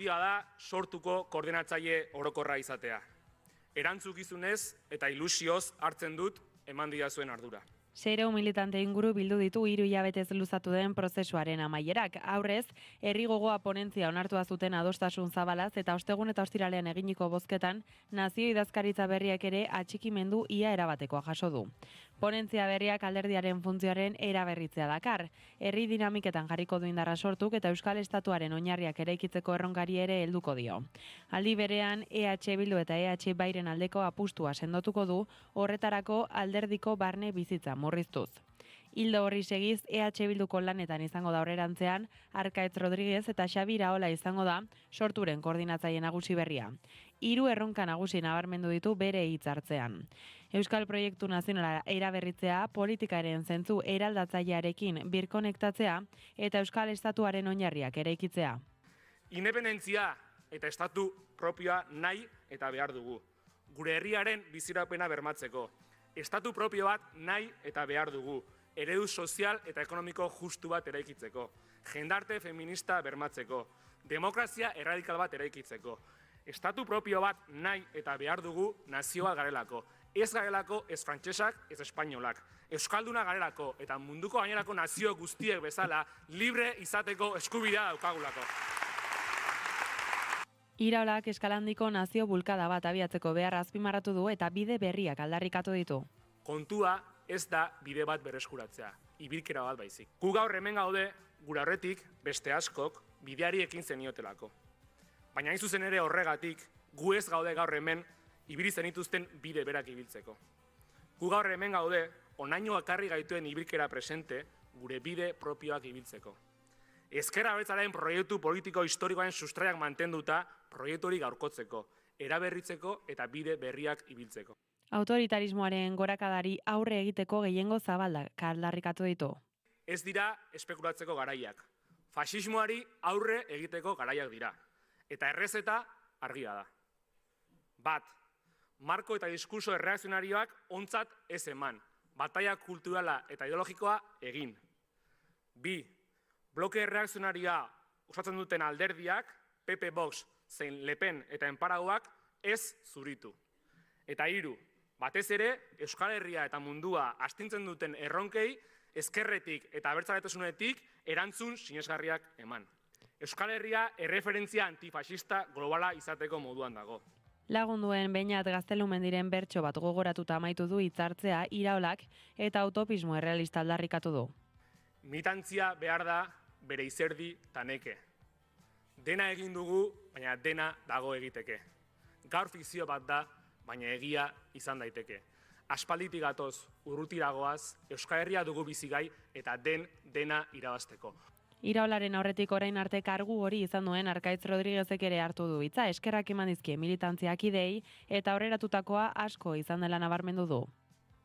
handia da sortuko koordinatzaile orokorra izatea. Erantzukizunez eta ilusioz hartzen dut eman didazuen ardura. 600 militante inguru bildu ditu 3 hilabetez luzatu den prozesuaren amaierak. Aurrez, herri gogoa ponentzia onartua zuten adostasun zabalaz eta ostegun eta ostiralean eginiko bozketan, nazio idazkaritza berriak ere atxikimendu ia erabatekoa jaso du. Ponentzia berriak alderdiaren funtzioaren eraberritzea dakar. Herri dinamiketan jarriko du indarra sortuk eta Euskal Estatuaren oinarriak eraikitzeko erronkari ere helduko dio. Aldi berean, EH Bildu eta EH Bairen aldeko apustua sendotuko du, horretarako alderdiko barne bizitza murriztuz. Hildo horri segiz, EH Bilduko lanetan izango da aurrerantzean, Arkaitz Rodriguez eta Xabi Iraola izango da sorturen koordinatzaile nagusi berria. 3 erronka nagusi nabarmendu ditu bere hitzartzean. Euskal Proiektu Nazionala eraberritzea, politikaren zentzu eraldatzailearekin birkonektatzea eta Euskal Estatuaren oinarriak eraikitzea. Independentzia eta estatu propioa nahi eta behar dugu. Gure herriaren bizirapena bermatzeko. Estatu propio bat nahi eta behar dugu, eredu sozial eta ekonomiko justu bat eraikitzeko, jendarte feminista bermatzeko, demokrazia erradikal bat eraikitzeko. Estatu propio bat nahi eta behar dugu nazioa garelako. Ez garelako ez frantsesak, ez espainolak. Euskalduna garelako eta munduko gainerako nazio guztiek bezala libre izateko eskubidea daukagulako. Iraolak eskalandiko nazio bulkada bat abiatzeko beharra azpimarratu du eta bide berriak aldarrikatu ditu. Kontua ez da bide bat berreskuratzea, ibilkera bat baizik. Gu gaur hemen gaude, gure aurretik beste askok bideari ekin zeniotelako. Baina hain zuzen ere horregatik, gu ez gaude gaur hemen ibili zenituzten bide berak ibiltzeko. Gu gaur hemen gaude, onaino ekarri gaituen ibilkera presente, gure bide propioak ibiltzeko. Ezker Abertzalearen proiektu politiko historikoaren sustraiak mantenduta proiektu hori gaurkotzeko, eraberritzeko eta bide berriak ibiltzeko. Autoritarismoaren gorakadari aurre egiteko gehiengo zabaldak aldarrikatu ditu. Ez dira espekulatzeko garaiak. Faxismoari aurre egiteko garaiak dira. Eta errezeta argia da. 1. Marko eta diskurso erreakzionarioak ontzat ez eman. Bataia kulturala eta ideologikoa egin. 2. Bloke erreakzionarioa osatzen duten alderdiak, PP Vox, zein Le Pen eta Enparauak ez zuritu. Eta 3. Batez ere, Euskal Herria eta mundua astintzen duten erronkei, ezkerretik eta abertzaletasunetik erantzun sinesgarriak eman. Euskal Herria erreferentzia antifaxista globala izateko moduan dago. Lagunduen Beñat Gaztelumendiren bertso bat gogoratuta amaitu du hitzartzea Iraolak eta utopismo errealista aldarrikatu du. Militantzia behar da bere izerdi taneke. Dena egin dugu, baina dena dago egiteke. Gaur fikzio bat da, baina egia izan daiteke. Aspalditik gatoz, urrutiragoaz, Euskal Herria dugu bizigai eta dena irabazteko. Iraolaren aurretik orain arte kargu hori izan duen Arkaitz Rodriguezek ere hartu du hitza, eskerrak eman dizkie militantziak idei eta aurreratutakoa asko izan dela nabarmendu du.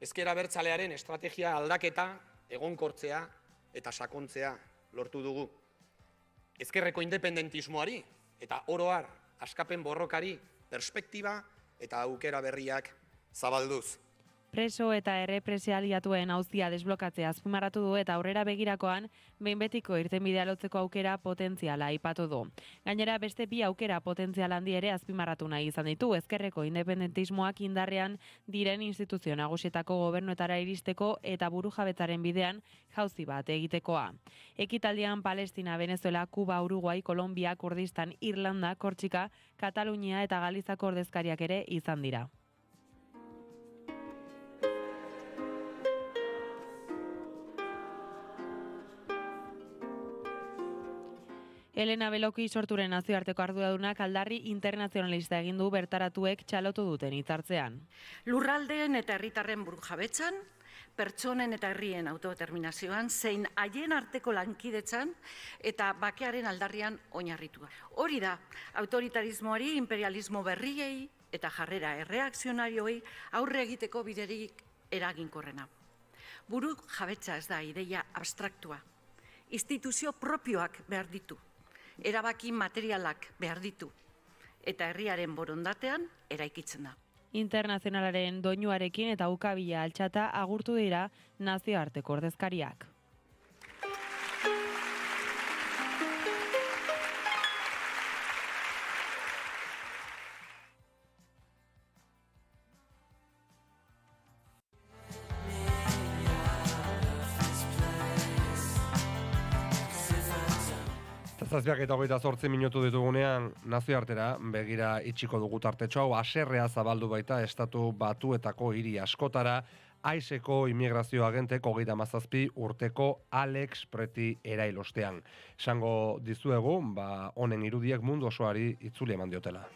Ezker Abertzalearen estrategia aldaketa, egonkortzea eta sakontzea lortu dugu. Ezkerreko independentismoari eta oro har askapen borrokari perspektiba eta aukera berriak zabalduz. Preso eta errepresialiatuen auzia desblokatzea azpimarratu du eta aurrera begirakoan behin betiko irtenbidea lotzeko aukera potentziala aipatu du. Gainera beste 2 aukera potentzial handi ere azpimarratu nahi izan ditu, ezkerreko independentismoak indarrean diren instituzio nagusietako gobernuetara iristeko eta burujabetzaren bidean jauzi bat egitekoa. Ekitaldian Palestina, Venezuela, Kuba, Uruguai, Kolombia, Kurdistan, Irlanda, Kortxika, Katalunia eta Galizako ordezkariak ere izan dira. Elena Beloki sorturen nazioarteko arduradunak aldarri internazionalista egin du bertaratuek txalotu duten hitzartzean. Lurraldeen eta herritarren burujabetzan, pertsonen eta herrien autodeterminazioan, zein haien arteko lankidetzan eta bakearen aldarrian oinarritua. Hori da, autoritarismoari, imperialismo berriei eta jarrera erreakzionarioei aurre egiteko biderik eraginkorrena. Burujabetza ez da ideia abstraktua. Instituzio propioak behar ditu. Erabaki materialak behar ditu, eta herriaren borondatean eraikitzen da. Internazionalaren doinuarekin eta ukabila altxata agurtu dira nazioarteko ordezkariak. 7:28 minutu ditugunean nazioartera begira itxiko dugu tartetxo hau. Haserrea zabaldu baita Estatu Batuetako hiri askotara. Aiseko immigrazio agentek 37 urteko Alex Preti erailostean. Esango dizuegu, honen irudiek mundu osoari itzuli eman diotela.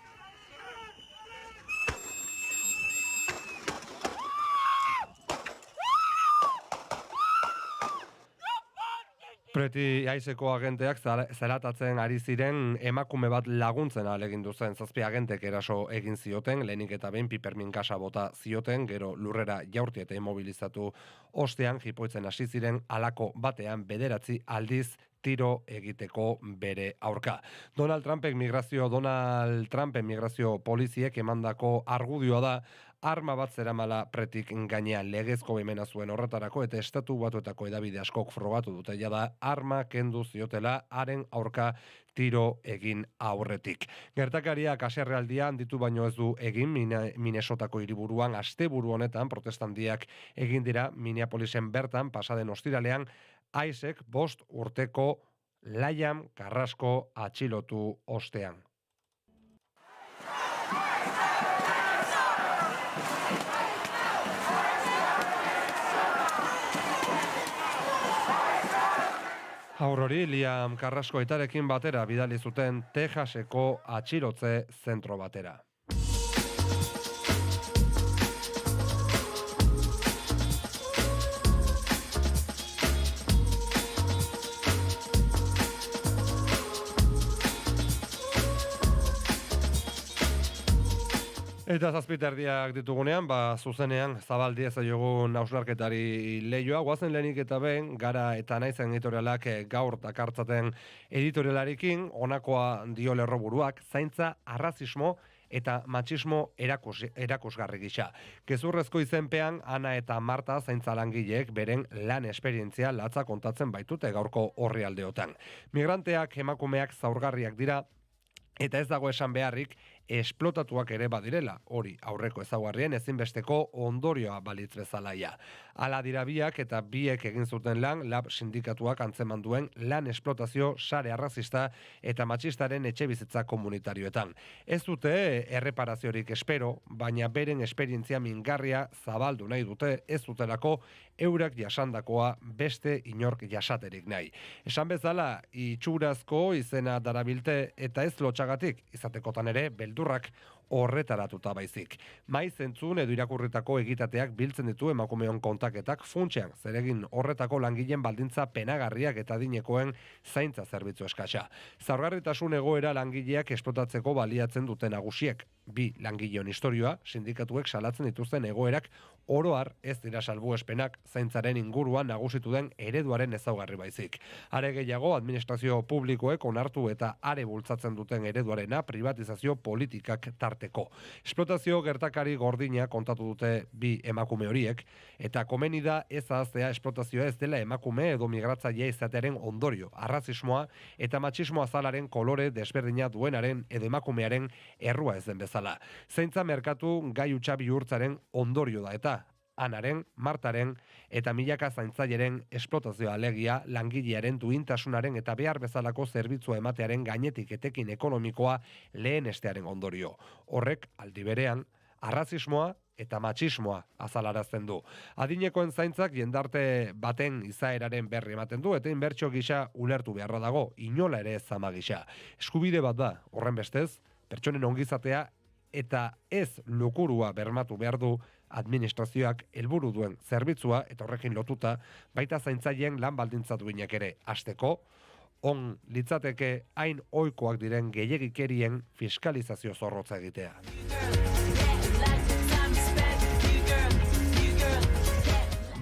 Preti Aiseko agenteak zelatatzen ari ziren emakume bat laguntzen ahalegindu zen. 7 agentek eraso egin zioten, lehenik eta behin pipermin gasa bota zioten, gero lurrera jaurti eta immobilizatu ostean jipoitzen hasi ziren halako batean 9 aldiz tiro egiteko bere aurka. Donald Trumpen migrazio poliziek emandako argudioa da arma bat zeramala Pretik gainean legezko baimena zuen horretarako eta Estatu Batuetako hedabide askok frogatu dute jada arma kendu ziotela haren aurka tiro egin aurretik. Gertakariak haserrealdian ditu baino ez du egin Minnesotako hiriburuan asteburu honetan protestandiak egin dira Minneapolisen bertan pasaden ostiralean Aisek 5 urteko Liam Carrasco atxilotu ostean. Aurrori Liam Carrasco aitarekin batera bidali zuten Texaseko atxilotze zentro batera. Eta 7:00 ditugunean, zuzenean zabaldi ezaiogun hausnarketari leioa, guazen lehenik eta behin, Gara eta Naizen editorialak gaur dakartzaten editorialarekin, honakoa dio lerroburuak, zaintza, arrazismo eta matxismo erakusgarri gisa. Gezurrezko izenpean, Ana eta Marta zaintza langileek beren lan esperientzia latza kontatzen baitute gaurko orrialdeotan. Migranteak, emakumeak zaurgarriak dira, eta ez dago esan beharrik, esplotatuak ere badirela, hori aurreko ezaugarrien ezinbesteko ondorioa balitz bezalaia. Hala dira biak eta biek egin zuten lan, lab sindikatuak antzeman duen lan esplotazio sare arrazista eta matxistaren etxe bizitza komunitarioetan. Ez dute erreparaziorik espero, baina beren esperientzia mingarria zabaldu nahi dute, ez dutelako eurak jasandakoa beste inork jasaterik nahi. Esan bezala, itxurazko izena darabilte eta ez lotxagatik, izatekotan ere, beldurrak horretaratuta baizik. Maiz entzun edo irakurritako egitateak biltzen ditu emakumeon kontaketak funtsean, zeregin horretako langileen baldintza penagarriak eta adinekoen zaintza zerbitzu eskasa. Zaurgarritasun egoera langileak esplotatzeko baliatzen duten nagusiek. Bi langileon istorioa, sindikatuek salatzen dituzten egoerak oroar ez dira salbuespenak zaintzaren inguruan nagusitu den ereduaren ezaugarri baizik. Are gehiago, administrazio publikoek onartu eta are bultzatzen duten ereduarena privatizazio politikak tarteko. Esplotazio gertakari gordina kontatu dute bi emakume horiek, eta komeni da ez ahaztea esplotazioa ez dela emakume edo migratzailea izatearen ondorio, arrazismoa eta matxismo azalaren kolore desberdina duenaren edo emakumearen errua ez den bezala. Zaintza merkatu gai hutsa bihurtzaren ondorio da eta Anaren, Martaren eta milaka zaintzaileren esplotazioa alegia langilearen duintasunaren eta behar bezalako zerbitzua ematearen gainetik etekin ekonomikoa lehenestearen ondorio. Horrek, aldi berean, arrazismoa eta matxismoa azalarazten du. Adinekoen zaintzak jendarte baten izaeraren berri ematen du eta inbertsio gisa ulertu beharra dago, inola ere ez zama gisa. Eskubide bat da, horren bestez, pertsonen ongizatea eta ez lukurua bermatu behar du administrazioak helburu duen zerbitzua eta horrekin lotuta baita zaintzaileen lan baldintza duinak ere hasteko on litzateke hain ohikoak diren gehiegikerien fiskalizazio zorrotza egitea.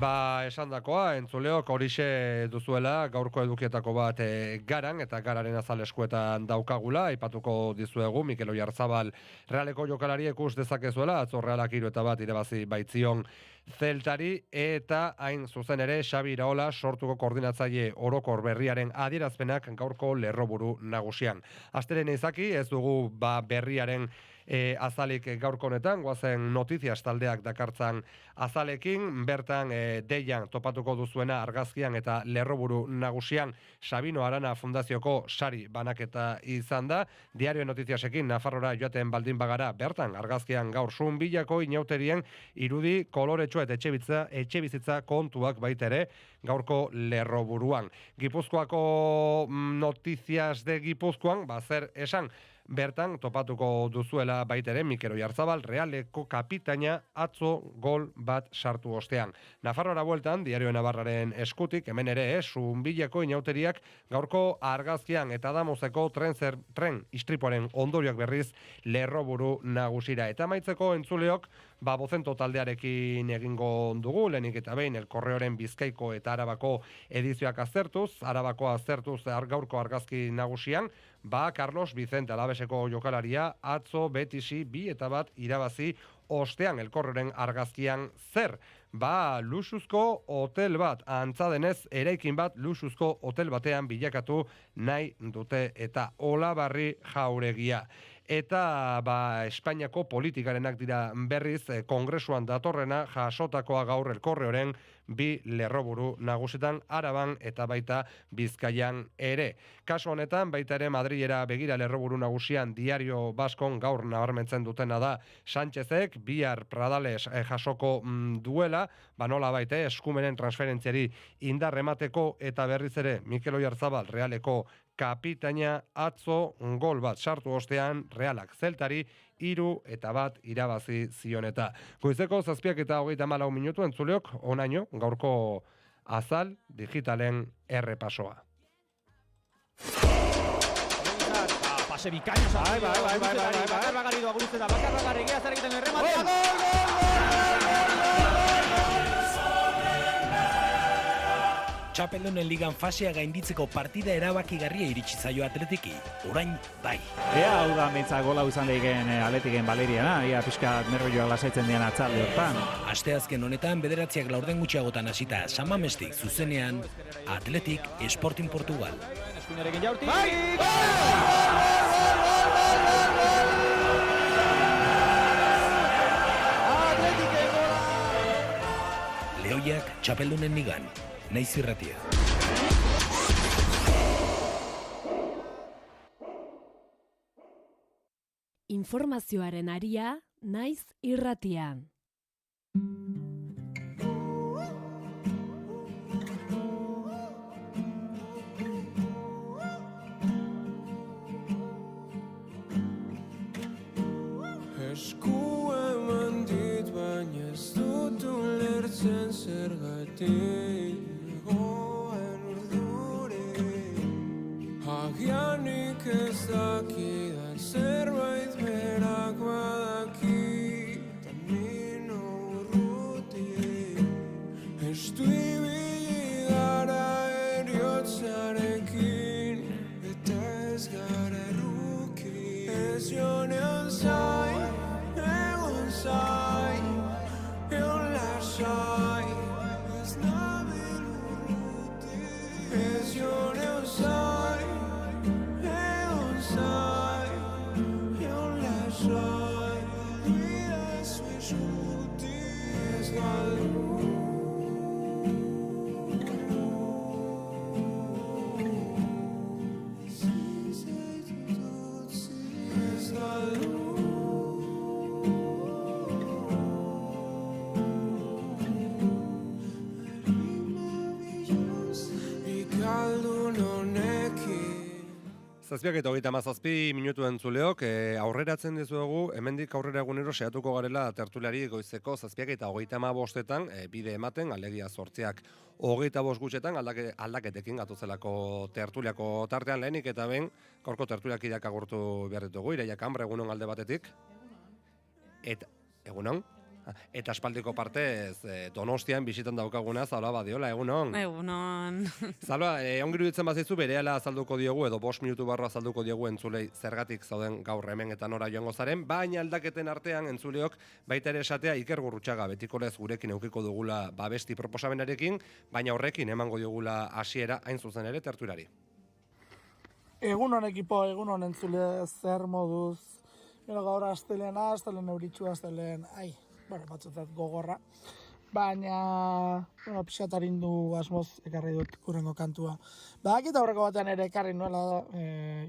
Esandakoa, entzuleok horixe duzuela gaurko edukietako bat Garan eta Gararen azaleskuetan daukagula, aipatuko dizuegu Mikel Oyarzabal Realeko jokalari ikus dezakezuela, atzo Realak 3-1 irabazi baitzion Zeltari eta hain zuzen ere Xabi Iraola sortuko koordinatzaile orokor berriaren adierazpenak gaurko lerroburu nagusian. Astelehen izaki ez dugu berriaren azalik gaurko honetan, guazen notizias taldeak dakartzan azalekin, bertan deian topatuko duzuena argazkian eta lerroburu nagusian Sabino Arana Fundazioko sari banaketa izan da. Diario Notiziasekin Nafarrora joaten baldin bagara, bertan argazkian gaur Zunbillako inauterien irudi koloretsua eta etxebizitza kontuak baita ere gaurko lerroburuan. Gipuzkoako Notizias de Gipuzkoan, zer esan, bertan topatuko duzuela baitere Mikel Oyarzabal Realeko kapitaina atzo gol bat sartu ostean. Nafarroara bueltan, Diario Navarraren eskutik, hemen ere Zunbillako inauteriak gaurko argazkian eta Damozeko tren istripoaren ondorioak berriz lerroburu nagusira. Eta amaitzeko entzuleok, Bozento taldearekin egingo dugu, lehenik eta behin El Correoren Bizkaiko eta Arabako edizioak aztertuz, Arabakoa aztertuz gaurko argazki nagusian, Carlos Vicente Alaveseko jokalaria atzo Betisi 2-1 irabazi ostean El Correoren argazkian zer. Luxuzko hotel bat, antza denez eraikin bat luxuzko hotel batean bilakatu nahi dute eta Olabarri Jauregia. Eta Espainiako politikarenak dira berriz kongresuan datorrena jasotakoa gaur El Correoren 2 lerroburu nagusitan Araban eta baita Bizkaian ere. Kasu honetan baita ere Madrilera begira lerroburu nagusian Diario Baskon gaur nabarmentzen dutena da Sánchezek bihar Pradales jasoko duela, nola baita eskumenen transferentziari indar emateko eta berriz ere Mikel Oyarzabal Realeko kapitaina atzo gol bat sartu ostean Realak Zeltari 3-1 irabazi zioneta. Goizeko 7:34 minutu entzuleok, onaino gaurko azal digitalen errepasoa. Pase bikaino sartu. Txapeldunen ligan fasea gainditzeko partida erabakigarria iritsi zaio Atletiki, orain bai. Ea hau da meitza gola izan daigen Atletiken Valeriana, ea pixka nervioak lasaitzen dian atzalde hortan. Asteazken honetan 9 laurden gutxiagotan hasita San Mamestik zuzenean, Atletik Sporting Portugal. Eskuinarekin jaurti. Lehoiak txapeldunen ligan. Naiz irratia. Informazioaren aria, naiz irratia. Esku eman dit baina ez dut ulertzen zergatik. Agianik ez dakidan zerbait berak badaki Tamino urruti Estu ibili gara eriotzarekin Eta ez gara erruki Ez jonean zai, egon zai Egon lasai Ez nabil urruti Ez jonean zai Zazpiak eta 37 minutu entzuleok, aurreratzen dizuegu, hemendik aurrera egunero saiatuko garela tertuliari goizeko 7:35 bide ematen, alegia 8:25 gutxetan aldaketekin gatozelako tertuliako tartean lehenik eta ben, gaurko tertuliakideak agurtu behar ditugu, Ireia Kanbra egunon alde batetik. Eta, egunon? Eta aspaldiko partez Donostian bisitan daukaguna Zaloa Badiola, egunon? Egunon. Zaloa, ongiru ditzen bazizu berehala azalduko diogu edo 5 minutu barru azalduko diogu entzulei zergatik zauden gaur hemen eta nora joango zaren, baina aldaketen artean entzuleok baita ere esatea Iker Gurrutxaga betikolez gurekin eukiko dugula babesti proposamenarekin, baina horrekin emango diogula hasiera hain zuzen ere tertuliari. Egunon ekipo, egunon entzule zer moduz. Gero gaur astelena, astelen euritxua, astelen, batzutzat gogorra. Baina, pixat arindu asmoz ekarri dut urrengo kantua. Badakit aurreko batean ere ekarri nuela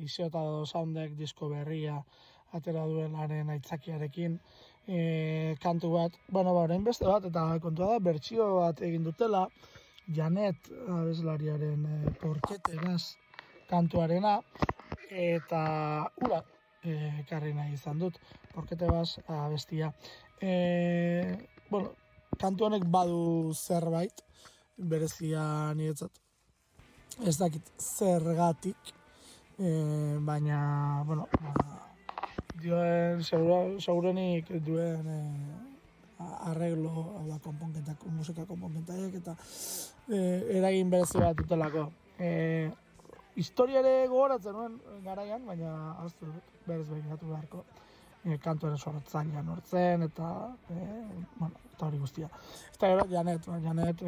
Iseo eta Dodo Soundek disko berria atera duenaren aitzakiarekin kantu bat. Orain beste bat, eta kontua da, bertsio bat egin dutela, Janet abeslariaren Porquete Vas kantuarena, eta ura ekarri nahi izan dut, Porquete Vas abestia. Kantu honek badu zerbait, berezia niretzat. Ez dakit zergatik, baina, segurenik duen arreglo, musika konponketak, eta eragin berezi bat dutelako. Historiare gogoratzen nuen garaian, baina aztu dut, berez begiratu beharko. Kantuaren sortzailean hortzen, eta hori guztia. Eta gero, Janet,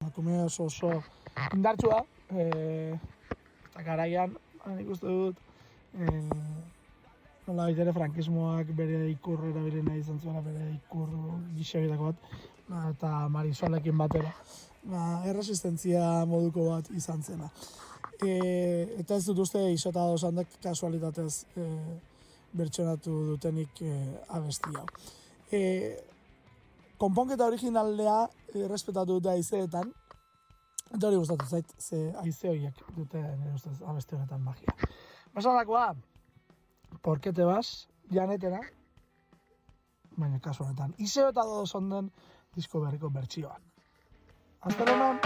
emakume oso indartsua, eta garaian, nik uste dut, nola baitere frankismoak bere ikur erabili nahi izan zuela, bere ikur gixeagitako bat, eta Marisolekin batera. Erresistentzia moduko bat izan zena. Eta ez dut uste Iseo eta Dodo Soundek kasualitatez bertsionatu dutenik abesti hau. Konponketa originalea errespetatu dute haizeetan, eta hori gustatu zait, ze haize horiek dute nire ustez abesti honetan magia. Basalakoa, Porquete Vas, Janetena, baina kasu honetan, Iseo eta Dodo Sounden disko berriko bertsioan. Azteronan!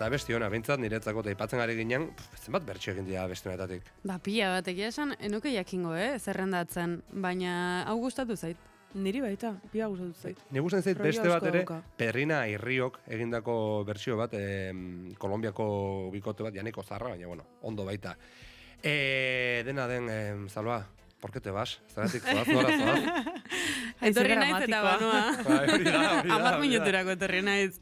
Abesti hona, bintzat niretzako taipatzen gari ginen, zenbat bertxio egin dira abesti honetatik? Pila bat, egia esan, enuke jakingo, zerrendatzen, baina hau gustatu zait. Niri baita, pila gustatu zait. Ni gustatzen zait beste bat ere, Perrina Irriok egindako bertsio bat, Kolombiako bikote bat, Janeko Zarra, baina, ondo baita. Dena den, Salva, Porquete Vas, zeratik zoaz, nora zoaz? Etorri naiz eta banoa. 10 minuturako etorri naiz.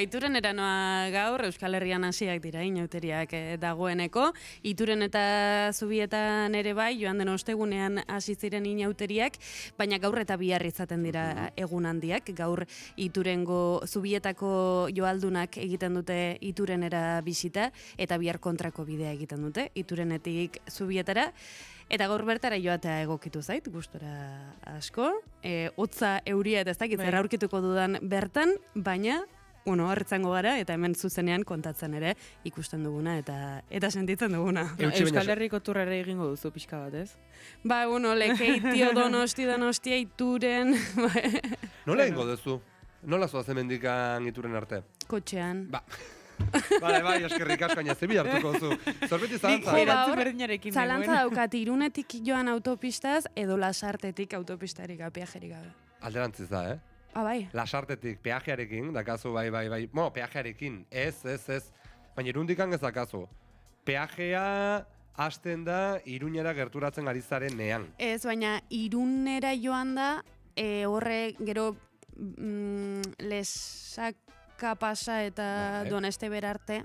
Ituren eranoa gaur, Euskal Herrian hasiak dira inauteriak dagoeneko. Ituren eta Zubietan ere bai, joan den ostegunean hasi ziren inauteriak, baina gaur eta bihar izaten dira egun handiak. Gaur Iturengo Zubietako joaldunak egiten dute Iturenera bisita, eta bihar kontrako bidea egiten dute, Iturenetik Zubietara. Eta gaur bertara joatea egokitu zait, gustora asko. Hotza euria eta ez dakit zer aurkituko dudan bertan, baina harritzango gara eta hemen zuzenean kontatzen ere ikusten duguna eta sentitzen duguna. Euskal Herriko turrera egingo duzu pixka bat, ez? Lekeitio, Donostia, Ituren... Nola egingo duzu? Nola zoaz hemendikan Ituren arte? Kotxean. Bai, eskerrik asko, baina zebi hartuko zu. Zorbeti zalantza. Zalantza daukat, Irunetik joan autopistaz edo Lasartetik autopistarik peajerik gabe. Alderantziz da, Bai. Lasartetik peajearekin, dakazu bai. Peajearekin, ez. Baina Irundikan ez dakazu. Peajea hasten da Iruñera gerturatzen ari zaren nean. Ez, baina Irunera joan da, horre gero lesak pasa eta Doneste berarte.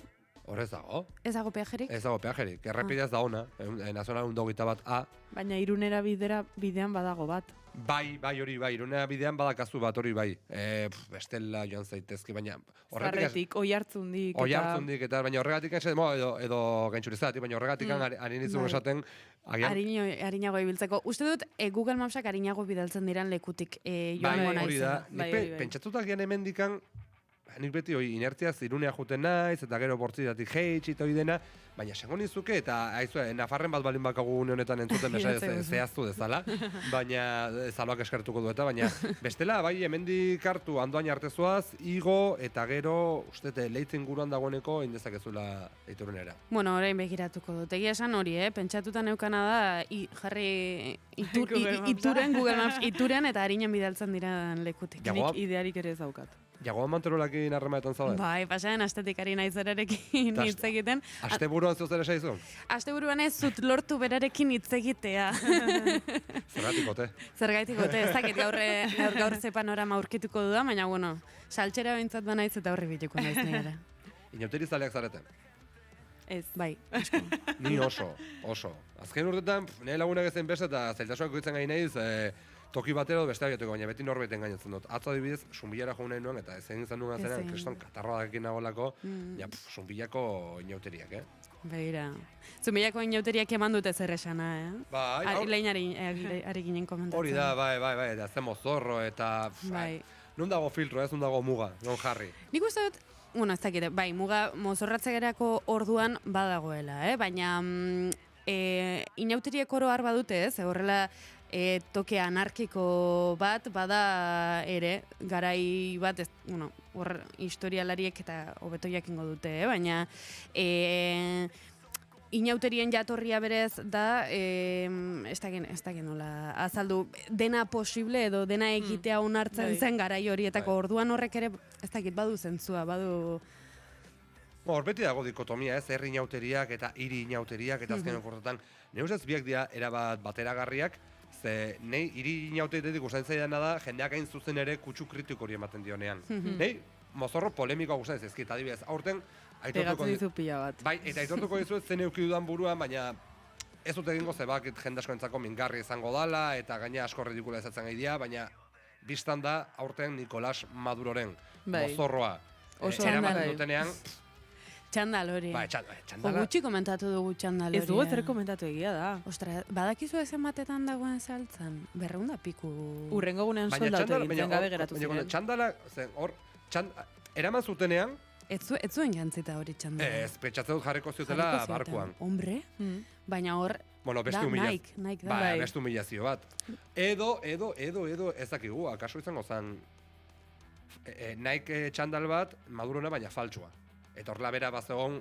Hor ez dago? Ez dago peajerik? Ez dago peajerik. Errepidea ez da ona. Nazional 121A. Baina Irunera bidean badago bat. Bai, hori bai, Irunea bidean badakazu bat hori bai. Bestela joan zaitezke, baina Zarretik, oihartzundik eta baina horregatik edo gaintxurizatik, baina horregatik ari nitzun esaten Arinago ibiltzeko. Uste dut, Google Mapsak arinago bidaltzen diran lekutik joango naizena. Hori da, nik pentsatutak gian hemendikan, nik beti inertziaz Irunea juten naiz, eta gero bortzidatik jeitsi eta dena, baina esango nizuke, eta aizue, Nafarren bat balin bakagu une honetan entzuten zehaztu dezala, baina zaloak eskertuko du eta, baina bestela, bai, hemendik hartu andoain artezuaz, igo, eta gero, uste, leitzen guruan dagoeneko, indezakezula Iturunera. Bueno, orain begiratuko dut. Egia esan hori, pentsatuta neukana da, jarri Ituren, Google Maps, Ituren eta Ariñan bidaltzen diran lekutik. Nik idearik ere ez daukat. Jagoan Manterolakin harremaetan zaude? Bai, pasaren astetik ari naiz erarekin hitz egiten. Asteburuan zuzera esaizu? Asteburuan ez zut lortu berarekin hitz egitea. Zergaitik ote, ez dakit gaur ze panorama aurkituko duda, baina bueno, saltxera behintzat banaiz eta horri bituko naiz nire. Inauteri zaleak zarete? Ez, bai. Ni oso. Azken urtetan, nire lagunak ezen beste eta zailtasunak goitzen gai naiz, toki batero besteak jatuko, baina beti norbeten gainatzen dut. Atzo adibidez, Sunbilara joan nahi nuen, eta ezen izan nuen zenean, kriston katarroarekin nagolako, Sunbilako inauteriak, Begira. Zumbilako inauteriak eman dute zer esana, Bai. Lehin ari ginen komentatzen. Hori da, bai, eta zen mozorro, eta... Bai. Nun dago filtro, ez nun dago muga, non jarri. Nik uste dut, bueno, ez dakit, bai, muga mozorratzegerako orduan badagoela, baina inauteriek oro har badute, horrela toke anarkiko bat, bada ere, garai bat, hor historialariek eta hobeto jakingo dute, baina inauterien jatorria berez da, ez dakit nola, azaldu, dena posible edo dena egitea onartzen zen garai horietako, orduan horrek ere, ez dakit, badu zentzua, badu... Hor beti dago dikotomia, herri inauteriak eta hiri inauteriak, eta azken okortetan, nire ustez biak dira erabat bateragarriak, ze nahi hiri inauterietik gustatzen zaidana da, jendeak hain zuzen ere kutsu kritiko hori ematen dionean. Nahi, mozorro polemikoa gustatzen zaizkit, adibidez, aurten pegatzen dizu pila bat. Bai, eta aitortuko dizuet zen euki dudan buruan, baina ez dut egingo zebak jende askoentzako mingarri izango dala, eta gaina asko ridikula ezatzen gai dira, baina biztan da aurten Nicolas Maduroren mozorroa eramaten dutenean. Txandal hori. Bai, txandala. Gutxi komentatu dugu txandal hori. Ez dugu zer komentatu egia da. Ostra, badakizu ezen batetan dagoen saltzan? 200 piku. Urrengo gunean soldatu egintzen gabe geratu ziren. Txandala, hor, eraman zutenean, Ez zuen jantzita hori txandala. Ez, petxatzen dut jarriko zutela barkuan. Hombre, baina hor, beste humilazio bat. Edo, ez dakigu, akaso izango zen Nike txandal bat, Madurona baina faltsua. Eta horrela bera bazegon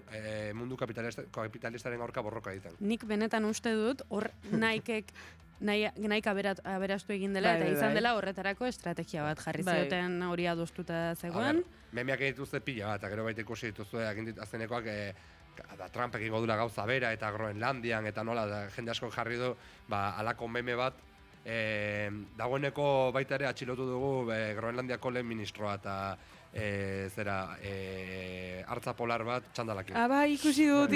mundu kapitalistaren aurka borroka egiten. Nik benetan uste dut, hor Nikek Nike aberastu egin dela, eta izan dela horretarako estrategia bat jarri zioten hori adostuta zegoen. Memeak dituzte pila bat, eta gero baita ikusi dituzue azkenekoak Trumpek ingo dula gauza bera, eta Groenlandian, eta nola, jende asko jarri du, alako meme bat, dagoeneko baita ere atxilotu dugu Groenlandiako lehen ministroa, eta hartza polar bat txandalakin. Bai, ikusi dut.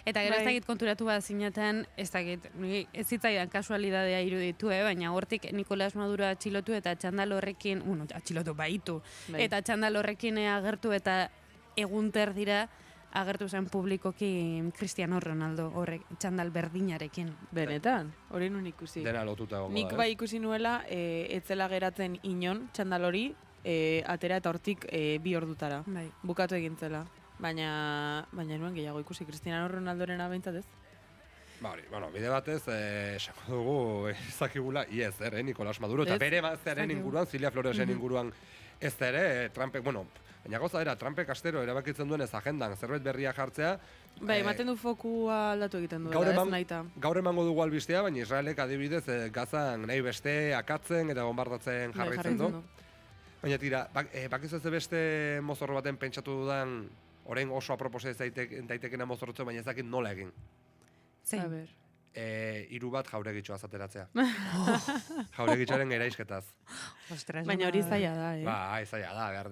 Eta gero ez dakit konturatu bat zineten, ez dakit, ez zitzaidan kasualidadea iruditu, baina hortik Nicolas Maduro atxilotu eta txandal horrekin, atxilotu baitu, eta txandal horrekin agertu eta egunter dira agertu zen publikoki Cristiano Ronaldo horrek txandal berdinarekin. Benetan, hori nun ikusi. Dena lotuta gongo da. Nik bai ikusi nuela, etzela geratzen inon txandal hori, atera eta hortik 2 ordutara. Bukatu egintzela. Baina nuen gehiago ikusi Cristiano Ronaldoren abentzat ez? Ba hori, bide batez, esako dugu ezakigula, iez, Nicolas Maduro, eta bere maztearen inguruan, Cilia Floresen inguruan, ez ere, Trumpek, baina goza era, Trumpek astero erabakitzen duen ez agendan, zerbait berria jartzea. Bai, ematen du fokua aldatu egiten duela, ez nahita. Gaur emango dugu albistea, baina Israelek adibidez Gazan nahi beste akatzen eta bombardatzen jarraitzen du. Baina tira, bakizu ez beste mozorro baten pentsatu dudan, orain oso aproposa ez daitekena mozorrotzen, baina ez dakit nola egin. Zein? Hiru bat jauregitxoa zateratzea. Jauregitxoaren eraizketaz. Baina hori zaila da, Bai, zaila da.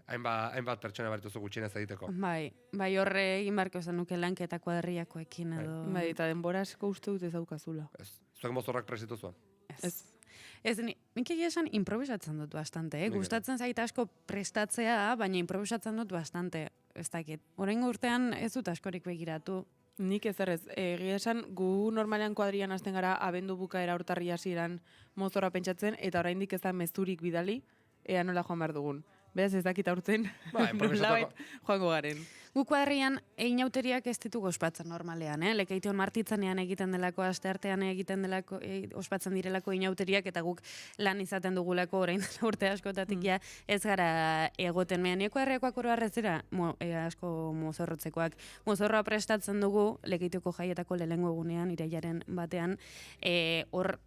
Hainbat pertsona barituzu gutxienez egiteko. Bai, horre egin barko zen nuke lanketa kuadriakoekin edo... Bai, eta denbora asko uste dut ez daukazula. Ez. Zuek mozorrak presitu zuen? Ez. Ez, nik egia esan improvisatzen dut bastante, gustatzen zait asko prestatzea, baina improvisatzen dut bastante, ez dakit. Oraingo urtean ez dut askorik begiratu. Nik ezer ez, egia esan gu normalean kuadrian hasten gara abendu bukaera urtarri hasieran mozorra pentsatzen, eta oraindik ez da mezurik bidali, ea nola joan behar dugun. Beraz ez dakit aurten nolabait joango garen. Gu kuadrian einauteriak ez ditugu ospatzen normalean, Lekeition martitzanean egiten delako, asteartean egiten delako, ospatzen direlako einauteriak, eta guk lan izaten dugulako orain urte askotatik ja ez gara egoten. Neko herriakoak oro harrezera, asko mozorrotzekoak. Mozorroa prestatzen dugu, Lekeitioko jaietako lehengo egunean, irailaren batean, hor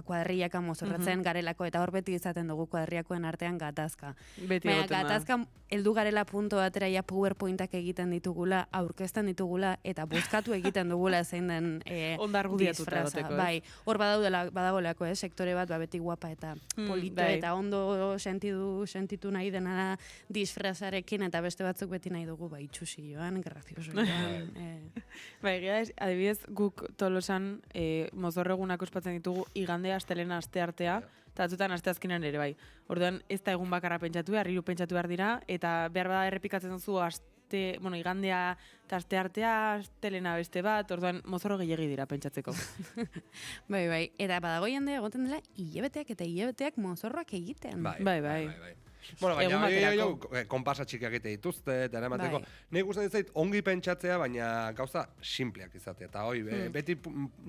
kuadriaka mozorratzen garelako, eta hor beti izaten dugu kuadriakoen artean gatazka. Beti egoten da. Gatazka heldu garela punto batera ja PowerPointak egiten ditugula, aurkezten ditugula, eta bozkatu egiten dugula zein den ondargudiatuta egoteko. Bai, hor badagoelako, sektore bat beti guapa eta polito eta ondo sentitu nahi dena disfrazarekin, eta beste batzuk beti nahi dugu itxusi joan, grazioso joan. Bai, adibidez, guk Tolosan mozorregunak ospatzen ditugu igande astelena asteartea, eta atzutan asteazkenean ere bai. Orduan ez da egun bakarra pentsatu behar, 3 pentsatu behar dira, eta behar bada errepikatzen duzu igandea eta asteartea, astelena beste bat, orduan mozorro gehiagi dira pentsatzeko. Bai, eta badago jendea egoten dela hilabeteak mozorroak egiten. Bai. Bueno, baina konpasa txikiak egite dituzte, eta eramateko. Nik gustatzen zait ongi pentsatzea, baina gauza simpleak izatea, eta beti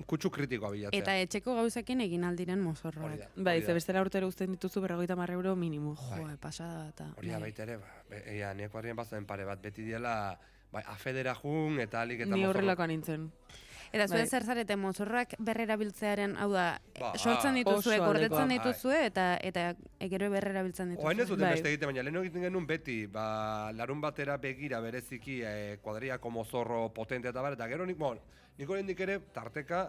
kutsu kritikoa bilatzea. Eta etxeko gauzekin egin aldiren mozorroak. Bai, ze bestela urtero uzten dituzu 50 euro minimo. Pasada eta. Hori da baita ere, nieko harrien bazen pare bat, beti diela afedera jun, eta alik eta mozorro. Ni horrelakoan nintzen. Eta zuen zer zarete mozorrak berrerabiltzearen, hau da, sortzen dituzue, gordetzen dituzue, eta gero berrerabiltzen dituzue. Oain ez duten beste egite, baina lehen egiten genuen beti, larun batera begira bereziki kuadriako mozorro potentea eta bar, eta gero nik oraindik ere tarteka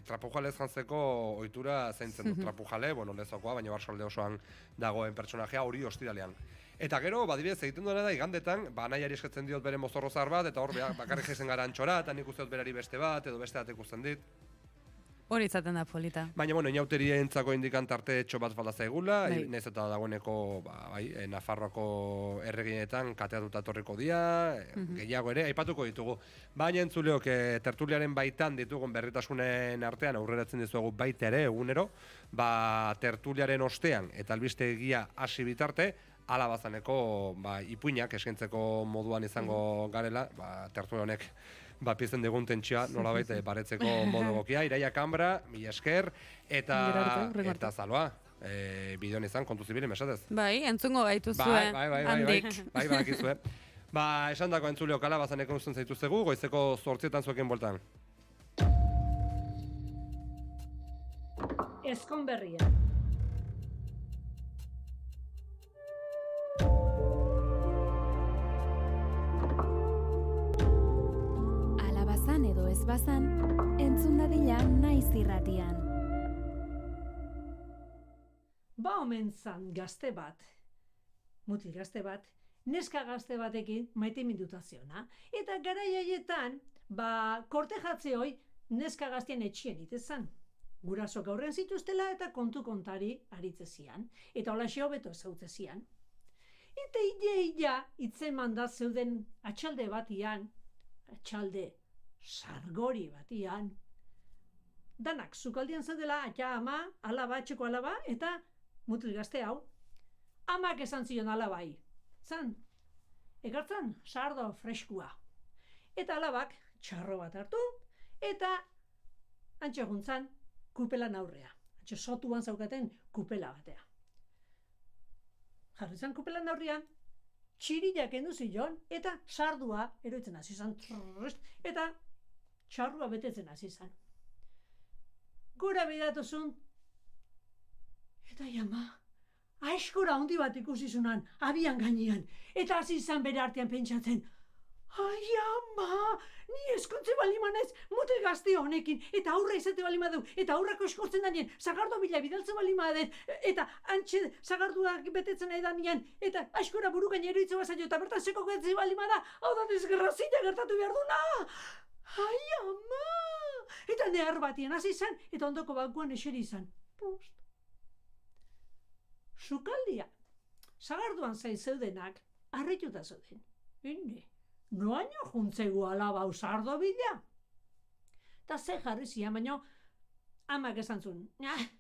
trapujalez jantzeko ohitura zaintzen dut. Trapujale, lezokoa, baina Barsolde osoan dagoen pertsonajea hori ostiralean. Eta gero, badibidez, egiten duena da, igandetan, nahiari eskatzen diot bere mozorro zahar bat, eta hor bakarrik jezen gara antxora, eta nik uste dut berari beste bat, edo beste bat ikusten dit. Hori izaten da polita. Baina, inauteria entzako indikan tarte etxo bat falda zaigula, nahiz eta dagoeneko, Nafarroako erreginetan kateatuta etorriko dira, gehiago ere, aipatuko ditugu. Baina entzuleok tertuliaren baitan ditugun berritasunen artean aurreratzen dizuegu baita ere egunero, tertuliaren ostean eta albistegia hasi bitarte, ala bazaneko ipuinak eskaintzeko moduan izango garela, tertulia honek pizten digun tentsioa nolabait baretzeko modu egokia. Iraia Kambra, mila esker, eta Zaloa. Bideon izan, kontu zibilen, mesatez. Bai, entzungo gaituzue, handik. Bai, badakizue. Esan dako entzuleok ala bazaneko usten zaituztegu, goizeko 8 zuekin bueltan. Ezkon berria. Edo ez bazan, entzun dadila naiz irratian. Omen zan gazte bat, mutil gazte bat, neska gazte batekin maiteminduta ziona. Eta garai haietan, kortejatze hoi neska gaztien etxien itezan. Gurasok aurren zituztela eta kontu kontari aritzezian. Eta holaxe hobeto ezagutzezian. Eta illa itzen manda zeuden atxalde batian, atxalde sargori batian. Danak sukaldian zeudela, ama, alaba, etxeko alaba, eta mutil gazte hau. Amak esan zion alabai. Zan, ekartzan, sardo freskua. Eta alabak txarro bat hartu, eta antxe guntzan kupelan aurrea. Antxe sotuan zaukaten kupela batea. Jarri zan kupelan aurrean, txiriak endu zion, eta sardua eroitzen hasi zan, eta txarrua betetzen hasi zan. Gora bedatuzun, eta jama, aiskora handi bat ikusizunan, abian gainean, eta hasi zan bere artean pentsatzen, ai ama, ni eskontze balimanez, mutil gazte honekin, eta aurra izate balimadu, eta aurrako eskortzen danien, zagardo bila bidaltzen balimadet, eta antxe zagarduak betetzen nahi danien, eta aiskora buru gaine eroitze bazaio, eta bertan seko getzi balimada, hau da desgrazia gertatu behar duna! Ai, ama! Eta nehar batien hasi izan, eta ondoko bankuan eseri izan. Post, sukaldia, sagarduan zain zeudenak, harrituta zeuden. Noaino juntzegu alaba usardo bidea? Ta ze jarri zian, baino, amak esan zuen,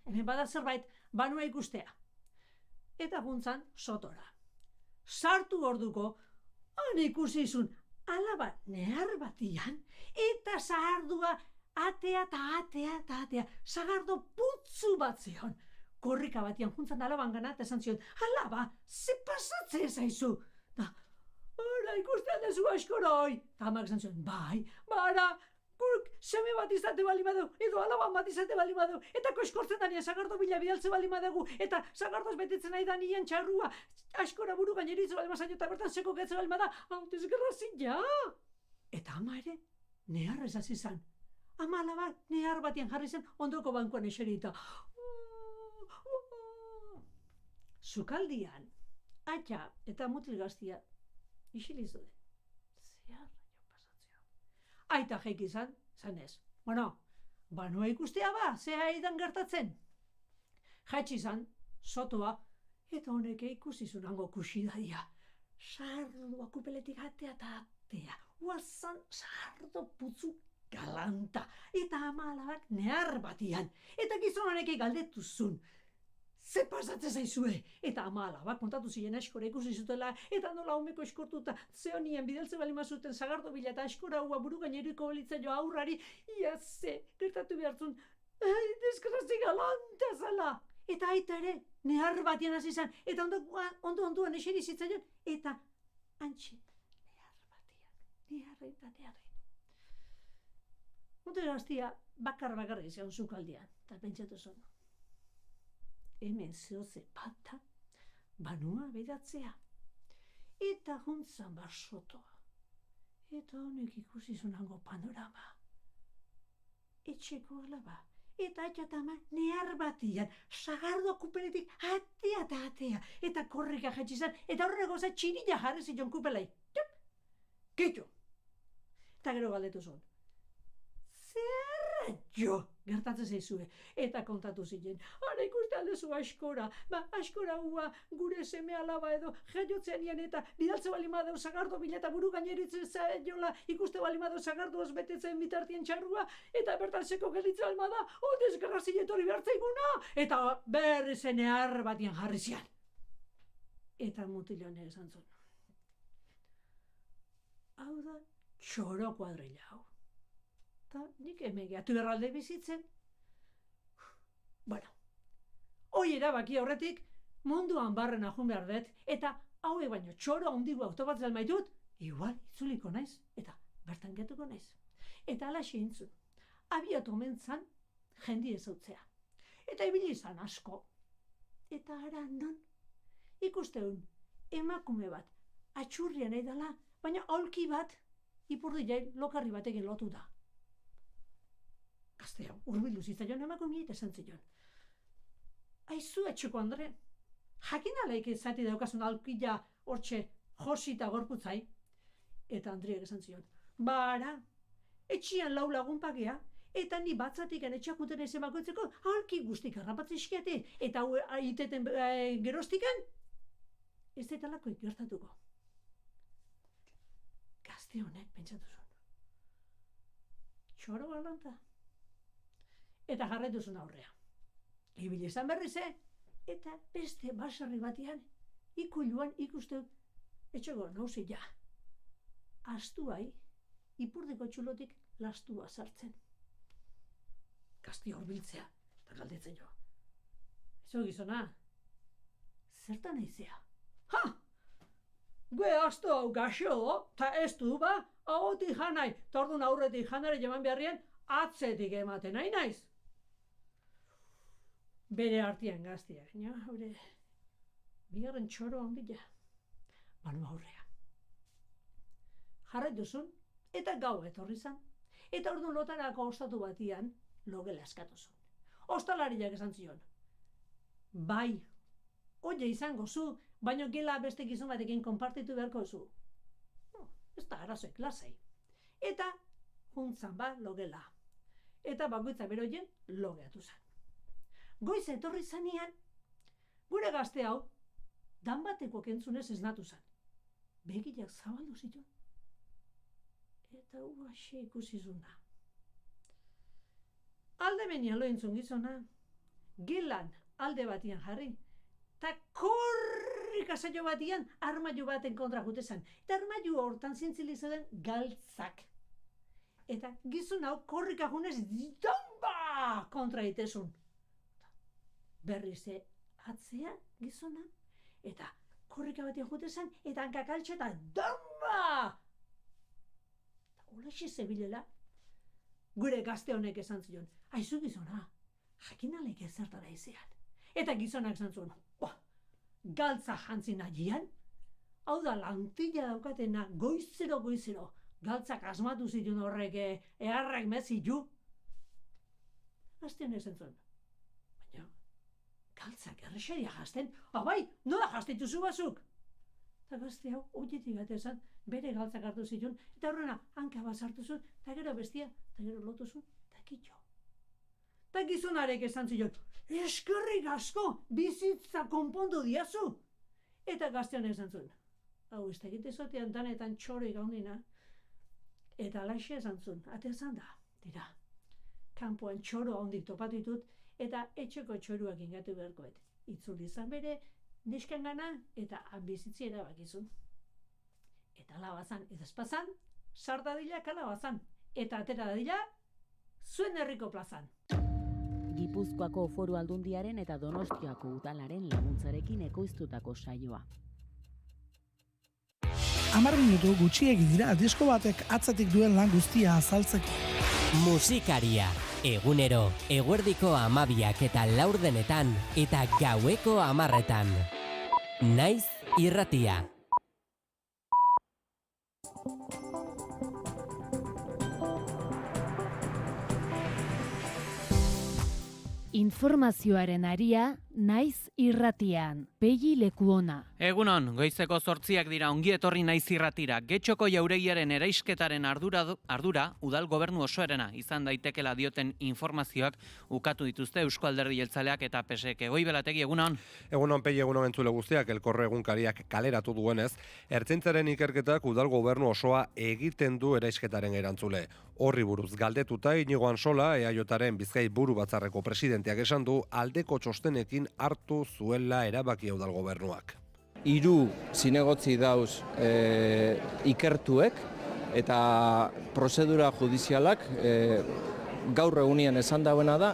hemen bada zerbait, banua ikustea. Eta juntzan sotora. Sartu orduko, han ikusi izun, alaba nehar batian, eta zahardua atea eta atea eta atea, zagardo putzu bat zion. Korrika batian juntzan alaban gana, eta esan zion, alaba, ze pasatze zaizu? Da, ara ikusten dezu askora hoi. Eta amak esan zion, bai, bara, gurk seme bat izate bali badeu, edo alaban bat izate bali badeu, eta koskortzen da nien zagardo bila bidaltze bali badegu, eta zagardoz betetzen nahi da nien txarrua, askora buru gaineritze bali mazaino, eta bertan seko getze bali bada, hautezgerrazin ja. Eta ama ere, nehar ez hasi zan. Ama alaba nehar batien jarri zen ondoko bankuan eserita. Sukaldian, atxa eta mutil gaztia isiliz duen. Zehar aita jeik izan, zanez. Bueno, banua ikustea ba, zea eidan gertatzen. Jaitsi izan, sotoa, eta honek ikusi zunango kusidadia. Sardoa kupeletik atea eta atea. Uazan sardo putzu galanta. Eta ama alabak nehar batian. Eta gizon honek galdetu zun. Ze pasatzen zaizue? Eta ama alabak kontatu ziren askora ikusi zutela, eta nola homeko eskortuta, ze honien bideltze bali mazuten zagardo bila eta askora hua buru gaineriko belitzen jo aurrari, ia ze, gertatu behartzun, desgrazi galanta zala. Eta aita ere, nehar batien hasi izan, eta onduan eseri zitzaion, eta antxe, nehar batian. Mute gaztia, bakar izan zukaldian, eta pentsatu zon. Hemen zehoze bata, banua bedatzea. Eta juntzan basotoa. Eta honek ikusi zunango panorama. Etxeko alaba. Eta atxatama nehar batian, sagardoa kupeletik atea eta atea. Eta korrika jaitxizan, eta horrego za txirila jarri zion kupelai. Kitxo. Eta gero galdetu zon. Jo, gertatzen zaizue, eta kontatu ziren. Ara ikuste aldezu askora, askora hua gure seme alaba edo jaiotzean nien eta bidaltze bali madeu zagardo bila eta buru gaineritzen zaiola ikuste bali madeu zagardoaz betetzen bitartien txarrua, eta bertan seko gelitzen almada, desgrazi etorri behartzaiguna, eta berri zenear batien jarri zian. Eta mutilonek esan zuen. Hau da, txoro kuadrilla hau. Nik hemen gehatu erralde bizitzen. Bueno, hoi erabaki horretik munduan barren ahun behar dut, eta haue baino txoro handigu autobatzen maitut, igual itzuliko naiz, eta bertan getuko naiz. Eta ala xeintzun, abiatu omentzan jendi ezautzea. Eta ibili izan asko. Eta ara non, ikusteun, emakume bat, atxurria nahi dela, baina aulki bat, ipurdi jail lokarri batekin lotu da. Gaztea, urbildu zitzaion emakumea eta esan zion. Aizu etxeko Andre, jakin alaik zati daukazun alkila hortxe josita gorputzai. Eta Andriak esan zion, bara, etxian lau lagun pagea, eta ni batzatik etxakuten ez emakoitzeko alki guztik harrapatzizkiate, eta iteten gerostikan, ez da talakoik gertatuko. Gazte honek pentsatu zuen. Txoro galanta. Eta jarraitu zuen aurrea. Ibili izan berriz, eta beste baserri batean, ikuluan ikusten etxego nauzi ja. Astuai, ipurdiko txulotik lastua sartzen. Gazti horbiltzea, eta galdetzen jo. Ezo gizona, zertan eizea? Ha! Gue astu hau gaxo, eta ez du ba, ahotik janai, eta orduan aurretik janare jaman beharrien, atzetik ematen nahi naiz. Bere artean gaztiak, haure, bigarren txoro handia, banu aurrea. Jarraitu zuen, eta gau etorri zan, eta orduan lotarako ostatu batian logela eskatu zuen. Ostalariak esan zion, bai, oie izango zu, baino gela beste gizon batekin konpartitu beharko zu. Ez da arazoek lasai. Eta juntzan ba logela. Eta bakoitza beroien logeatu zen. Goiz etorri zanean, Gure gazte hau, danbatekoak entzunez esnatu zen. Begilak zabaldu zituen. Eta uaxe ikusi zuna. Alde menian lo entzun gizona, gelan alde batian jarri, eta korrika saio batian armailu baten kontra jute zen. Eta armailu hortan zintzili zeuden galtzak. Eta gizon hau korrika junez domba kontra itezun. Berriz atzea gizona, eta korrika batian jute zen, eta hankakaltxe eta domba! Olaxe zebilela, gure gazte honek esan zion, aizu gizona, jakinalek ezertara izean. Eta gizonak esan zuen, galtza jantzi nahian, hau da lantilla daukatena goizero, galtzak asmatu zituen horrek eharrak mezitu. Gazte honek esan zuen, baina galtzak errexeria jazten, bai, nola jaztituzu bazuk? Eta gazte hau, oietik bat esan, bere galtzak hartu zituen, eta horrena hanka bat sartu zuen, eta gero bestia, eta gero lotu zuen, eta kitxo. Eta gizonarek esan zion, eskerrik asko, bizitza konpondu diazu. Eta gazte honek esan zuen, hau ez tegite zotean danetan txorik handina, eta alaxe esan zuen, atezan da, dira, kanpoan txoro handik topatu ditut, eta etxeko txoruak ingatu beharkoet. Itzuli izan bere, neskan gana eta bizitzi erabakizun. Eta labazan, edazpazan, sardadila kalabazan, eta atera dadila, zuen herriko plazan. Gipuzkoako Foru Aldundiaren eta Donostiako udalaren laguntzarekin ekoiztutako saioa. 10 minutu gutxiegi dira disko batek atzetik duen lan guztia azaltzeko. Musikaria, egunero, eguerdiko 12 eta laurdenetan, eta gaueko 10etan. Naiz irratia. Informazioaren aria, naiz irratian. Pegi Lekuona. Egunon, goizeko 8 dira, ongi etorri naiz irratira. Getxoko jauregiaren eraisketaren ardura udal gobernu osoarena izan daitekela dioten informazioak ukatu dituzte Eusko Alderdi Jeltzaleak eta PSek. Goibelategi, egunon? Egunon, Pegi, egunon entzule guztiak, Elkorre egunkariak kaleratu duenez, Ertzaintzaren ikerketak udal gobernu osoa egiten du eraisketaren erantzule. Horri buruz galdetuta Inigo Ansola, EAJaren Bizkai buru batzarreko presidenteak esan du aldeko txostenekin hartu zuela erabaki udal gobernuak. 3 zinegotzi dauz ikertuek eta prozedura judizialak gaur egunien esan dauena da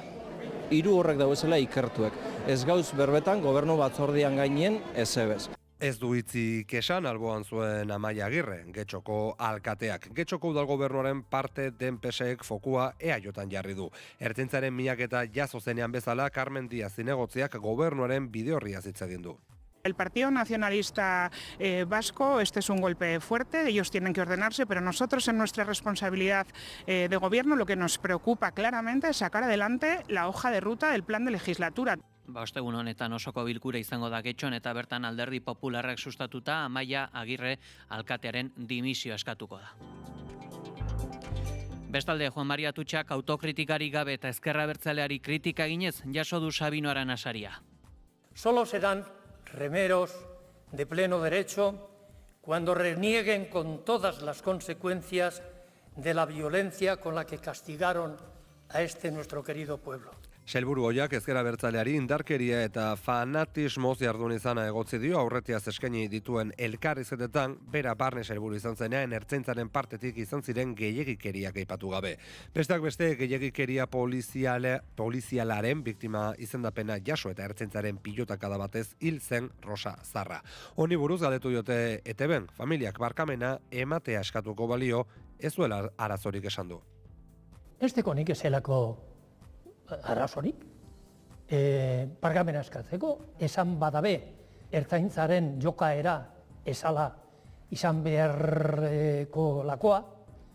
3 horrek dauezela ikertuek. Ez gauz berbetan gobernu batzordian gainen ezebez. Ez du hitzik esan alboan zuen Amaia Agirre, Getxoko alkateak. Getxoko udal gobernuaren parte den PSek fokua EAJan jarri du. Ertzaintzaren miaketa jaso zenean bezala Carmen Díaz zinegotziak gobernuaren bide-orria hitz egin du. El Partido Nacionalista Vasco, este es un golpe fuerte, ellos tienen que ordenarse, pero nosotros en nuestra responsabilidad de gobierno lo que nos preocupa claramente es sacar adelante la hoja de ruta del plan de legislatura. Ostegun honetan osoko bilkura izango da Getxon eta bertan Alderdi Popularrak sustatuta Amaia Agirre alkatearen dimisio eskatuko da. Bestalde, Juan Maria Atutxak autokritikari gabe eta ezkerra abertzaleari kritika eginez jaso du Sabino Aranasaria. Solo serán remeros de pleno derecho cuando renieguen con todas las consecuencias de la violencia con la que castigaron a este nuestro querido pueblo. Sailburu ohiak ezker abertzaleari indarkeria eta fanatismoz jardun izana egotzi dio aurretiaz eskaini dituen elkarrizetetan, bera barne sailburu izan zenean Ertzaintzaren partetik izan ziren gehiegikeriak aipatu gabe. Besteak beste gehiegikeria polizialaren biktima izendapena jaso eta Ertzaintzaren pilotakada batez hil zen Rosa Zarra. Honi buruz galdetu diote ETBen, familiak barkamena ematea eskatuko balio, ez duela arazorik esan du. Ez dekonik ezelako arazorik, barkamena eskatzeko, esan badabe Ertzaintzaren jokaera esala izan beharreko lakoa,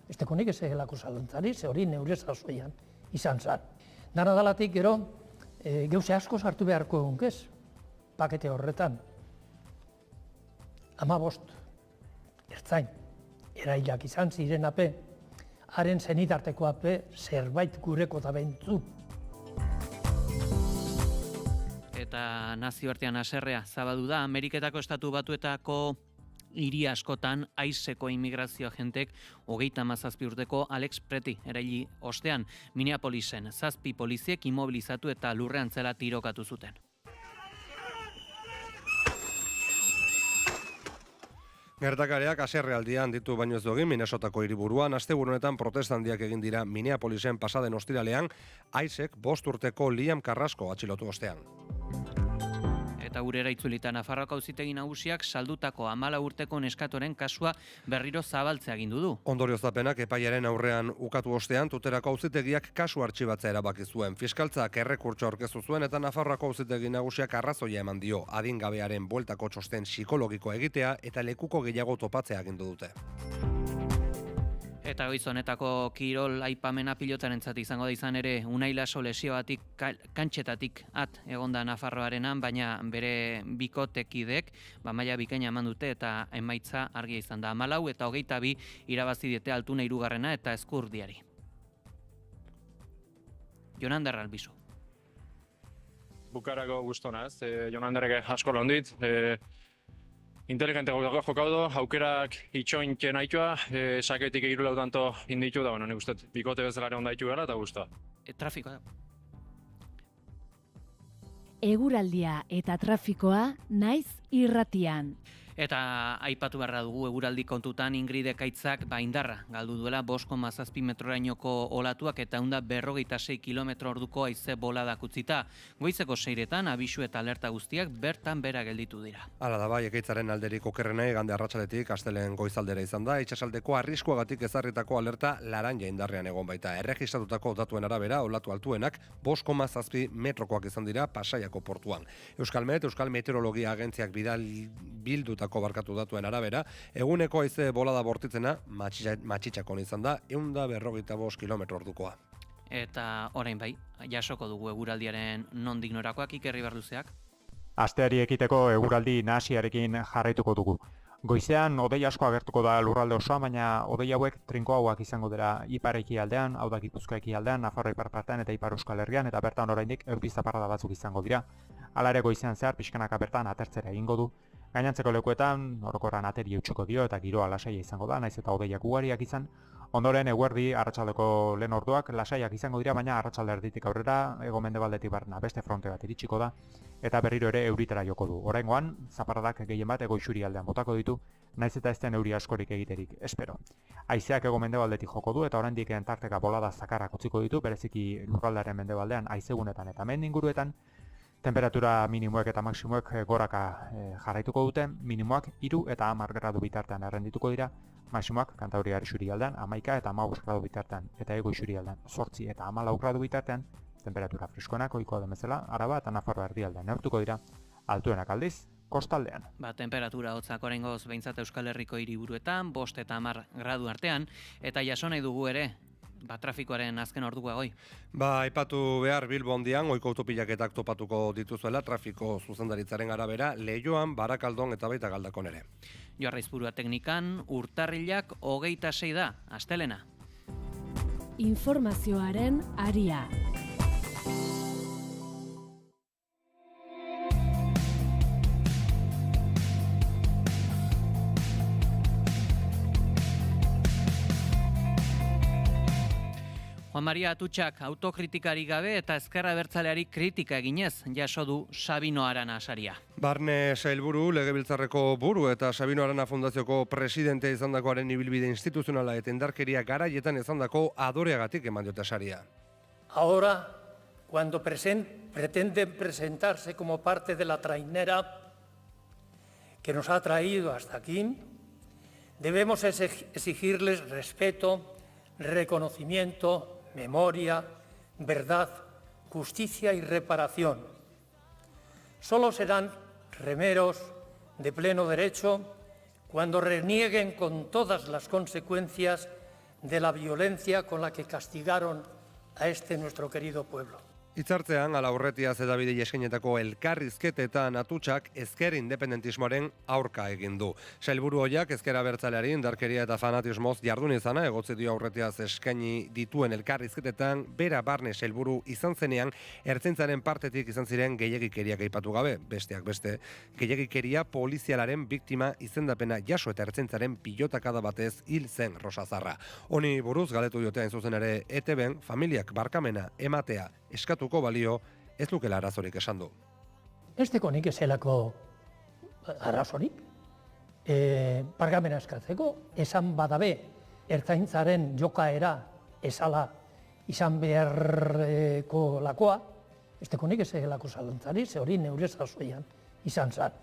ez dekonik ezelako zalantzari, ze hori neure sasoian izan zan. Dana dalatik gero, geuse asko sartu beharko egunkez, pakete horretan. 15 ertzain, erailak izan ziren ape, haren zenitarteko ape zerbait gureko da bentzu. Eta nazioartean haserrea zabadu da, Ameriketako Estatu Batuetako hiri askotan aizeko immigrazio agentek 37 urteko Alex Preti eraili ostean Minneapolisen 7 poliziek immobilizatu eta lurrean zela tirokatu zuten. Gertakariak haserrealdian ditu baino ez du egin Minnesotako hiriburuan, asteburu honetan protesta handiak egin dira Minneapolisen pasaden ostiralean, Aizek 5 urteko Liam Carrasco atxilotu ostean. Eta gurera itzulita Nafarroako Auzitegi Nagusiak saldutako 14 urteko neskatoren kasua berriro zabaltzea agindu du. Ondorioztapenak epaiaren aurrean ukatu ostean, Tuterako Auzitegiak kasu artxibatzea erabaki zuen. Fiskaltzak errekurtso aurkeztu zuen eta Nafarroako Auzitegi Nagusiak arrazoia eman dio, adingabearen bueltako txosten psikologikoa egitea eta lekuko gehiago topatzea agindu dute. Eta goiz honetako kirol aipamena pilotarentzat izango da izan ere Unai Laso lesioatik kantxetatik at egonda Nafarroarenan, baina bere bikotekidek maila bikaina eman dute eta emaitza argia izan da. 14 eta 22 irabazi diete Altuna 3. eta Ezkurdiari. Jonander Albizu. Bukarako gustonaz, Jonanderrek asko londit. Inteligente jokaudo, aukerak itxoinken aitua, saketik 3 tanto inditu da, nik uste bikote bezalare onda ditu gara eta guztua. Trafikoa. Eguraldia eta trafikoa Naiz irratian. Eta aipatu beharra dugu eguraldi kontutan Ingrid Ekaitzak indarra galdu duela 5,7 metrorainoko olatuak eta 156 km orduko haize boladak utzita. Goizeko 6etan abisu eta alerta guztiak bertan bera gelditu dira. Hala da bai, Ekaitzaren alderik okerrena igande arratsaletik astelehen goizaldera izan da, itsasaldeko arriskuagatik ezarritako alerta laranja indarrean egon baita. Erregistratutako datuen arabera olatu altuenak 5,7 metrokoak izan dira Pasaiako portuan. Euskalmet, Euskal Meteorologia Agentziak bildutako barkatu datuen arabera, eguneko haize bolada bortitzena matxitxakon izan da 155 km ordukoa. Eta orain bai, jasoko dugu eguraldiaren nondik norakoak Iker Ibarluzeak? Asteari ekiteko eguraldi nahasiarekin jarraituko dugu. Goizean hodei asko agertuko da lurralde osoa, baina hodei hauek trinkoagoak izango dira ipar ekialdean, hau da Gipuzkoa ekialdean, Nafarroa ipar partean eta Ipar Euskal Herrian, eta bertan oraindik euri zaparrada batzuk izango dira. Hala ere goizean zehar pixkanaka bertan atertzera egingo du. Gainantzeko lekuetan orokorran ateri eutxiko dio eta giroa lasaia izango da, naiz eta hodeiak ugariak izan. Ondoren eguerdi arratsaldeko lehen orduak lasaiak izango dira, baina arratsalde erditik aurrera hego mendebaldetik barna beste fronte bat iritsiko da eta berriro ere euritara joko du. Oraingoan zaparradak gehien bat hego isurialdean botako ditu, naiz eta ez den euri askorik egiterik espero. Haizeak hego mendebaldetik joko du eta oraindik tarteka bolada zakarrak utziko ditu, bereziki lurraldearen mendebaldean haizegunetan eta mendi inguruetan. Temperatura minimoek eta maksimoek goraka jarraituko dute, minimoak 3 eta 10 gradu bitartean errendituko dira, maksimoak Kantauriar isurialdean 11 eta 15 gradu bitartean, eta hego isurialdean 8 eta 14 gradu bitartean, temperatura freskoenak ohikoa den bezala, Araba eta Nafarroa erdialdean neurtuko dira, altuenak aldiz, kostaldean. Temperatura hotzak oraingoz behintzat Euskal Herriko hiriburuetan, 5 eta 10 gradu artean, eta jaso nahi dugu ere, trafikoaren azken ordukoa goi. Aipatu behar Bilbondian ohiko autopilaketak topatuko dituzuela trafiko zuzendaritzaren arabera, Leioan, Barakaldon eta baita Galdakon ere. Joarraizburua teknikan urtarrilak 26 da, astelena. Informazioaren aria. Juan Maria Atutxak autokritikari gabe eta ezkerra abertzaleari kritika eginez jaso du Sabino Arana saria. Barne sailburu, Legebiltzarreko buru eta Sabino Arana Fundazioko presidentea izandakoaren ibilbide instituzionala eta indarkeria garaietan izandako adoreagatik eman diote saria. Ahora, cuando pretenden presentarse como parte de la trainera que nos ha traído hasta aquí, debemos exigirles respeto, reconocimiento, memoria, verdad, justicia y reparación. Solo serán remeros de pleno derecho cuando renieguen con todas las consecuencias de la violencia con la que castigaron a este nuestro querido pueblo. Itzartzean, ala aurretiaz edabidei eskainetako elkarrizketetan atutxak ezker independentismoaren aurka egin du. Sailburu hoiak ezker abertzaleari indarkeria eta fanatismoz jardun izana egotzi dio aurretiaz eskaini dituen elkarrizketetan bera barne sailburu izan zenean ertzaintzaren partetik izan ziren gehiegikeriak aipatu gabe. Besteak beste, gehiegikeria polizialaren biktima izendapena jaso eta ertzaintzaren pilotakada batez hil zen Rosazarra. Honi buruz galetu diote hain zuzen ere ETB-en familiak barkamena ematea eskatuko balio ez lukela arazorik esan du. Ez dekonik ezelako arazorik. Barkamena eskatzeko, esan badabe ertzaintzaren jokaera esala izan beharreko lakoa, ez dekonik ezelako zalantzari, ze hori neure zazoian izan zan.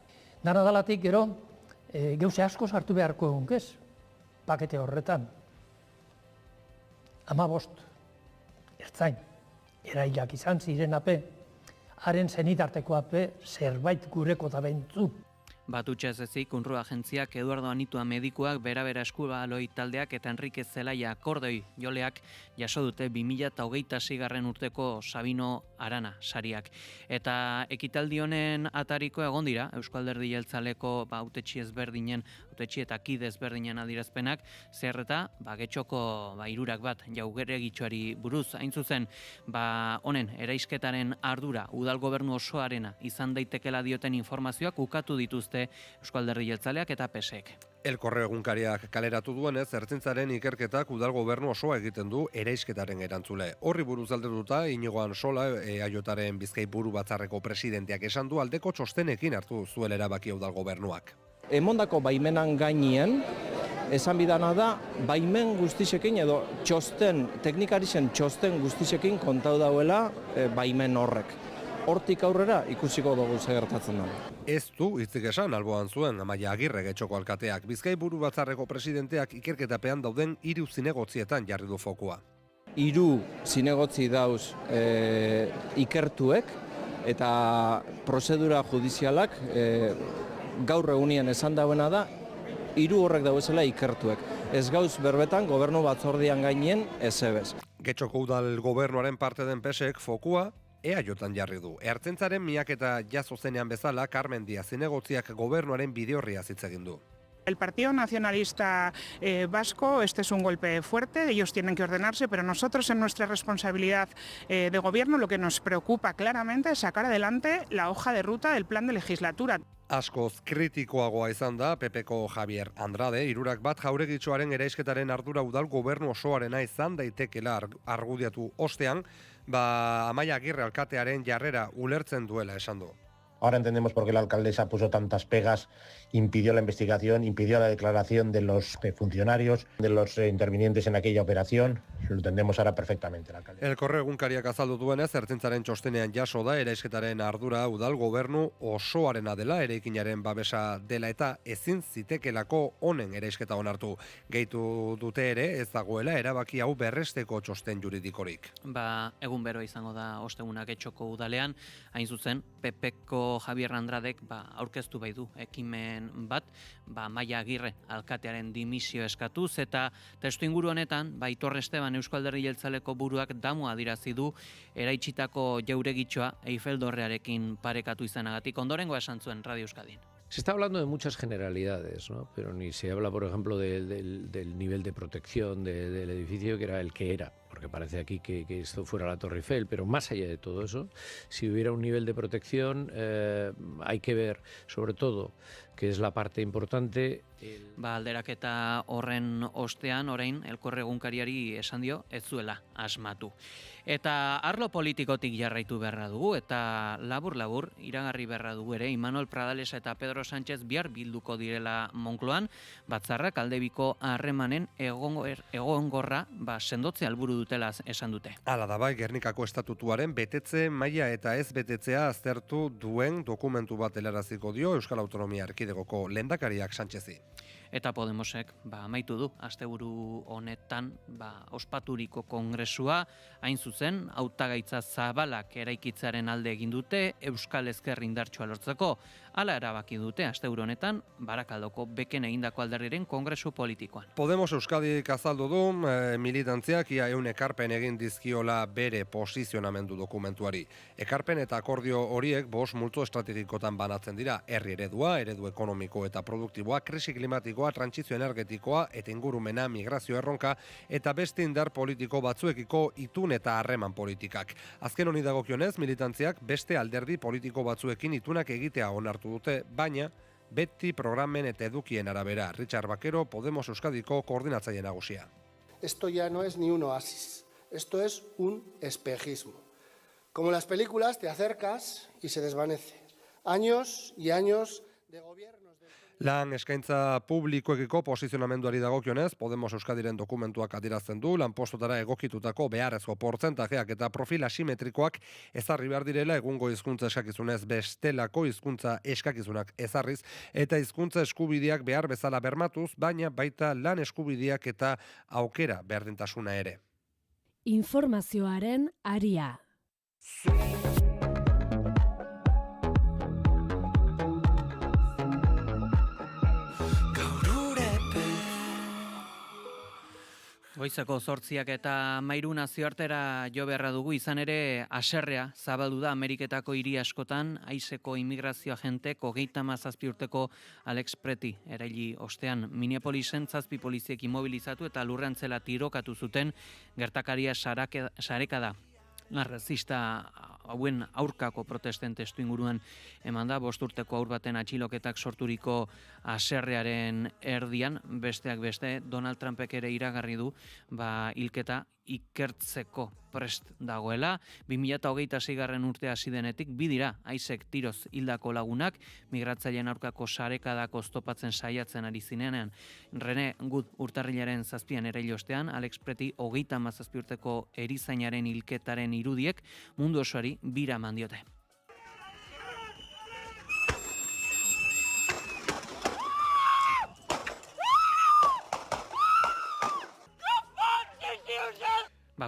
Dana dalatik gero, geuse asko sartu beharko egunkez, pakete horretan. 15 ertzain. Erailak izan ziren ape, haren zenitarteko ape, zerbait gureko da bentzu. Batutxa ez ezik, Unru agentziak, Eduardo Anitua medikuak, Bera Eskubaloi taldeak eta Enrique Zelaia akordoi joleak jaso dute 2026 urteko Sabino Arana sariak. Eta ekitaldi honen atariko egon dira, Eusko Alderdi Jeltzaleko hautetsi ezberdinen, hautetsi eta kide ezberdinen adierazpenak, zer eta getxoko hirurak bat jaugeregitxoari buruz, hain zuzen, honen eraisketaren ardura udal gobernu osoarena izan daitekela dioten informazioak ukatu dituzte Eusko Alderdi Jeltzaleak eta PSek. El Correo egunkariak kaleratu duenez, ertzaintzaren ikerketak udal gobernu osoa egiten du eraisketaren erantzule. Horri buruz aldetuta, Inigo Ansola, EAJaren Bizkai buru batzarreko presidenteak esan du aldeko txostenekin hartu zuela erabaki udal gobernuak. Emondako baimenan gainean, esan bidana da, baimen guztisekin edo teknikarisen txosten guztisekin kontau dauela baimen horrek. Hortik aurrera ikusiko dugu ze gertatzen da. Ez du hitzik esan alboan zuen Amaia Agirre Getxoko alkateak. Bizkai buru batzarreko presidenteak ikerketapean dauden 3 zinegotzietan jarri du fokua. 3 zinegotzi dauz ikertuek eta prozedura judizialak gaur egunien esan dauena da 3 horrek dauezela ikertuek. Ez gauz berbetan gobernu batzordian gainien ez ebez. Getxoko udal gobernuaren parte den PSek fokua EAJan jarri du. Ertzaintzaren miaketa jaso zenean bezala, Carmen Díaz zinegotziak gobernuaren bide-orria hitz egin du. El Partido Nacionalista Vasco, este es un golpe fuerte, ellos tienen que ordenarse, pero nosotros en nuestra responsabilidad de gobierno lo que nos preocupa claramente es sacar adelante la hoja de ruta del plan de legislatura. Askoz kritikoagoa izan da PPko Javier Andrade, 3 bat jauregitxoaren eraisketaren ardura udal gobernu osoarena izan daitekela argudiatu ostean, Amaia Agirre alkatearen jarrera ulertzen duela esan du. Ahora entendemos por qué la alcaldesa puso tantas pegas, impidió la investigación, impidió la declaración de los funcionarios, de los intervinientes en aquella operación. Lo entendemos ahora perfectamente la alcaldesa. El Correo egunkariak azaldu duenez, ertzaintzaren txostenean jaso da eraisketaren ardura udal gobernu osoarena dela, eraikinaren babesa dela eta ezin zitekelako honen eraisketa onartu. Gehitu dute ere ez dagoela erabaki hau berresteko txosten juridikorik. Egun bero izango da ostegunak Getxoko udalean, hain zuzen, PPko Javier Andradek aurkeztu bai du ekimen bat, Amaia Agirre alkatearen dimisio eskatuz, eta testu inguru honetan, Aitor Esteban Eusko Alderdi Jeltzaleko buruak damu adirazi du eraitsitako jauregitxoa Eiffel Dorrearekin parekatu izanagatik. Ondorengo esan zuen Radio Euskadin. Se está hablando de muchas generalidades, ¿no? Pero ni se habla, por ejemplo, del nivel de protección del edificio, que era el que era, porque parece aquí que esto fuera la Torre Eiffel, pero más allá de todo eso, si hubiera un nivel de protección, hay que ver, sobre todo, que es la parte importante. Alderaketa horren ostean, orain, El Correo egunkariari esan dio, ez zuela asmatu. Eta arlo politikotik jarraitu beharra dugu, eta labur-labur iragarri beharra dugu ere, Imanol Pradales eta Pedro Sánchez bihar bilduko direla Moncloan, batzarrak aldebiko harremanen egongorra sendotze helburu dutela esan dute. Hala da bai, Gernikako estatutuaren betetze maila eta ez betetzea aztertu duen dokumentu bat helaraziko dio Euskal Autonomia Erkidegoko lehendakariak Sánchezi. eta Podemosek amaitu du asteburu honetan ospaturiko kongresua, hain zuzen hautagaitza zabalak eraikitzearen alde egin dute Euskal Ezker indartsua lortzeko. Hala erabaki dute asteburu honetan Barakaldoko beken egindako alderdiren kongresu politikoan. Podemos Euskadik azaldu du militantziak ia 100 ekarpen egin dizkiola bere posizionamendu dokumentuari. Ekarpen eta akordio horiek 5 multzo estrategikotan banatzen dira: herri eredua, eredu ekonomiko eta produktiboa, krisi klimatikoa, trantsizio energetikoa eta ingurumena, migrazio erronka eta beste indar politiko batzuekiko itun eta harreman politikak. Azken honi dagokionez, militantziak beste alderdi politiko batzuekin itunak egitea onartu dute, baina beti programen eta edukien arabera. Richard Bakero, Podemos Euskadiko koordinatzaile nagusia. Esto ya no es ni un oasis, esto es un espejismo. Como en las películas, te acercas y se desvanece. Años y años de gobiernos. Lan eskaintza publikoekiko posizionamenduari dagokionez, Podemos Euskadiren dokumentuak adierazten du, lanpostotara egokitutako beharrezko portzentajeak eta profil asimetrikoak ezarri behar direla egungo hizkuntza eskakizunez bestelako hizkuntza eskakizunak ezarriz, eta hizkuntza eskubideak behar bezala bermatuz, baina baita lan eskubideak eta aukera berdintasuna ere. Informazioaren aria. Goizeko 8 eta 13 nazioartera jo beharra dugu, izan ere haserrea zabaldu da Ameriketako hiri askotan. Haizeko immigrazio agentek 37 urteko Alex Preti eraili ostean Minneapolisen 7 poliziek immobilizatu eta lurrean zela tirokatu zuten gertakaria sareka da. Arrazista hauen aurkako protesten testu inguruan eman da, 5 urteko haur baten atxiloketak sorturiko haserrearen erdian, besteak beste, Donald Trumpek ere iragarri du, hilketa ikertzeko prest dagoela. 2026 urte hasi denetik, 2 dira haizek tiroz hildako lagunak, migratzaileen aurkako sarekadako oztopatzen saiatzen ari zinean. Rene Good urtarrilaren 7 erail ostean, Alex Preti 37 urteko erizainaren hilketaren irudiek mundu osoari bira eman diote.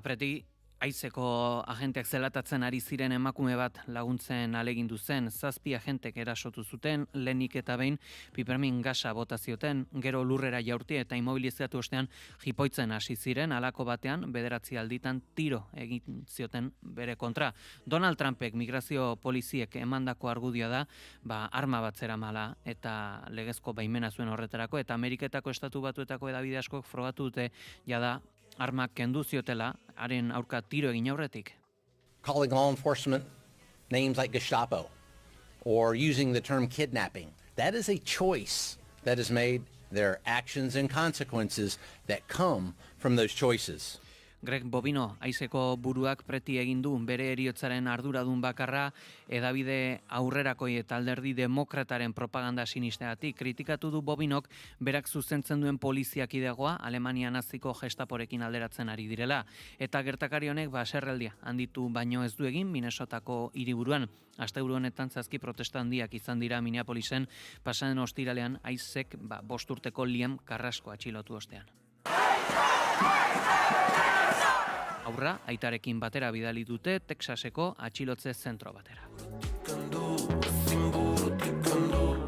Preti haizeko agenteak zelatatzen ari ziren emakume bat laguntzen ahalegindu zen. 7 agentek erasotu zuten, lehenik eta behin pipermin gasa bota zioten, gero lurrera jaurti eta immobilizatu ostean jipoitzen hasi ziren. Halako batean 9 alditan tiro egin zioten bere kontra. Donald Trumpek migrazio poliziek emandako argudioa da, arma bat zeramala eta legezko baimena zuen horretarako, eta Ameriketako estatu batuetako hedabide askok frogatu dute jada armak kendu ziotela haren aurka tiro egin aurretik. Calling law enforcement names like Gestapo or using the term kidnapping. That is a choice that is made. There are actions and consequences that come from those choices. Greg Bobino, haizeko buruak Preti egin du bere heriotzaren arduradun bakarra hedabide aurrerakoi eta alderdi demokrataren propaganda sinisteagatik. Kritikatu du Bobinok berak zuzentzen duen poliziakidegoa Alemania naziko Gestaporekin alderatzen ari direla. Eta gertakari honek haserraldia handitu baino ez du egin Minnesotako hiriburuan. Asteburu honetan 7 protesta handiak izan dira Minneapolisen, pasaden ostiralean haizek 5 urteko Liam Carrasco atxilotu ostean. Aurra, aitarekin batera bidali dute Texaseko atxilotze zentro batera.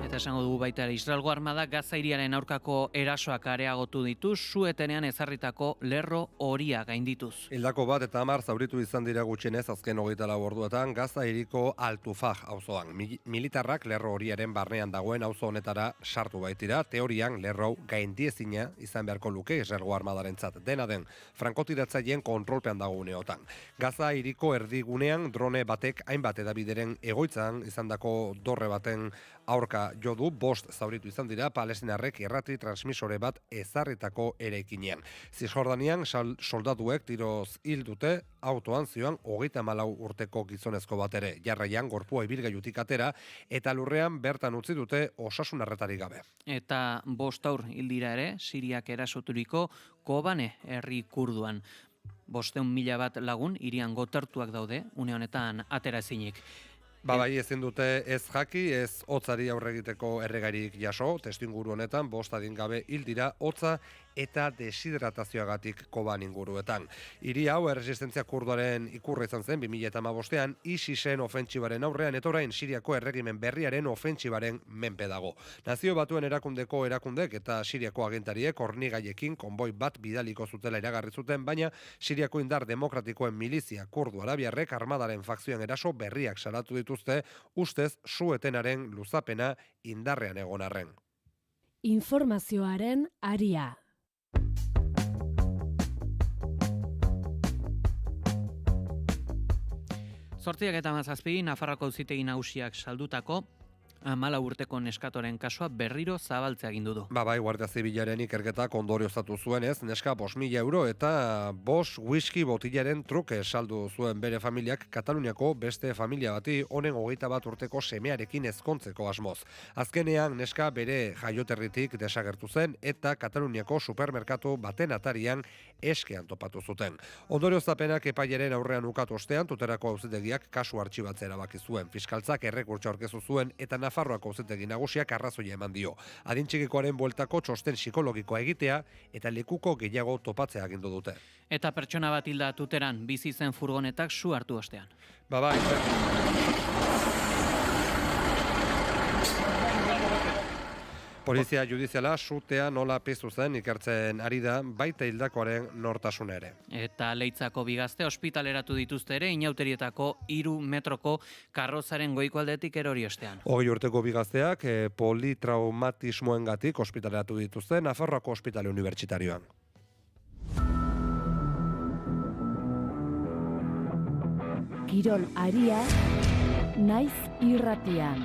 Eta esango dugu baita ere, Israelgo armada Gaza hiriaren aurkako erasoak areagotu ditu, su-etenean ezarritako lerro horia gaindituz. Hildako bat eta 10 zauritu izan dira gutxienez azken 24 orduetan Gaza hiriko Al-Tufah auzoan. Militarrak lerro horiaren barnean dagoen auzo honetara sartu baitira, teorian lerro gaindiezina izan beharko luke Israelgo armadarentzat. Dena den, frankotiratzaileen kontrolpean dago uneotan. Gaza hiriko erdigunean drone batek hainbat hedabideren egoitzan izandako dorre baten aurka jo du, 5 zauritu izan dira palestinarrek irrati transmisore bat ezarritako eraikinean. Zisjordanian soldatuek tiroz hil dute autoan zioan 34 urteko gizonezko bat ere. Jarraian gorpua ibilgailutik atera eta lurrean bertan utzi dute osasun arretarik gabe. Eta 5 haur hil dira ere, Siriak erasoturiko Kobane herri kurduan. 500.000 bat lagun hirian gotertuak daude, une honetan atera ezinik. Bai, ezin dute ez jaki, ez hotzari aurre egiteko erregarik jaso, testuinguru honetan 5 adingabe hil dira hotza eta deshidratazioagatik Koban inguruetan. Hiri hau erresistentzia kurduaren ikurra izan zen 2015ean ISISen ofentsibaren aurrean eta orain Siriako erregimen berriaren ofentsibaren menpe dago. Nazio Batuen erakundek eta Siriako agintariek hornigaiekin konboi bat bidaliko zutela iragarri zuten, baina Siriako indar demokratikoen milizia kurdu arabiarrek armadaren fakzioen eraso berriak salatu dituzte, ustez su-etenaren luzapena indarrean egon arren. Informazioaren aria. Zortziak eta 17, Nafarroako auzitegi nagusiak saldutako 14 urteko neskatoren kasua berriro zabaltzea agindu du. Bai, Guardia Zibilaren ikerketak ondorioztatu zuenez, neska 5.000 euro eta 5 whisky botillaren truke saldu zuen bere familiak Kataluniako beste familia bati honen 21 urteko semearekin ezkontzeko asmoz. Azkenean neska bere jaioterritik desagertu zen eta Kataluniako supermerkatu baten atarian eskean topatu zuten. Ondorioztapenak epailaren aurrean ukatu ostean, Tuterako auzitegiak kasu artxibatzea erabaki zuen. Fiskaltzak errekurtsa aurkeztu zuen eta Nafarroako auzitegi nagusiak arrazoia eman dio. Adin txikikoaren bueltako txosten psikologikoa egitea eta lekuko gehiago topatzea agindu dute. Eta pertsona bat hilda Tuteran bizi zen furgonetak su hartu ostean. Bai. Polizia judiziala sutea nola piztu zen ikertzen ari da, baita hildakoaren nortasuna ere. Eta Leitzako bigazte ospitaleratu dituzte ere inauterietako 3 metroko karrozaren goiko aldetik erori ostean. 20 urteko bigazteak politraumatismoengatik ospitaleratu dituzte Nafarroako Ospitale Unibertsitarioan. Kirol aria, naiz irratian.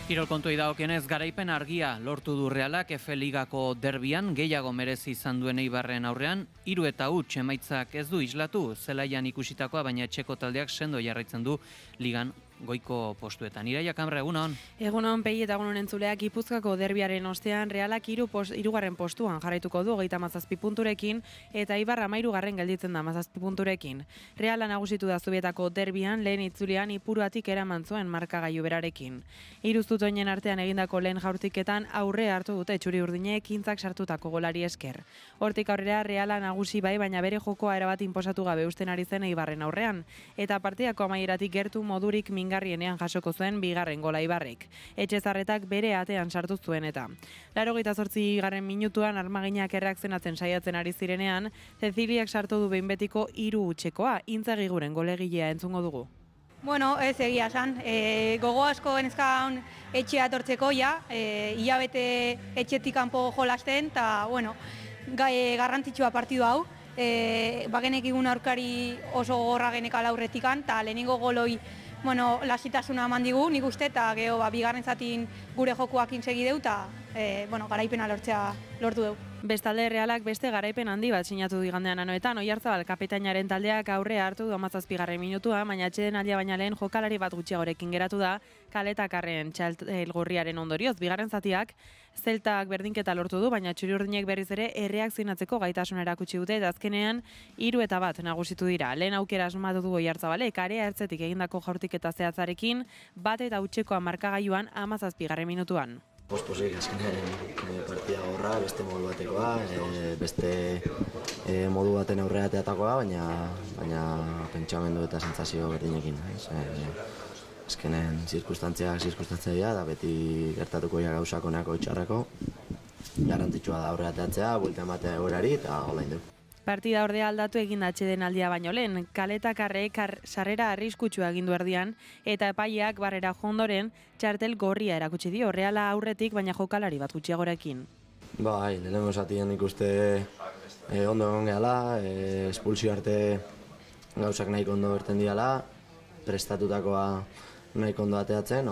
Kirol kontuei dagokienez garaipen argia lortu du Realak Efe Ligako derbian gehiago merezi izan duen Eibarren aurrean 3-0 emaitzak ez du islatu zelaian ikusitakoa, baina etxeko taldeak sendo jarraitzen du ligan goiko postuetan. Iraia Kamra, egunon. Egunon, Pei eta egunon entzuleak Gipuzkoako derbiaren ostean Realak 3. postuan jarraituko du 37 punturekin eta Eibar 13. gelditzen da 17 punturekin. Reala nagusitu da Zubietako derbian lehen itzulian Ipuruatik eraman zuen markagailu berarekin. 3 zutoinen artean egindako lehen jaurtiketan aurre hartu dute txuri urdinek kintzak sartutako golari esker. Hortik aurrera Reala nagusi bai, baina bere jokoa erabat inposatu gabe usten ari zen Eibarren aurrean eta partidako amaieratik gertu modurik mingarrienean jasoko zuen 2. gola Eibarrek. Etxezarretak bere atean sartu zuen eta 88. minutuan Armaginak erreakzionatzen saiatzen ari zirenean, Ceciliak sartu du behin betiko 3-0 Intzagiguren golegilea entzungo dugu. Bueno, ez egia esan. Gogo asko genezkan etxea etortzeko ja, hilabete etxetik kanpo jolasten, eta bueno, garrantzitsua partidu hau. Bagenekigun aurkari oso gogorra genekala aurretikan, eta lehenengo goloi lasitasuna eman digu, nik uste, eta gero bigarren zatin gure jokuakin segideu, eta garaipena lortu dugu. Bestalde Realak beste garaipen handi bat sinatu digandean anoetan, Oiarzabal kapitainaren taldeak aurre hartu du 17. minutua, baina atsedenaldia baina lehen jokalari bat gutxiagorekin geratu da, Kaletakarren txaltgorriaren ondorioz. Bigarren zatiak Zeltak berdinketa lortu du, baina txuri-urdinek berriz ere erreakzionatzeko gaitasuna erakutsi dute, eta azkenean 3-1 nagusitu dira. Lehen aukera asmatu du Oiartzabalek, area ertzetik egindako jaurtiketa zehatzarekin, 1-0 markagailuan 17. minutuan. Posik, azkenean partida gorra, beste modu batekoa, beste modu baten aurrera teatakoa, baina pentsamendu eta sentsazio berdinekin. Azkenean zirkustantziak dira, da beti gertatuko ja gauzak onako itxarrako. Garrantzitsua da aurrera teatzea, buelta ematea egoerari eta hola indu. Partida ordea aldatu egin atsedenaldia baino lehen, Kaletakarrek sarrera arriskutsua egindu erdian eta epaileak barrera jondoren txartel gorria erakutsi dio, Reala aurretik baina jokalari bat gutxiagorekin. Bai, lehenengo zatien ikuste ondo egon gehala, espulsio arte gauzak nahiko ondo berten diala, prestatutakoa nahiko ondo ateatzen,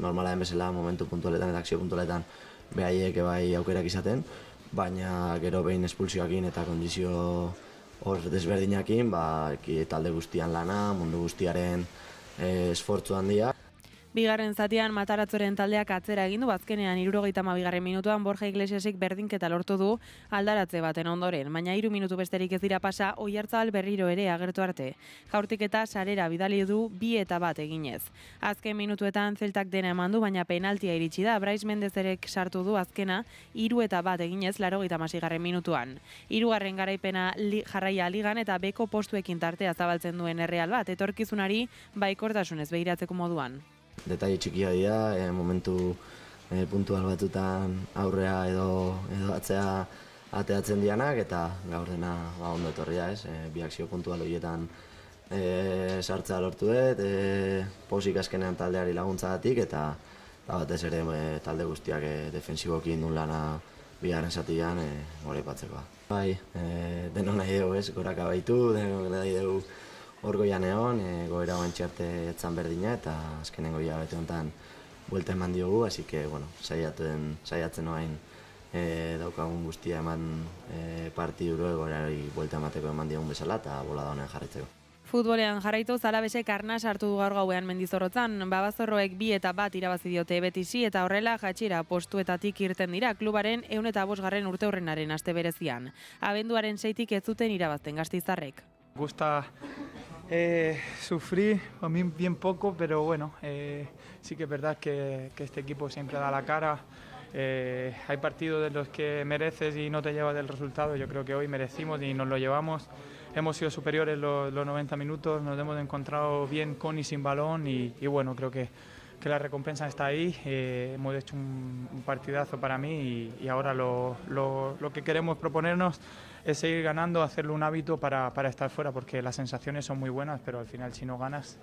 normalaen bezala momentu puntualetan eta akzio puntualetan behaiek bai aukerak izaten, baina gero behin espulsioakin eta kondizio hor desberdinakin, talde guztian lana, mundu guztiaren esfortzu handia. Bigarren zatian Mataratzoren taldeak atzera egin du, azkenean 72. minutuan Borja Iglesiasik berdinketa lortu du aldaratze baten ondoren, baina 3 minutu besterik ez dira pasa, Oiartzabal berriro ere agertu arte. Jaurtik eta sarera bidali du 2-1 eginez. Azken minutuetan Zeltak dena eman du, baina penaltia iritsi da, Brais Mendezerek sartu du azkena 3-1 eginez 86. minutuan. 3. garaipena jarraia ligan eta beko postuekin tartea zabaltzen duen Erreal bat, etorkizunari baikortasunez begiratzeko moduan. Detaile txikia dira, momentu puntual batutan aurrea edo atzea ateatzen dianak eta gaur dena ondo etorria, ez? Bi akzio puntual horietan sartzea lortu dut, posik azkenean taldeari laguntzagatik eta batez ere talde guztiak defensibokin duen lana bigarren zatian goraipatzeko. Bai, denon nahi dugu, ez? Goraka baitu, denon nahi dugu hor goian egon, goera oantxe arte etzan berdina eta azkenengo hilabete honetan buelta eman diogu, así que, bueno, saiatzen oain daukagun guztia eman partiduro gorari buelta emateko eman diogun bezala eta bolada honen jarraitzeko. Futbolean jarraitu Alavesek arnas hartu du gaur gauean Mendizorrotzan. Babazorroek 2-1 irabazi diote Betisi eta horrela jatxira postuetatik irten dira klubaren 105. urteurrenaren aste berezian. Abenduaren 6tik ez zuten irabazten Gasteiztarrek. Gusta sufrir, a mí bien poco, pero bueno, sí que es verdad que este equipo siempre da la cara. Hay partidos de los que mereces y no te llevas del resultado. Yo creo que hoy merecimos y nos lo llevamos. Hemos sido superiores los 90 minutos, nos hemos encontrado bien con y sin balón y bueno, creo que la recompensa está ahí. Hemos hecho un partidazo para mí y ahora lo que queremos proponernos es seguir ganando, hacerlo un hábito para estar fuera, porque las sensaciones son muy buenas, pero al final si no ganas,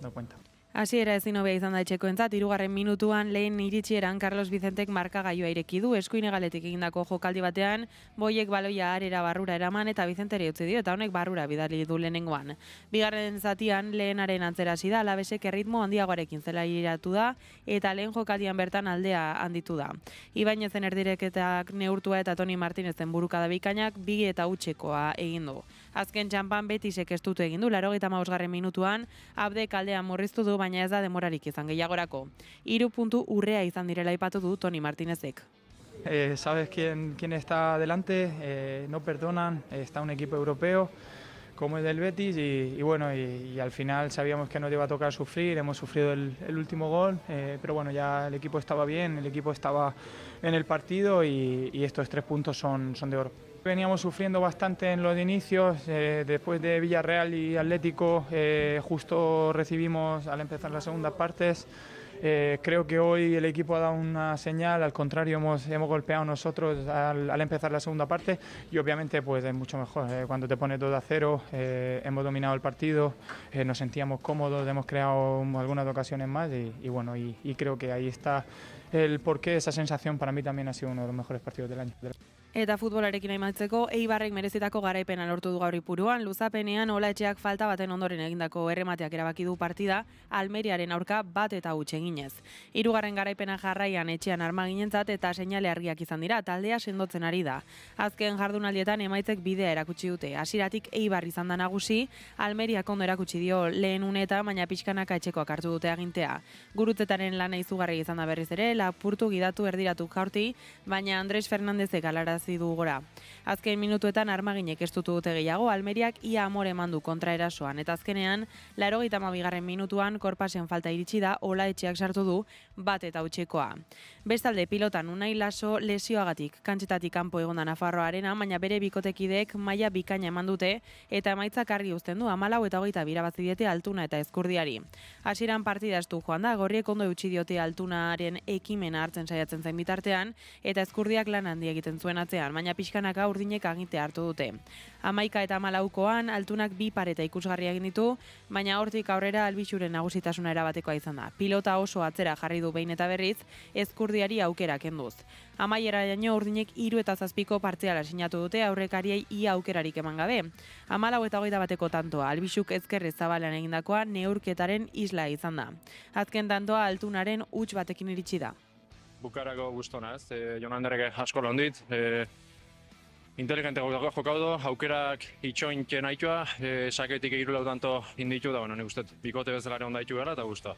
no cuenta. Hasiera ezin hobea izan da etxekoentzat, 3. minutuan lehen iritsieran Carlos Vicentek markagailua ireki du, eskuin hegaletik egindako jokaldi batean, Boiek baloia arera barrura eraman eta Vicenteri utzi dio eta honek barrura bidali du lehenengoan. Bigarren zatian lehenaren antzera hasi da, Alavesek erritmo handiagoarekin zela iratu da eta lehen jokaldian bertan aldea handitu da. Ibainezen erdireketak neurtua eta Toni Martinezen burukada bikainak 2-0 egin du. Azken txanpan Betisek estutu egin du, 85. minutuan, Abdek aldean murriztu du, baina ez da demorarik izan gehiagorako. 3 puntu urrea izan direla aipatu du Toni Martinezek. Sabes quién está delante, no perdonan, está un equipo europeo como el del Betis y bueno, y al final sabíamos que nos iba a tocar sufrir, hemos sufrido el último gol, pero bueno, ya el equipo estaba bien, el equipo estaba en el partido y estos 3 puntos son de oro. Veníamos sufriendo bastante en los inicios, después de Villarreal y Atlético justo recibimos al empezar las segundas partes. Creo que hoy el equipo ha dado una señal, al contrario hemos golpeado nosotros al empezar la segunda parte y obviamente pues es mucho mejor. Cuando te pones 2-0 hemos dominado el partido, nos sentíamos cómodos, hemos creado algunas ocasiones más y bueno, y creo que ahí está el porqué, esa sensación para mí también ha sido uno de los mejores partidos del año. Eta futbolarekin aimatzeko, Eibarrek merezitako garaipena lortu du gaur Ipuruan, luzapenean Olaetxeak falta baten ondoren egindako erremateak erabaki du partida, Almeriaren aurka 1-0 eginez. 3. garaipena jarraian etxean Armaginentzat eta seinale argiak izan dira, taldea sendotzen ari da. Azken jardunaldietan emaitzek bidea erakutsi dute. Hasieratik Eibar izan da nagusi, Almeriak ondo erakutsi dio lehen uneta, baina pixkanaka etxekoak hartu dute agintea. Gurutzetaren lana izugarri izan da berriz ere, lapurtu gidatu erdiratu jaurti, baina Andres Fernandezek alarazi du gora. Azken minutuetan Armaginek estutu dute gehiago, Almeriak ia amore emandu kontraerasoan, eta azkenean, 82. minutuan korpasen falta iritsi da, Olaetxeak sartu du 1-0. Bestalde pilotan Unai Laso lesioagatik kantxetatik kanpo egon da Nafarroarena, baina bere bikotekideek maila bikaina eman dute eta emaitzak argi uzten du 14 eta 22 irabazi diete Altuna eta Ezkurdiari. Hasieran partida estu joan da, Gorriek ondo eutsi diote Altunaren ekimena hartzen saiatzen zen bitartean eta Ezkurdiak lan handi egiten zuen atzean, baina pixkanaka urdinek aginte hartu dute. 11 eta 14koan Altunak 2 pareta ikusgarri egin ditu, baina hortik aurrera Albixuren nagusitasuna erabatekoa izan da. Pilota oso atzera jarri du behin eta berriz, Ezkurdiari aukera kenduz. Amaieraino urdinek 3 eta 7ko partziala sinatu dute aurrekariei ia aukerarik eman gabe. 14 eta 21ko tantoa Albixuk ezkerrez zabalean egindakoa neurketaren isla izan da. Azken tantoa Altunaren huts batekin iritsi da. Bukarako gustona, ez? Jon Anderrek asko londit. Inteligente jokaudo, aukerak itxoinken aitua, saketik 3 tanto inditu da, bueno, nik uste bikote bezalare onda ditu gara eta guztua.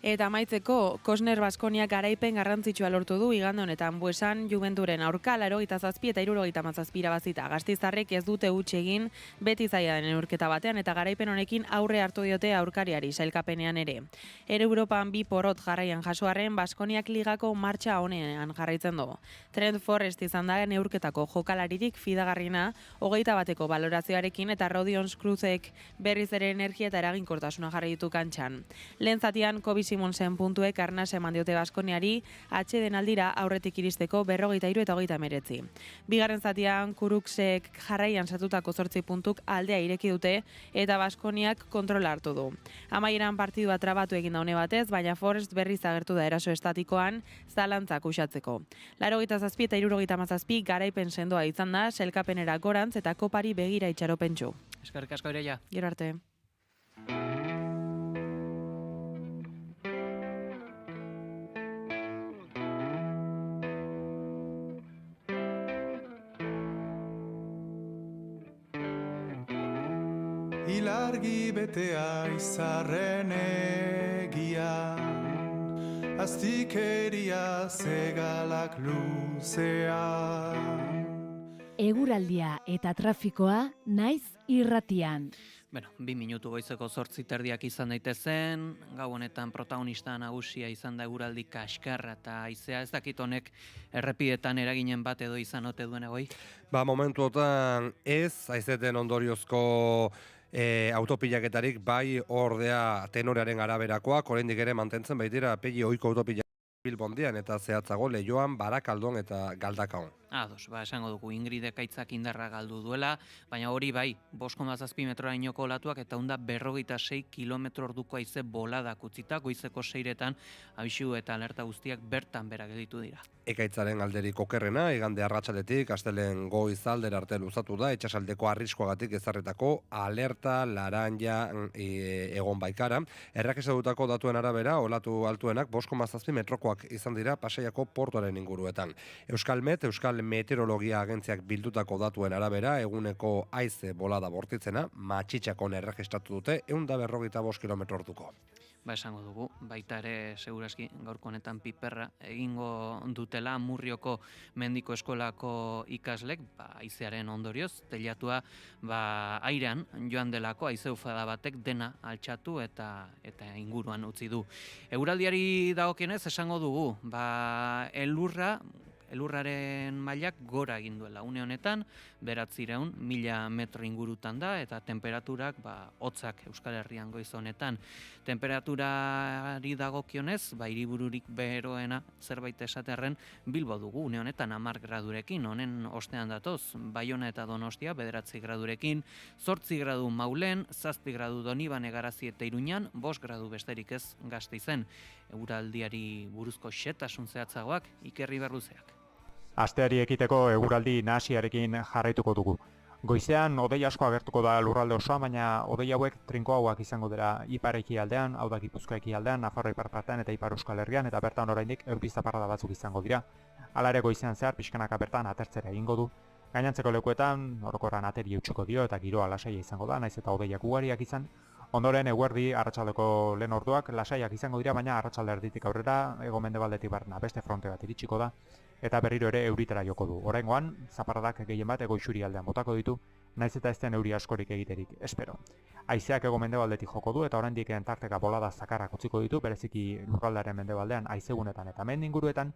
Eta amaitzeko, Kosner Baskoniak garaipen garrantzitsua lortu du igande honetan Buesan Juventuren aurka 87 eta 77 irabazita. Gasteiztarrek ez dute huts egin beti zaila den neurketa batean eta garaipen honekin aurre hartu diote aurkariari sailkapenean ere. Europan 2 porrot jarraian jasoarren Baskoniak ligako martxa honean jarraitzen du. Trent Forrest izan da neurketako jokalaririk fidagarriena 21 balorazioarekin eta Rodion Cruzek berriz ere energia eta eraginkortasuna jarri ditu kantxan. Lehen zatian Kobi Simonsen puntuek arnaz eman diote Baskoniari atxeden aldira aurretik iristeko 43 eta 39. Bigarren zatian Kuruksek jarraian satutako 8 puntuk aldea ireki dute eta Baskoniak kontrola hartu du. Amaieran partidua trabatu egin da une batez, baina Forrest berriz agertu da eraso estatikoan zalantzak uxatzeko. 87 eta 77 garaipen sendoa izan da, sailkapenera gorantz eta kopari begira itxaropentsu. Eskerrik asko Ireia. Gero arte. Ilargi betea izarren egian, aztikeria zegalak luzean. Eguraldia eta trafikoa Naiz irratian. 2 minutu goizeko 8:30 izan daitezen, gau honetan protagonista nagusia izan da eguraldi kaskarra eta haizea, ez dakit honek errepidetan eraginen bat edo izan ote duen egoi? Momentuotan ez, haizeten ondoriozko autopilaketarik, bai ordea tenorearen araberakoak, oraindik ere mantentzen baitira pegi ohiko autopilak Bilbondian eta zehatzago Leioan, Barakaldon eta Galdakaon. Ados, esango dugu Ingrid ekaitzak indarra galdu duela, baina hori bai, 5,7 metrorainoko olatuak eta onda 46 kilometro orduko haize boladak utzita, goizeko 6etan abisu eta alerta guztiak bertan bera gelditu dira. Ekaitzaren alderik okerrena, igande arratsaletik astelen goiz aldera arte luzatu da, itsasaldeko arriskoagatik ezarritako alerta laranja egon baikara. Errakizadutako datuen arabera, olatu altuenak 5,7 metrokoak izan dira Pasaiako portuaren inguruetan. Euskal Meteorologia Agentziak bildutako datuen arabera, eguneko haize bolada bortitzena, Matxitxakon erregistratu dute 145 kilometro orduko. Esango dugu, baita ere segurazki gaurko honetan piperra egingo dutela Murrioko Mendiko Eskolako ikaslek, haizearen ondorioz, teilatua airean joan delako haize ufada batek dena altxatu eta inguruan utzi du. Eguraldiari dagokionez esango dugu, elurraren mailak gora egin duela. Une honetan, 900.000 metro ingurutan da, eta temperaturak hotzak Euskal Herrian goiz honetan. Temperaturari dagokionez, hiribururik beroena zerbait esaterren Bilbo dugu. Une honetan 10 gradurekin, honen ostean datoz, Baiona eta Donostia 9 gradurekin, 8 gradu Maulen, 7 gradu Donibane, Garazi eta Iruñan, 5 gradu besterik ez Gasteizen. Eguraldiari buruzko xehetasun zehatzagoak Iker Iberluzeak. Asteari ekiteko eguraldi nahasiarekin jarraituko dugu. Goizean hodei asko agertuko da lurralde osoa, baina hodei hauek trinkoagoak izango dira ipar ekialdean, hau da Gipuzkoa ekialdean, Nafarroa ipar partean eta Ipar Euskal Herrian, eta bertan oraindik euri zaparrada batzuk izango dira. Hala ere goizean zehar pixkanaka bertan atertzera egingo du. Gainantzeko lekuetan orokorran ateri eutxiko dio eta giroa lasaia izango da, naiz eta hodeiak ugariak izan. Ondoren eguerdi arratsaldeko lehen orduak lasaiak izango dira, baina arratsalde erditik aurrera hego-mendebaldetik barna beste fronte bat iritsiko da eta berriro ere euritara joko du. Oraingoan zaparradak gehien bat hego-isurialdean botako ditu, naiz eta ez den euri askorik egiterik espero. Haizeak hego-mendebaldetik joko du eta oraindik tarteka bolada zakarrak utziko ditu, bereziki lurraldearen mendebaldean haizegunetan eta mendi inguruetan.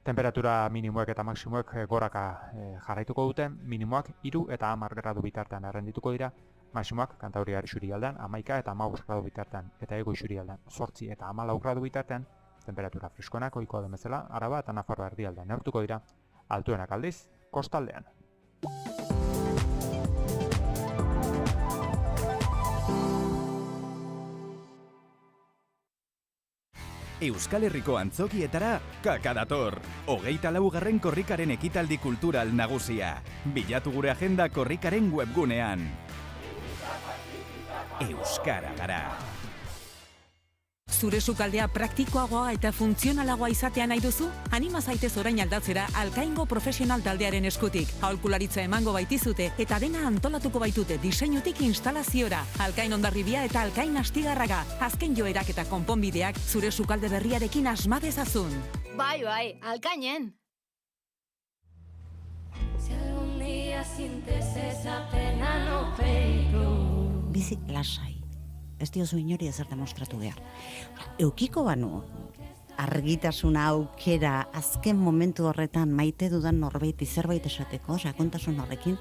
Temperatura minimoek eta maksimoek goraka jarraituko dute, minimoak 3 eta 10 gradu bitartean errendituko dira, maksimoak Kantauriar isurialdean 11 eta 15 gradu bitartean eta hego isurialdean 8 eta 14 gradu bitartean, temperatura freskoenak ohikoa den bezala Araba eta Nafarroa erdialdean neurtuko dira, altuenak aldiz kostaldean. Euskal Herriko antzokietara kaka dator. 24. korrikaren ekitaldi kultural nagusia. Bilatu gure agenda korrikaren webgunean. Euskara gara. Zure sukaldea praktikoagoa eta funtzionalagoa izatea nahi duzu? Anima zaitez orain aldatzera Alkaingo profesional taldearen eskutik. Aholkularitza emango baitizute eta dena antolatuko baitute diseinutik instalaziora. Alkain Hondarribia eta Alkain Astigarraga. Azken joerak eta konponbideak zure sukalde berriarekin asma dezazun. Bai, Alkainen. Si algún día sientes esa pena no peito. Bizi lasai. Ez diozu inori ezer demostratu behar. Eukiko banu, argitasuna aukera azken momentu horretan maite dudan norbaiti zerbait esateko, sakontasun horrekin.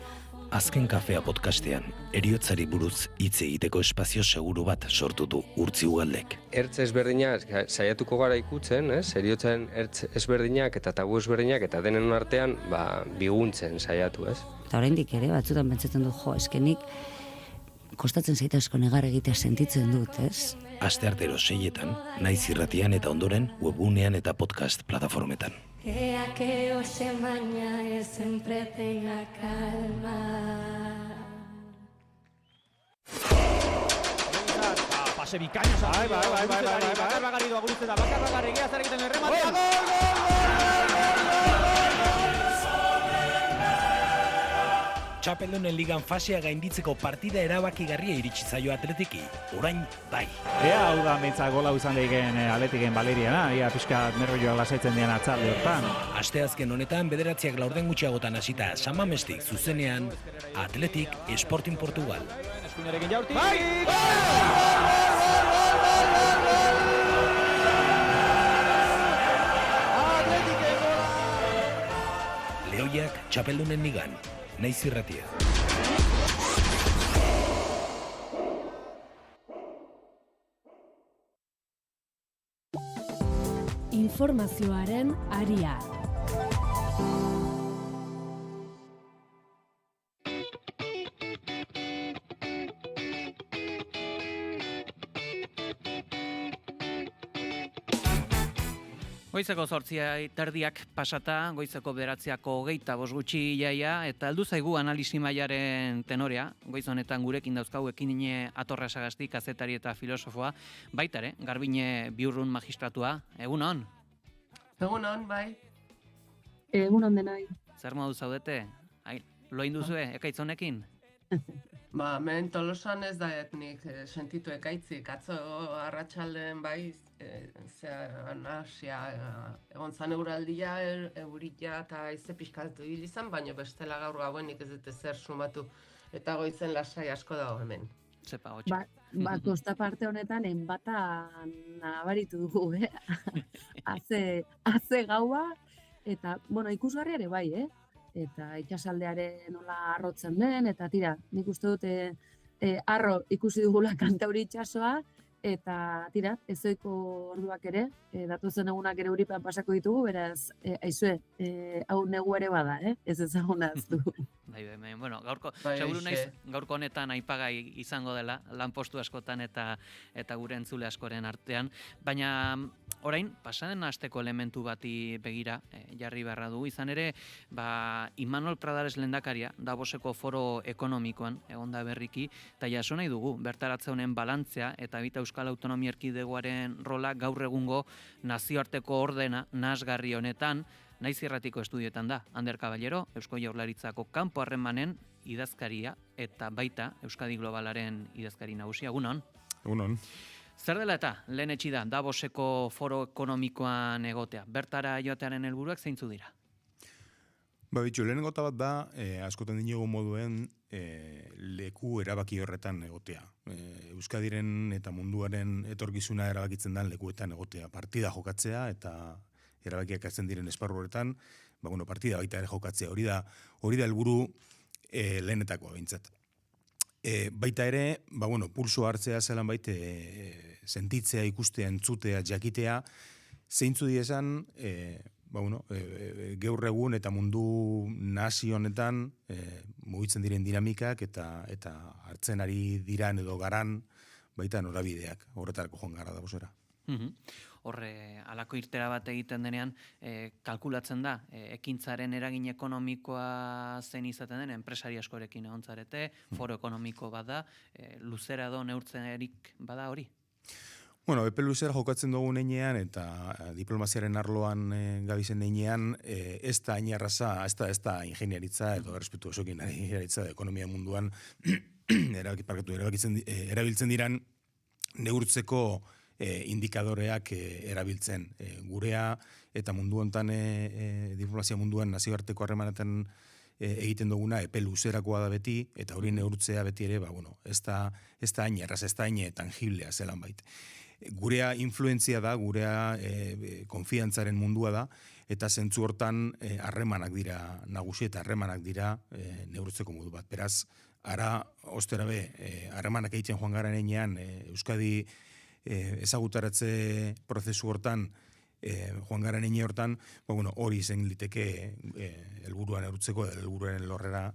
Azken Kafea podcastean, heriotzari buruz hitz egiteko espazio seguru bat sortu du Urtzi Ugaldek. Ertz ezberdinak saiatuko gara ikutzen, heriotzen ertz ezberdinak eta tabu ezberdinak eta denen artean biguntzen saiatu, ez? Eta oraindik ere, batzutan pentsatzen du, eskenik kostatzen zaita asko negar egitea sentitzen dut, ez? Asteartero 6etan, Naiz Irratian eta ondoren webgunean eta podcast plataformetan. Que aquello se mañana siempre tenga calma. Pase bikaina sartu. Bakarra gurutze da, bakarra egia zer egiten errematea. Gol! Txapeldunen ligan fasea gainditzeko partida erabakigarria iritsi zaio Atletiki. Orain bai. Ea hau da meitza gola izan daigen Atletiken Valeriana, ia pixka nervioa lasaitzen dian atzalde hortan. Asteazken honetan 9 laurden gutxiagotan hasita San Mamestik zuzenean Atletik Sporting Portugal. Eskuinarekin jaurti. Bai! Lehoiak txapeldunen ligan. Naiz Irratia. Informazioaren aria. Goizeko 8:30 pasata, goizeko 9:25 gutxi jaia, eta heldu zaigu analisi mailaren tenorea. Goiz honetan gurekin dauzkau Ekintine Atorra Sagasti, kazetari eta filosofoa, baita ere, Garbine Biurrun magistratua. Egunon? Egunon, bai. Egunon denoi. Zer modu zaudete? Lo induzue, ekaitz honekin? Hemen Tolosan ez da etnik sentitu ekaitzik. Atzo arratsalden bai, nahasia egon zan euraldia, eurila eta haize pixkatu izan, baina bestela gaur gauenik ez dute zer sumatu. Eta goizen lasai asko dago hemen. Zepa, hotxe. Kosta parte honetan enbata nabaritu dugu, Haze gaua, eta, ikusgarri ere bai, Eta itxasaldearen nola arrotzen den, eta tira, nik uste dute arro ikusi dugula Kantauri itxasoa, eta tira, ezoiko orduak ere, datozen egunak ere Euripean pasako ditugu, beraz, aizue, hau negu ere bada, ez ezagunaztu. Bueno, seguru naiz gaurko honetan aipagai izango dela, lanpostu askotan eta gure entzule askoren artean, baina orain, pasaren asteko elementu bati begira, jarri beharra dugu, izan ere, Imanol Pradares lehendakaria, Davoseko foro ekonomikoan, egonda berriki, eta jaso nahi dugu, bertaratze honen balantzea, eta bita Euskal Autonomia Erkidegoaren rola gaur egungo nazioarteko ordena nahasgarri honetan, Naiz Irratiko estudioetan da, Ander Caballero, Eusko Jaurlaritzako kanpo harremanen idazkaria eta baita Euskadi Globalaren idazkari nagusia. Egunon? Egunon. Zer dela eta lehen etxi da Davoseko foro ekonomikoan egotea? Bertara joatearen helburuak zeintzu dira? Bitxu, lehen egota bat da, askotan dinegu moduen leku erabaki horretan egotea. Euskadiren eta munduaren etorkizuna erabakitzen den lekuetan egotea. Partida jokatzea eta erabakiak hartzen diren esparru horretan, partida baita ere jokatzea. Hori da helburu lehenetakoa behintzat. Baita ere, pulso hartzea zelan baite sentitzea, ikustea, entzutea, jakitea, zeintzu diezan, gaur egun eta mundu nahasi honetan mugitzen diren dinamikak eta hartzen ari diran edo garan baita norabideak, horretarako joan gara Davosera. Horre, alako irtera bat egiten denean, kalkulatzen da, ekintzaren eragin ekonomikoa zein izaten den, enpresari askorekin egontzarete, foro ekonomiko bada, luzera do neurtzen erik bada hori? Bueno, epe luzera jokatzen dugu neinean eta diplomaziaren arloan gabizen neinean, ez da ainarraza, ez da ingeniaritza edo errespetuosokin ingeniaritza ekonomia munduan erabiltzen diran neurtzeko indikadoreak erabiltzen. Gurea eta mundu hontan diplomazia munduan nazioarteko harremanetan egiten duguna epe luzerakoa da beti, eta hori neurtzea beti ere, ez da hain erraz, ez da hain tangiblea zelan bait. Gurea influentzia da, gurea konfiantzaren mundua da, eta zentzu hortan harremanak dira nagusi eta harremanak dira neurtzeko modu bat. Beraz, ara, ostera harremanak egiten joan garen enean, Euskadi ezagutaratze prozesu hortan, joan garen ene hortan, hori zen liteke helburua neurtzeko, helburuaren lorrera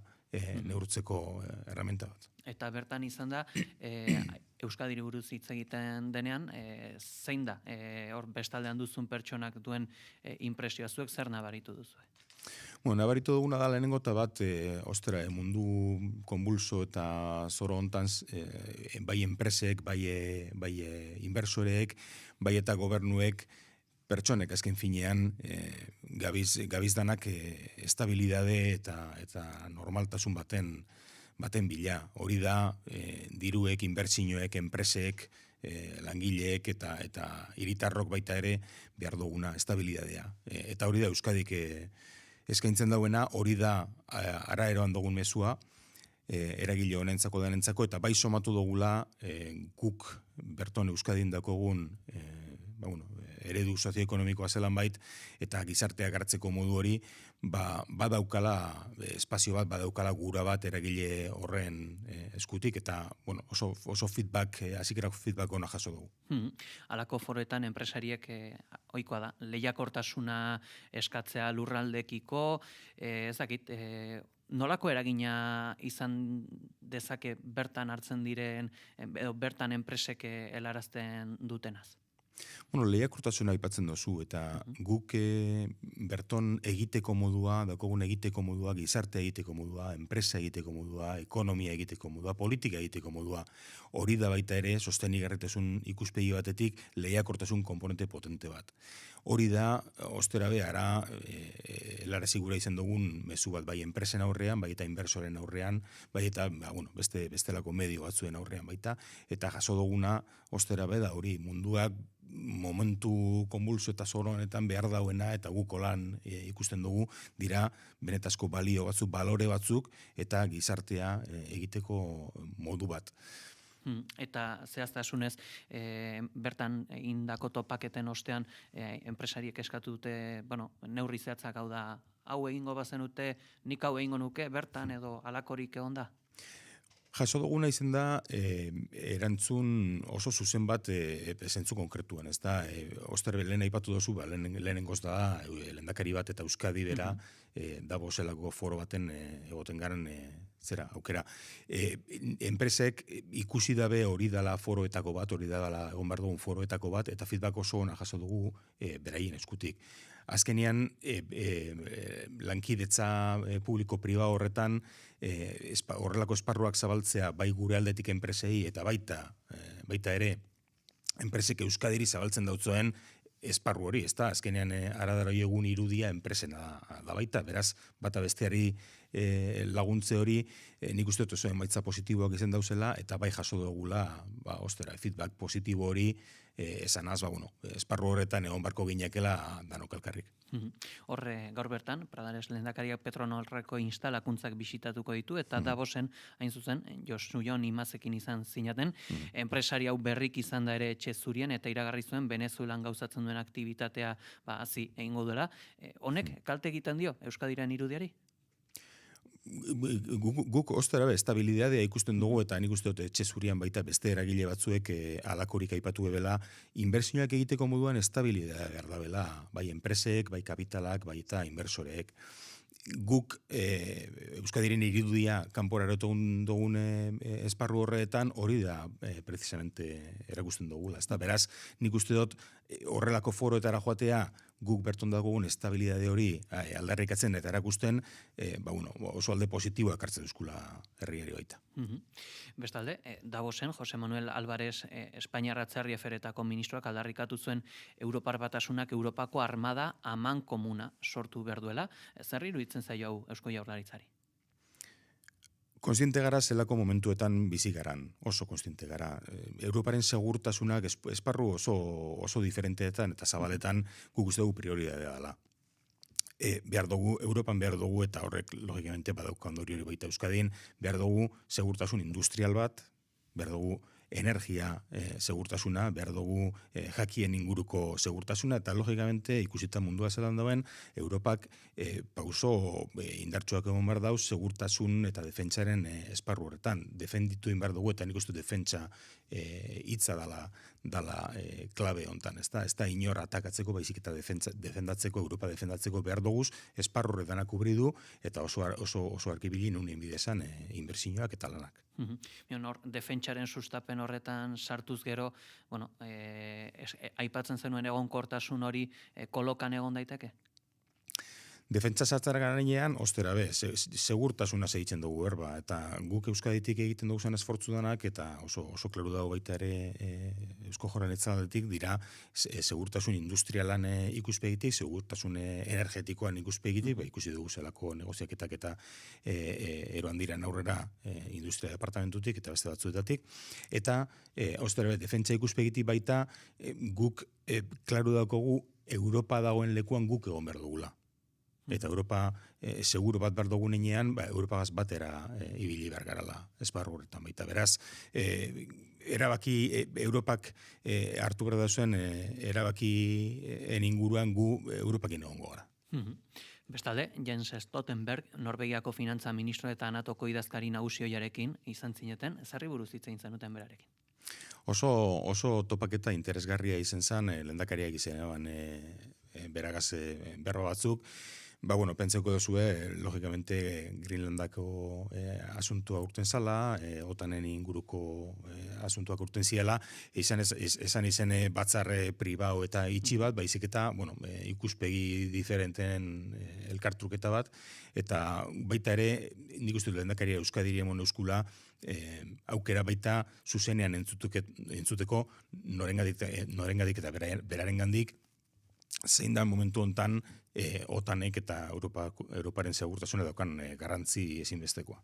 neurtzeko erramenta bat. Eta bertan izan da, Euskadiri buruz hitz egiten denean, zein da, hor bestaldean duzun pertsonak duen inpresioa, zuek zer nabaritu duzu? Nabaritu duguna da lehenengo eta bat, mundu konbulso eta zoro hontan, bai enpresek, bai inbersoreek, bai eta gobernuek, pertsonek azken finean gabiz danak estabilidade eta normaltasun baten bila. Hori da diruek, inbertsioek, enpresek, langileek eta hiritarrok baita ere behar duguna estabilidadea. Eta hori da Euskadik eskaintzen dauena, hori da ara eroan dugun mezua, eragile honentzako denentzako, eta bai somatu dugula guk berton Euskadin dakogun eredu sozioekonomikoa zelan bait, eta gizarteak hartzeko modu hori, badaukala espazio bat, badaukala gura bat eragile horren eskutik, eta oso feedback, hasikerako feedback ona jaso dugu. Halako foroetan enpresariek ohikoa da, lehiakortasuna eskatzea lurraldekiko, ez dakit, nolako eragina izan dezake bertan hartzen diren, edo bertan enpresek helarazten dutenaz? Lehiakortasuna aipatzen dozu, eta guk berton egiteko modua, daukogun egiteko modua, gizarte egiteko modua, enpresa egiteko modua, ekonomia egiteko modua, politika egiteko modua, hori da baita ere sostenigarritasun ikuspegi batetik lehiakortasun komponente potente bat. Hori da, ostera ara helarazi gura izan dugun mezu bat, bai enpresen aurrean, bai eta inbersoren aurrean, bai eta bestelako medio batzuen aurrean baita, eta jaso duguna, ostera da hori munduak momentu konbulso eta zoro honetan behar dauena eta guk lan ikusten dugu dira benetazko balio batzuk, balore batzuk eta gizartea egiteko modu bat. Eta zehaztasunez, bertan indako topaketen ostean enpresariek eskatu dute, neurri zehatzak hau da, hau egingo bazenute, nik hau egingo nuke, bertan edo halakorik egon da? Jaso duguna izan da, erantzun oso zuzen bat zentzu konkretuan, ez da, osterbe lehen aipatu dozu, lehenengoz da, lehendakari bat eta Euskadi bera, Davoselako foro baten egoten garen aukera. Enpresek ikusi dabe hori dala foroetako bat, hori dala egon behar dugun foroetako bat, eta feedback oso ona jaso dugu beraien eskutik. Azkenean, lankidetza publiko-priba horretan, horrelako esparruak zabaltzea bai gure aldetik enpresei eta baita ere enpresek Euskadiri zabaltzen dautzoen esparru hori, ez da, azkenean aradara egun irudia enpresena da baita, beraz, bata besteari laguntze hori, nik uste dut oso emaitza positiboak izan dauzela, eta bai jaso dugula, feedback positibo hori, esanaz, esparru horretan egon barko gineakela danok elkarrik. Horre, gaur bertan, Pradares lehendakariak Petronolreko instalakuntzak bisitatuko ditu, eta Davosen, hain zuzen, Josu Jon Imazekin izan zinaten, enpresari hau berrik izan da ere etxe zurien, eta iragarri zuen Venezuelan gauzatzen duen aktibitatea hazi egingo dela. Honek, kalte egiten dio Euskadiren irudiari? Guk ostera estabilidadea ikusten dugu eta nik uste dut etxe zurian baita beste eragile batzuek alakorik aipatu ebela, inbertsioak egiteko moduan estabilidadea behar da bela, bai enpresek, bai kapitalak, bai eta inbersoreek. Guk Euskadiren irudia kanpora dugun esparru horretan hori da precisamente erakusten dugula. Beraz, nik uste dut horrelako foroetara joatea guk berton dagoen estabilidade hori aldarrikatzen eta erakusten, oso alde positiboa ekartzen duzkula herriari baita. Bestalde, Davosen, Jose Manuel Álvarez Espainiar Atzerri Aferetako ministroak aldarrikatu zuen Europar Batasunak Europako armada aman komuna sortu behar duela. Zer iruditzen zaio hau Eusko Jaurlaritzari? Konstiente gara zelako momentuetan bizi garan, oso konstiente gara. Europaren segurtasunak esparru oso diferenteetan eta zabaletan guk uste dugu prioridadea dela. Europan behar dugu, eta horrek logikamente badauka ondori hori baita Euskadin, behar dugu segurtasun industrial bat, behar dugu energia segurtasuna, behar dugu jakien inguruko segurtasuna, eta logikamente ikusita mundua zelan dauen, Europak pauso indartsuak egon behar dauz segurtasun eta defentsaren esparru horretan. Defenditu behar dugu, eta nik uste defentsa hitza dala klabe hontan, ez da inor atakatzeko, baizik eta defendatzeko, Europa defendatzeko behar duguz, esparru horretan kubridu, eta oso arkibili nunien bidezan inbertsioak eta lanak. Defentsaren sustapen horretan sartuz gero, aipatzen zenuen egonkortasun hori kolokan egon daiteke? Defentsa sartzara garanean, ostera segurtasuna segitzen dugu erba, eta guk Euskaditik egiten dugu zen esfortzu danak, eta oso klaru dago baita ere Eusko Jaurlaritzaldetik dira segurtasun industrialan ikuspegitik, segurtasun energetikoan ikuspegitik, ikusi dugu zelako negoziaketak eta eroan dira aurrera industria departamentutik eta beste batzuetatik, eta ostera defentsa ikuspegitik baita guk klaru daukogu Europa dagoen lekuan guk egon behar dugula. Eta Europa seguro bat behar dugunean, Europagaz batera ibili behar garala, esparru horretan baita. Beraz, Europak hartu behar da zuen, erabakien inguruan gu Europakin egongo gara. Bestalde, Jens Stoltenberg, Norvegiako finantza ministro eta natoko idazkari nagusioiarekin izan zineten, zerri buruz hitz egin zenuten berarekin? Oso topaketa interesgarria izan zen, lehendakariak izan beragaz berro batzuk. Pentseko duzue, logikamente Greenlandako asuntua urten zala, otanen inguruko asuntuak urten ziela, esan izen batzarre pribao eta itxi bat, baizik eta ikuspegi diferenten elkartruketa bat, eta baita ere, nik uste lehendakaria Euskadiri emon euskula, aukera baita zuzenean entzuteko norengadik eta berarengandik, zein da momentu hontan otanek eta Europaren segurtasuna daukan garrantzi ezinbestekoa.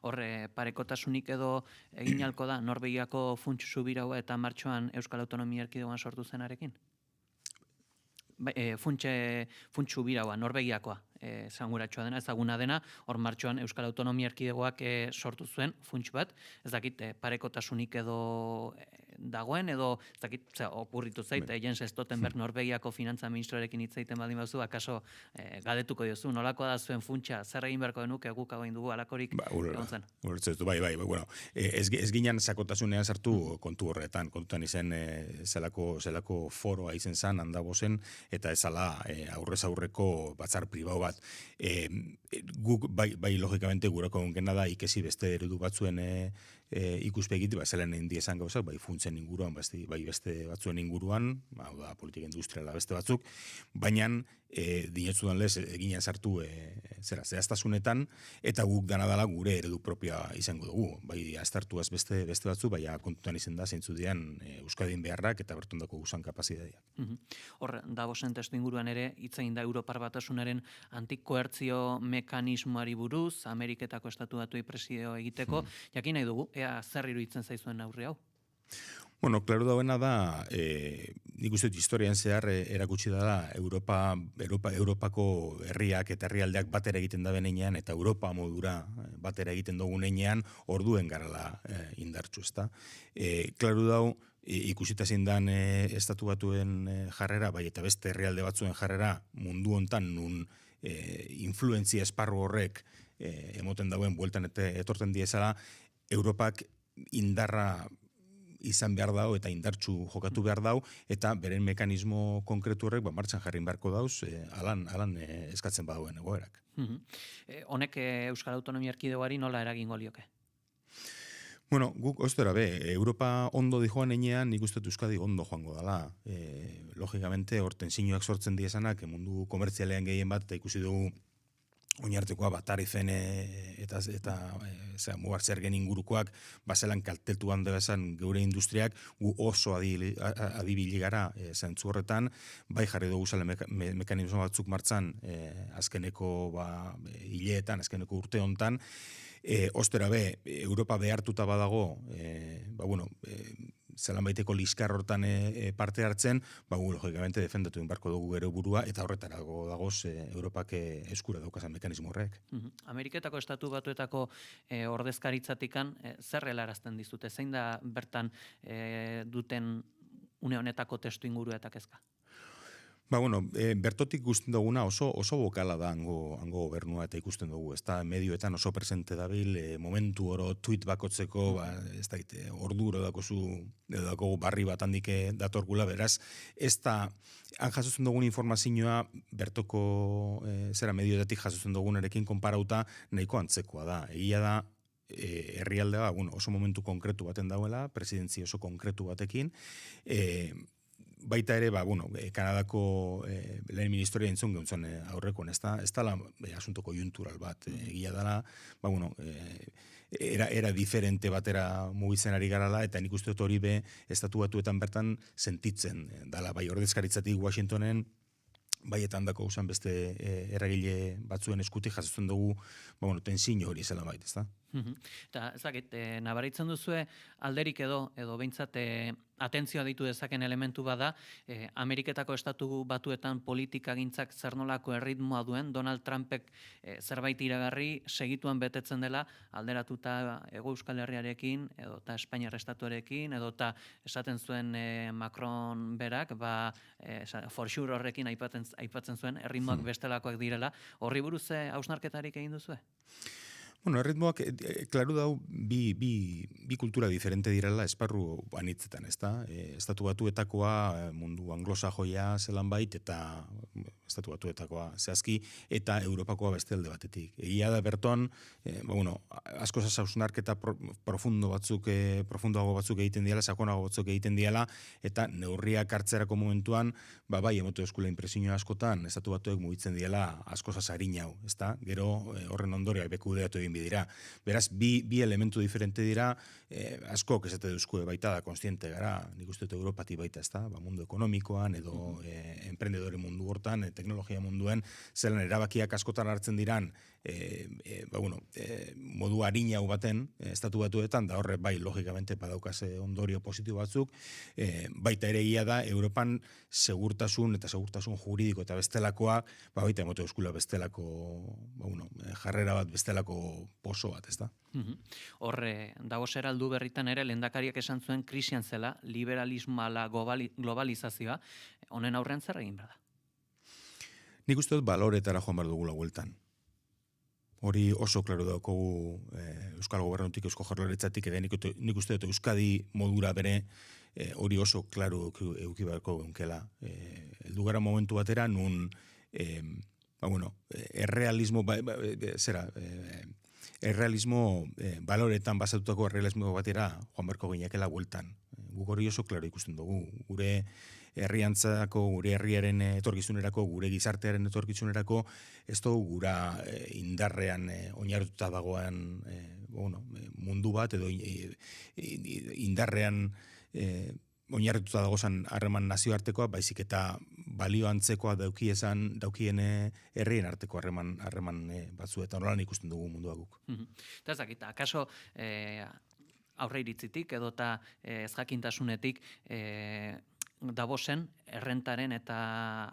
Horre, parekotasunik edo egin halko da Norvegiako funts subiraua eta martxoan Euskal Autonomia Erkidegoan sortu zenarekin? Funts subiraua, Norvegiakoa, esanguratsua dena, ezaguna dena, hor martxoan Euskal Autonomia Erkidegoak sortu zuen funts bat, ez dakit parekotasunik edo dagoen, edo ez dakit, opurritu zait, Jens Stoltenberg Norvegiako finantza ministroarekin hitz egiten baldin bazu, akaso galdetuko diozu, nolakoa da zuen funtsa, zer egin beharko denuke guk hau dugu alakorik egon zen? Ez ginen sakotasunean sartu kontu horretan, kontutan izen zelako foroa izen zan, handabozen, eta ezala aurrez aurreko batzar pribau bat. Guk, bai logikamente gurako ongena da, ikesi beste eredu batzuen ikuspegit, zelen indi esan gauzak, bai funtzen inguruan, bai beste batzuen inguruan, hau da politika industriala beste batzuk, baina dinetzudan lez eginen sartu zehaztasunetan, eta guk dana dela gure eredu propioa izango dugu, bai aztertuaz beste batzu, bai kontutan izen da zeintzu dian Euskadin beharrak eta bertondako guzan kapazitateak. Hor, Davosen testu inguruan ere, hitzein da Europar Batasunaren antikoertzio mekanismoari buruz, Ameriketako estatu batuei presio egiteko, jakin nahi dugu, ea zer iruditzen zaizuen aurri hau? Klaro dauena da, nik uste historian zehar erakutsi da Europako herriak eta herrialdeak batera egiten da benean, eta Europa modura batera egiten dugunean orduen garala indartsu, ezta. Klaro dau, ikusita zindan estatu batuen jarrera, bai eta beste herrialde batzuen jarrera mundu hontan nun influentzia esparru horrek emoten dauen bueltan etorten diezala, Europak indarra izan behar dau eta indartsu jokatu behar dau, eta beren mekanismo konkretu horrek martxan jarrin beharko dauz, alan eskatzen badauen egoerak. Honek Euskal Autonomia Erkidegoari nola eragingo lioke? Bueno, guk ostera Europa ondo dijoan enean, nik uste Euskadi ondo joango dela. Logikamente, hor tensioak sortzen diezanak, mundu komertzialean gehien bat, eta ikusi dugu oinartekoa tarifen eta mugar zergen ingurukoak baselan kaltetu hande bezan geure industriak gu oso adibili gara zentzu horretan, bai jarri dugu zale mekanismo batzuk martzan azkeneko hileetan, azkeneko urte hontan, ostera Europa behartuta badago, zelan baiteko liskar hortan parte hartzen, logikamente defendatu inbarko dugu gero burua, eta horretarago dagoz Europak eskura daukazan mekanismo horrek. Ameriketako estatu batuetako ordezkaritzatikan zer helarazten dizute? Zein da bertan duten une honetako testu ingurua eta kezka? Bertotik ikusten duguna oso bokala da hango gobernua eta ikusten dugu, ezta medioetan oso presente dabil, momentu oro tweet bakotzeko, ez da orduro dago barri bat handik datorgula, beraz, ez da han jasotzen dugun informazioa bertoko medioetatik jasotzen dugunarekin konparauta nahiko antzekoa da. Egia da, herrialdea oso momentu konkretu baten dauela, presidentzia oso konkretu batekin, baita ere, Kanadako lehen ministeria entzun geuntzen aurrekoan, ez da asunto koiuntural bat, egia dela, era diferente batera mugitzen ari garala, eta nik uste dut hori estatu batuetan bertan sentitzen dala, bai ordezkaritzatik Washingtonen, baietan dako usan beste eragile batzuen eskutik jasotzen dugu, tensiño hori zela bait, ez da? Eta ezakit, nabaritzen duzue alderik edo behintzat atentzioa ditu dezaken elementu bada, Ameriketako estatu batuetan politikagintzak zer nolako erritmoa duen, Donald Trumpek zerbait iragarri segituan betetzen dela, alderatuta Hego Euskal Herriarekin, edota Espainiar estatuarekin, edota esaten zuen Macron berak, for sure horrekin aipatzen zuen, erritmoak bestelakoak direla, horri buruz hausnarketarik egin duzue? Erritmoak, klaru dau, bi kultura diferente direla esparru anitzetan, ez da? Estatu batuetakoa mundu anglosajoia zelan bait, eta estatu batuetakoa zehazki, eta Europakoa beste alde batetik. Egia da berton, asko hausnarketa profundoago batzuk egiten diala, sakonago batzuk egiten diala, eta neurriak hartzerako momentuan, bai, emote eskula impresioa askotan, estatu batuek mugitzen diala asko harinau, ez da? Gero horren ondorioa bekudeatu egin dira. Beraz, bi elementu diferente dira, asko esate duzkue baita da, konstiente gara, nik uste dut Europati baita, ez da? Mundu ekonomikoan, edo emprendedore mundu hortan, teknologia munduen, zelan erabakiak askotan hartzen diran, modu harinau baten, estatu batuetan, da horre bai, logikamente, badaukaz ondorio positibo batzuk, baita ere ia da, Europan segurtasun juridiko eta bestelakoa, baita emote euskula bestelako, jarrera bat, bestelako poso bat, ez da? Horre, dago zer aldu berritan ere, lehendakariak esan zuen krisian zela, liberalismo ala globalizazioa, honen aurrean zer egin bada? Nik uste dut baloretara joan behar dugula hueltan. Hori oso klaro daukogu Euskal Gobernutik, Eusko Jaurlaritzatik, eta nik uste dut Euskadi modura bere hori oso klaro euki beharko geunkela. Heldu gara momentu batera, nun errealismo baloretan basatutako errealismo batera joan beharko gineakela hueltan. Guk hori oso klaro ikusten dugu. Gure herriantzako, gure herriaren etorkizunerako, gure gizartearen etorkizunerako, ez dugu gura indarrean oinartuta dagoen mundu bat, edo indarrean oinarrituta dagozan harreman nazioartekoa, baizik eta balio antzekoa daukien herrien arteko harreman batzu, eta nolan ikusten dugu mundua guk. Eta ezakit, akaso aurre iritzitik edota ezjakintasunetik Davosen errentaren eta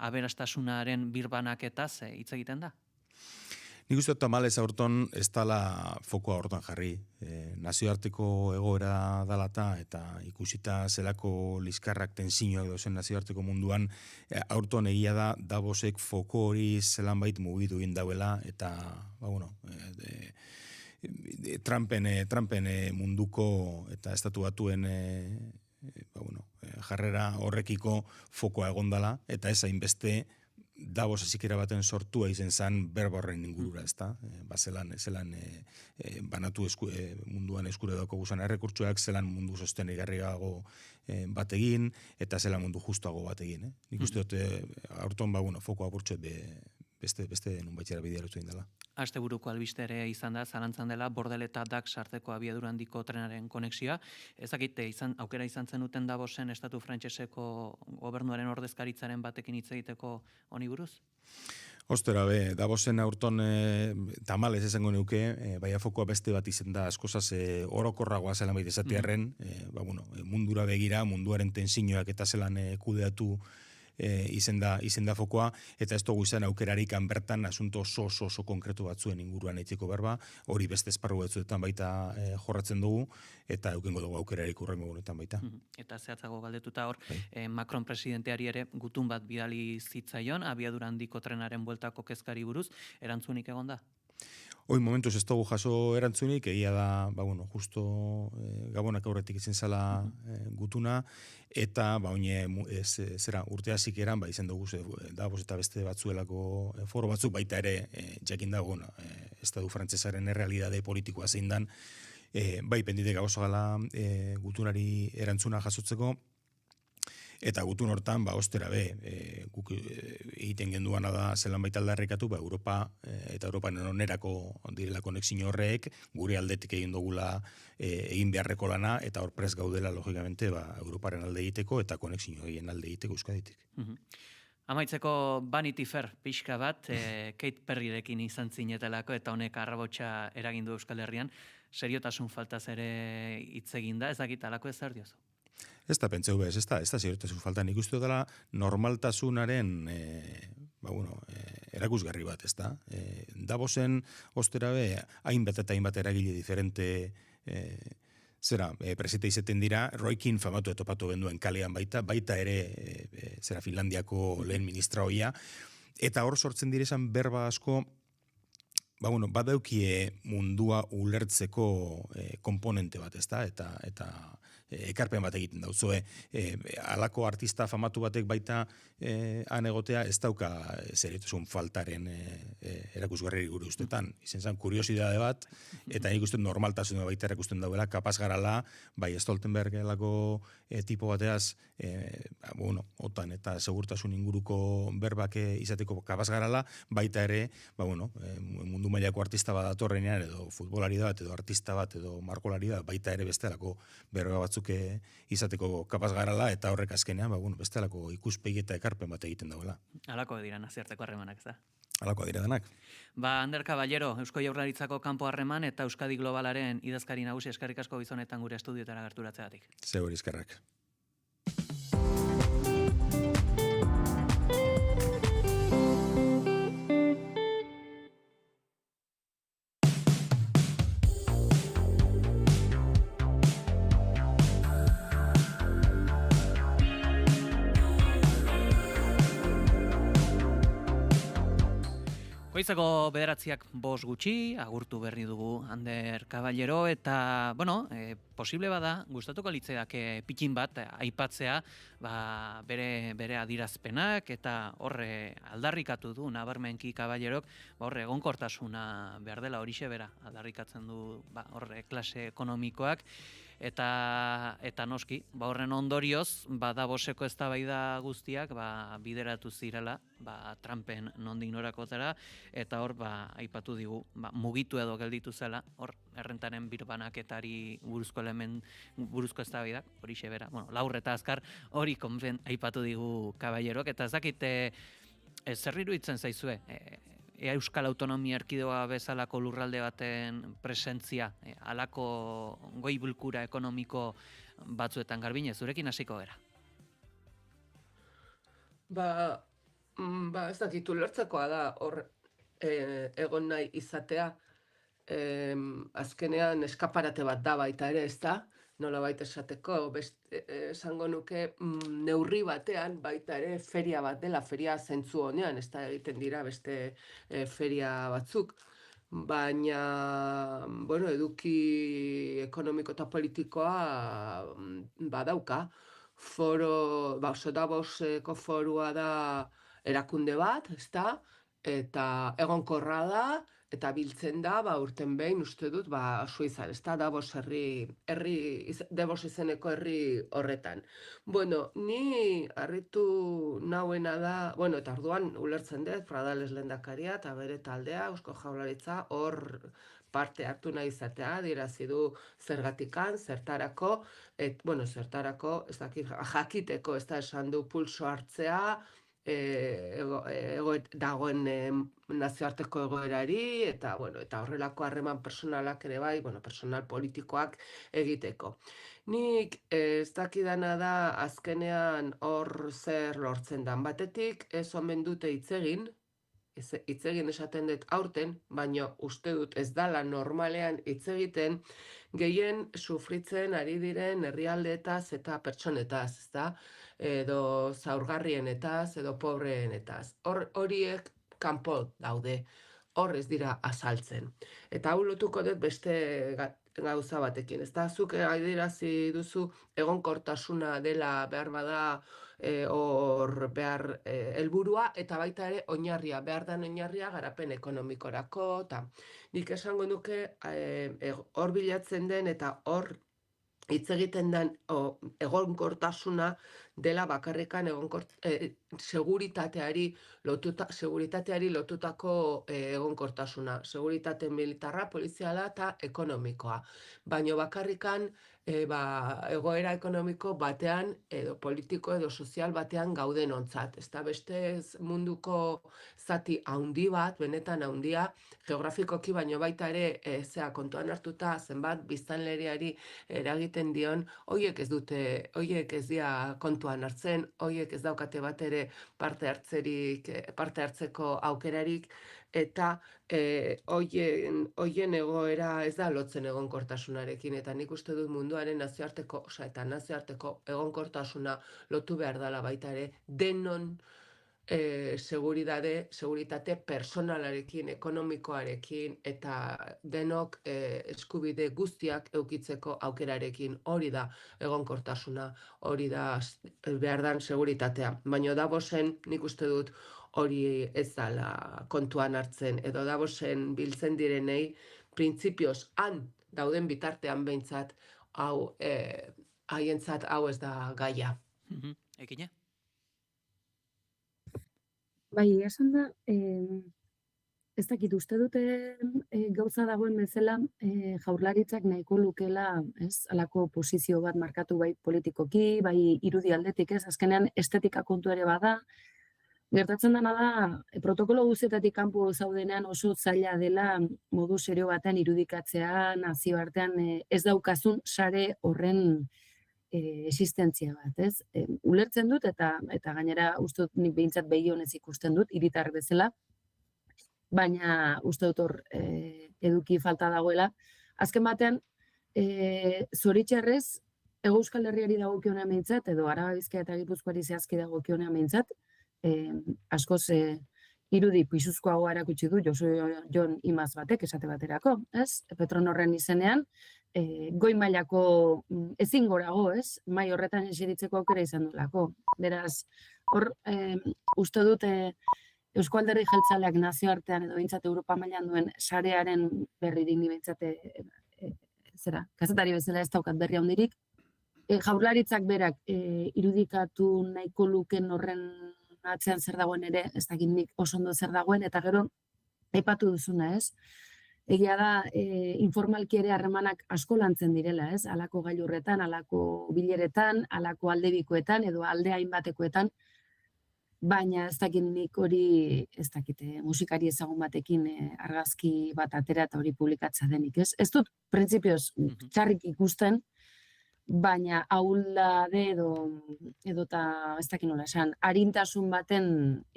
aberastasunaren birbanaketaz hitz egiten da? Nik uste tamalez aurton ez dala fokoa hortan jarri. Nazioarteko egoera dalata eta ikusita zelako liskarrak tensiñoak dozen nazioarteko munduan, aurton egia da Davosek foko hori zelan bait mugitu egin dauela, eta Trumpen munduko eta estatu batuen jarrera horrekiko fokoa egondala, eta ez hainbeste Davos hezikera baten sortua izen zen berba horren ingurura, ezta? Zelan banatu munduan eskure dauko guzan errekurtsuak, zelan mundu sostenigarriago bat egin, eta zelan mundu justuago bat egin. Nik uste dut, aurton, fokoa burtxot beste nunbaitxera bidea egin dela. Asteburuko albiste ere izan da, zalantzan dela, Bordel eta Dax sartzeko abiadura handiko trenaren konexioa. Ezakite, aukera izan zenuten Davosen estatu frantseseko gobernuaren ordezkaritzaren batekin hitz egiteko honi buruz? Ostera, Davosen aurton tamalez esango neuke, baina fokoa beste bat izen da, askozaz orokorragoa zelan baita esatearren, mundura begira, munduaren tensioak eta zelan kudeatu izen da fokoa, eta ez dugu izan aukerarik bertan asunto oso konkretu batzuen inguruan eitzeko berba, hori beste esparru batzuetan baita jorratzen dugu, eta eukengo dugu aukerarik urrengo gunetan baita. Eta zehatzago galdetuta hor, Macron presidenteari ere gutun bat bidali zitzaion, abiadura handiko trenaren bueltako kezkari buruz, erantzunik egon da? Hoi momentuz ez dugu jaso erantzunik, egia da, justo Gabonak aurretik izan zala gutuna, eta urte hasik eran, izan dugu Davos eta beste batzuelako foro batzuk, baita ere jakin dago, estadu frantsesaren errealidade politikoa zein dan, bai pendite gauza gala gutunari erantzuna jasotzeko, eta gutun hortan, ostera guk egiten genduana da zelan baita aldarrikatu, Europa eta Europan onerako direla konexio horrek, gure aldetik egin dugula egin beharreko lana, eta hor prest gaudela, logikamente, Europaren alde egiteko, eta konexio egin alde egiteko Euskaditik. Amaitzeko Vanity Fair pixka bat, Kate Perryrekin izan zinetelako, eta honek arrabotsa eragindu Euskal Herrian, seriotasun faltaz ere hitz egin da, ez dakit alako ez zer diozu? Ez da pentseu bez, ez da seriotasun falta. Nik uste dela normaltasunaren erakusgarri bat, ez da? Davosen ostera hainbat eta hainbat eragile diferente presente izaten dira, Roy Keane famatu etopatu genduen kalean baita ere Finlandiako lehen ministra hoia, eta hor sortzen direzan berba asko, badaukie mundua ulertzeko komponente bat, ez da? Eta ekarpen bat egiten dauzue. Halako artista famatu batek baita han egotea ez dauka seriotasun faltaren erakusgarri gure ustetan. Izen zen kuriosidade bat, eta nik uste normaltasuna baita erakusten dauela, kapaz garala, bai Stoltenberg elako tipo bateaz, otan eta segurtasun inguruko berbak izateko kapaz garala, baita ere, mundu mailako artista bat datorrenean, edo futbolari bat, edo artista bat, edo markolari bat, baita ere bestelako berba batzuk izateko kapaz garala, eta horrek azkenean, bestelako ikuspegi eta ekarpen bat egiten dauela. Halako dira nazioarteko harremanak, ez da? Halako dira denak. Ander Caballero, Eusko Jaurlaritzako kanpo harreman eta Euskadi Globalaren idazkari nagusi, eskerrik asko gizonetan gure estudioetara gerturatzeagatik. Zeur eskerrak. Goizeko 9:05 gutxi, agurtu berri dugu Ander Caballero, eta, posible bada, gustatuko litzeak pikin bat aipatzea, bere adirazpenak, eta horre aldarrikatu du, nabarmenki Caballerok, horre egonkortasuna behar dela, horixe bera, aldarrikatzen du horre klase ekonomikoak, eta noski, horren ondorioz, Davoseko eztabaida guztiak bideratu zirela, Trumpen nondik norakotara, eta hor aipatu digu, mugitu edo gelditu zela, hor errentaren birbanaketari buruzko eztabaidak, horixe bera, laur eta azkar hori konfen aipatu digu Caballerok, eta ez dakite zer iruditzen zaizue, Euskal Autonomia Erkidegoa bezalako lurralde baten presentzia, halako goi bilkura ekonomiko batzuetan Garbine, zurekin hasiko gara? Ez dakit ulertzekoa da hor egon nahi izatea, azkenean eskaparate bat da baita ere, ez da? Nola baita esateko, esango nuke neurri batean baita ere feria bat dela, feria zentzu honean, ez da egiten dira beste feria batzuk. Baina, eduki ekonomiko eta politikoa badauka. Davoseko forua da erakunde bat, ezta? Eta egonkorra da, eta biltzen da, urten behin, uste dut, Suizan, ezta? Davos izeneko herri horretan. Bueno, ni harritu nauena da, eta orduan ulertzen dut, Pradales lehendakaria eta bere taldea, Eusko Jaurlaritza, hor parte hartu nahi izatea, adierazi du zergatikan, zertarako, zertarako, ez dakit, jakiteko, ez da esan du pulso hartzea, dagoen nazioarteko egoerari, eta horrelako harreman personalak ere bai, personal politikoak egiteko. Nik ez dakidana da azkenean hor zer lortzen dan. Batetik ez omen dute hitzegin esaten dut aurten, baina uste dut ez dala normalean hitz egiten gehien sufritzen ari diren herrialdeetaz eta pertsonetaz, ezta? Edo zaurgarrienetaz, edo pobreenetaz. Horiek kanpo daude, hor ez dira azaltzen. Eta hau lotuko dut beste gauza batekin, ezta? Zuk adierazi duzu egonkortasuna dela behar bada hor behar helburua, eta baita ere oinarria, behar den oinarria garapen ekonomikorako, eta nik esango nuke hor bilatzen den eta hor hitz egiten den egonkortasuna dela bakarrikan seguritateari lotutako egonkortasuna. Seguritate militarra, poliziala eta ekonomikoa. Baina bakarrikan egoera ekonomiko batean, edo politiko edo sozial batean gauden ontzat. Ez da beste munduko zati haundi bat, benetan haundia, geografikoki baino baita ere kontuan hartuta zenbat biztanleriari eragiten dion, horiek ez dira kontuan hartzen, horiek ez daukate bat ere parte hartzeko aukerarik, eta hoien egoera ez da lotzen egonkortasunarekin, eta nik uste dut munduaren nazioarteko egonkortasuna lotu behar dela baita ere, denon seguritate personalarekin, ekonomikoarekin, eta denok eskubide guztiak eukitzeko aukerarekin, hori da egonkortasuna, hori da behar dan seguritatea. Baina Davosen nik uste dut hori ez dala kontuan hartzen, edo Davosen biltzen direnei, printzipioz han dauden bitartean behintzat, haientzat hau ez da gaia. Ekina? Bai, esan da, ez dakit uste dute gauza dagoen bezala Jaurlaritzak nahiko lukela, halako posizio bat markatu bai politikoki, bai irudi aldetik, azkenean estetika kontu ere bada. Gertatzen dena da, protokolo guztietatik kanpo zaudenean oso zaila dela modu serio batean irudikatzea, nazioartean ez daukazun sare horren existentzia bat, ez? Ulertzen dut eta gainera uste dut nik behintzat begionez ikusten dut, hiritar bezala, baina uste dut hor eduki falta dagoela. Azken batean, zoritxarrez, Hego Euskal Herriari dagokionean behintzat, edo Araba Bizkaia eta Gipuzkoari zehazki dagokionean behintzat, askoz irudi pisuzkoago erakutsi du Josu Jon Imaz batek esate baterako, ez? Petronorren izenean, goi mailako ezin gorago, ez? Mai horretan eseritzeko aukera izan duelako. Beraz, hor uste dut Eusko Alderdi Jeltzaleak nazioartean edo behintzat Europa mailan duen sarearen berririk ni behintzat kazetari bezala ez daukat berri handirik. Jaurlaritzak berak irudikatu nahiko luken horren atzean zer dagoen ere, ez dakit nik oso ondo zer dagoen, eta gero aipatu duzuna, ez? Egia da, informalki ere harremanak asko lantzen direla, ez? Halako gailurretan, halako bileretan, halako aldebikoetan, edo alde hainbatekoetan, baina ez dakit nik hori, ez dakit, musikari ezagun batekin argazki bat atera eta hori publikatza denik, ez? Ez dut, printzipioz, txarrik ikusten, baina ahuldade edo eta ez dakit nola esan, arintasun baten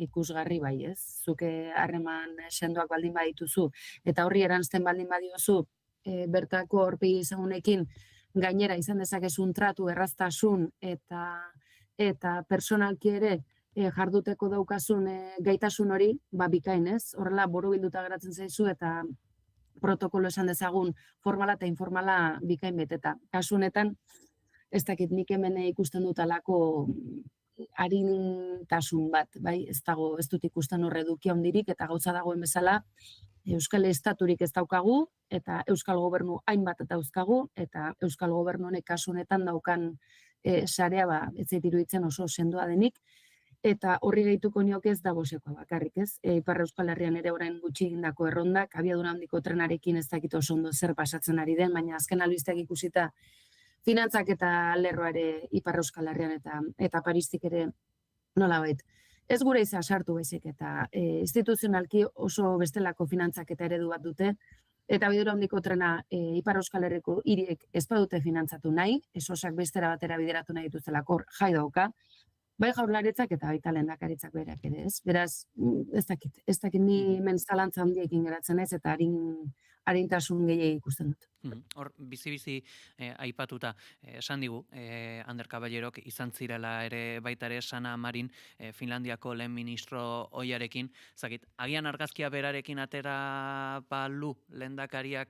ikusgarri bai, ez? Zuke harreman sendoak baldin badituzu, eta horri eranzten baldin badiozu, bertako aurpegi ezagunekin gainera izan dezakezun tratu, erraztasun eta personalki ere jarduteko daukazun gaitasun hori, bikain, ez? Horrela borobilduta geratzen zaizu eta protokolo esan dezagun formala eta informala bikain beteta. Kasu honetan, ez dakit nik hemen ikusten dut alako arintasun bat, bai, ez dut ikusten horre eduki handirik, eta gauza dagoen bezala, Euskal Estaturik ez daukagu, eta Euskal Gobernu hainbat dauzkagu, eta Euskal Gobernu honek kasu honetan daukan sarea, ez zait iruditzen oso sendoa denik, eta horri gehituko nioke ez da bosekoa bakarrik, ez? Ipar Euskal Herrian ere orain gutxi egindako errondak, abiadura handiko trenarekin ez dakit oso ondo zer pasatzen ari den, baina azken albisteak ikusita finantzak eta lerroa ere Ipar Euskal Herrian eta Paristik ere nolabait. Ez gure izan sartu bezik eta instituzionalki oso bestelako finantzak eta eredu bat dute, eta abiadura handiko trena Ipar Euskal Herriko hiriek ez badute finantzatu nahi, esosak bestera batera bideratu nahi dituzelako jai dauka, bai Jaurlaritzak eta baita Lehendakaritzak berak ere, ez? Beraz, ez dakit ni hemen zalantza handiekin geratzen ez, eta arintasun gehiegi ikusten dut. Hor, bizi-bizi aipatuta, esan digu, Ander Caballerok izan zirela ere baita ere Sana Marin, Finlandiako lehen ministro ohiarekin, zakit, agian argazkia berarekin atera balu lehendakariak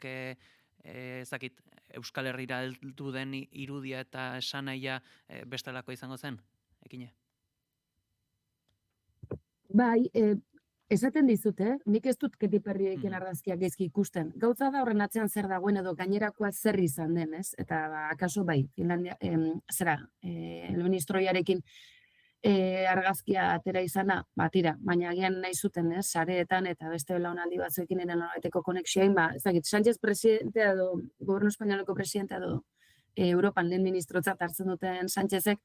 zakit, Euskal Herrira heldu den irudia eta esanaia bestelako izango zen? Ekine? Bai, esaten dizut, nik ez dut Katy Perryekin argazkiak gaizki ikusten. Gauza da horren atzean zer dagoen edo gainerakoa zer izan den, ez? Eta akaso bai, Finlandia, el ministroiarekin argazkia atera izana, tira, baina agian nahi zuten, ez? Sareetan eta beste belaunaldi batzuekin ere nolabaiteko konexioin, ez dakit, Sánchez presidentea edo, Gobernu Espainoleko presidentea edo, Europan lehen ministrotzat hartzen duten Sánchezek,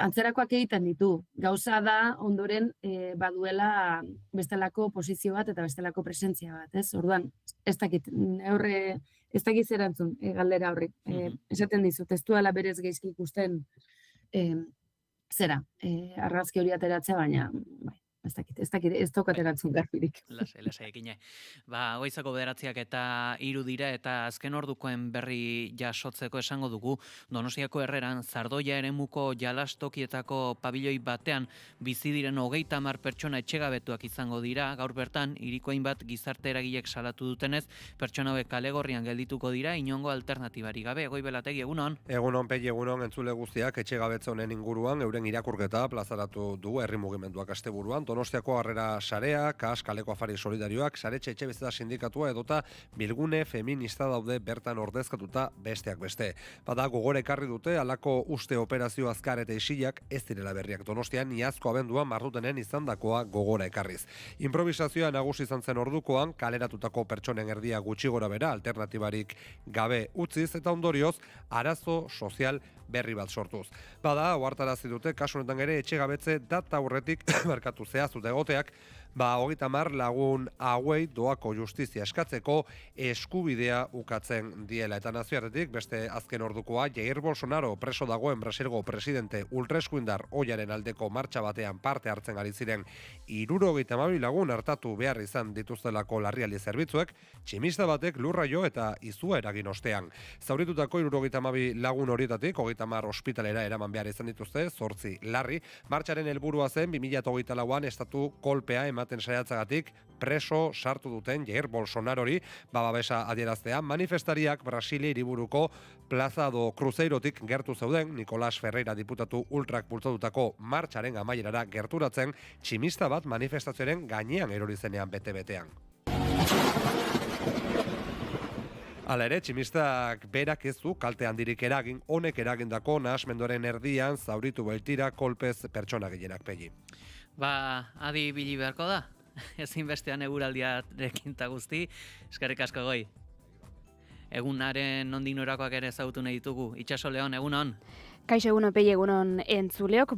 antzerakoak egiten ditu. Gauza da ondoren baduela bestelako posizio bat eta bestelako presentzia bat, ez? Orduan, ez dakit zer antzun galdera horri. Esaten dizut, ez duela berez gaizki ikusten argazki hori ateratzea, baina ez daukat erantzun garbirik. Lasai ekine. Goizako 9 eta 3 dira eta azken ordukoen berri jasotzeko esango dugu Donostiako Herreran Zardoia eremuko jalastokietako pabiloi batean bizi diren 30 pertsona etxegabetuak izango dira. Gaur bertan hiriko hainbat gizarte eragilek salatu dutenez, pertsona hauek kalegorrian geldituko dira inongo alternatibari gabe. Goibelategi, egunon. Egunon, Pei, egunon, entzule guztiak etxegabetze honen inguruan euren irakurketa plazaratu du herri mugimenduak asteburuan. Donostiako Harrera Sarea, KAS, Kaleko Afari Solidarioak, Saretxe Etxebizitza Sindikatua edota Bilgune Feminista daude bertan ordezkatuta besteak beste. Bada gogore ekarri dute halako uste operazio azkar eta isilak ez direla berriak. Donostian iazko abenduan Martutenen izandakoa gogora ekarriz. Improvisazioa nagusi izan zen ordukoan, kaleratutako pertsonen erdia gutxi gora bera alternatibarik gabe utziz eta ondorioz arazo sozial berri bat sortuz. Bada, ohartarazi dute kasu honetan ere etxegabetze data aurretik barkatu zehaztuta egoteak, 30 lagun hauei doako justizia eskatzeko eskubidea ukatzen diela. Eta nazioartetik beste azken ordukoa Jair Bolsonaro preso dagoen Brasilgo presidente ultraeskuindar ohiaren aldeko martxa batean parte hartzen ari ziren 72 lagun hartatu behar izan dituztelako larrialdi zerbitzuek, tximista batek lurra jo eta izua eragin ostean. Zauritutako 72 lagun horietatik 30 ospitalera eraman behar izan dituzte, 8 larri. Martxaren helburua zen 2024an estatu kolpea ematen saiatzagatik preso sartu duten Jair Bolsonarori babesa adieraztea. Manifestariak Brasilia hiriburuko Plaza do Cruzeirotik gertu zeuden, Nicolás Ferreira diputatu ultrak bultzatutako martxaren amaierara gerturatzen, tximista bat manifestazioaren gainean erori zenean bete-betean. Hala ere, tximistak berak ez du kalte handirik eragin, honek eragindako nahasmenduaren erdian zauritu baitira kolpez pertsona gehienak Pegi. Adi bili beharko da, ezinbestean eguraldiarekin ta guzti, eskerrik asko Goi. Egunaren nondik norakoak ere ezagutu nahi ditugu, Itxaso Leon, egunon. Kaixo egunon Pei, egunon entzuleok,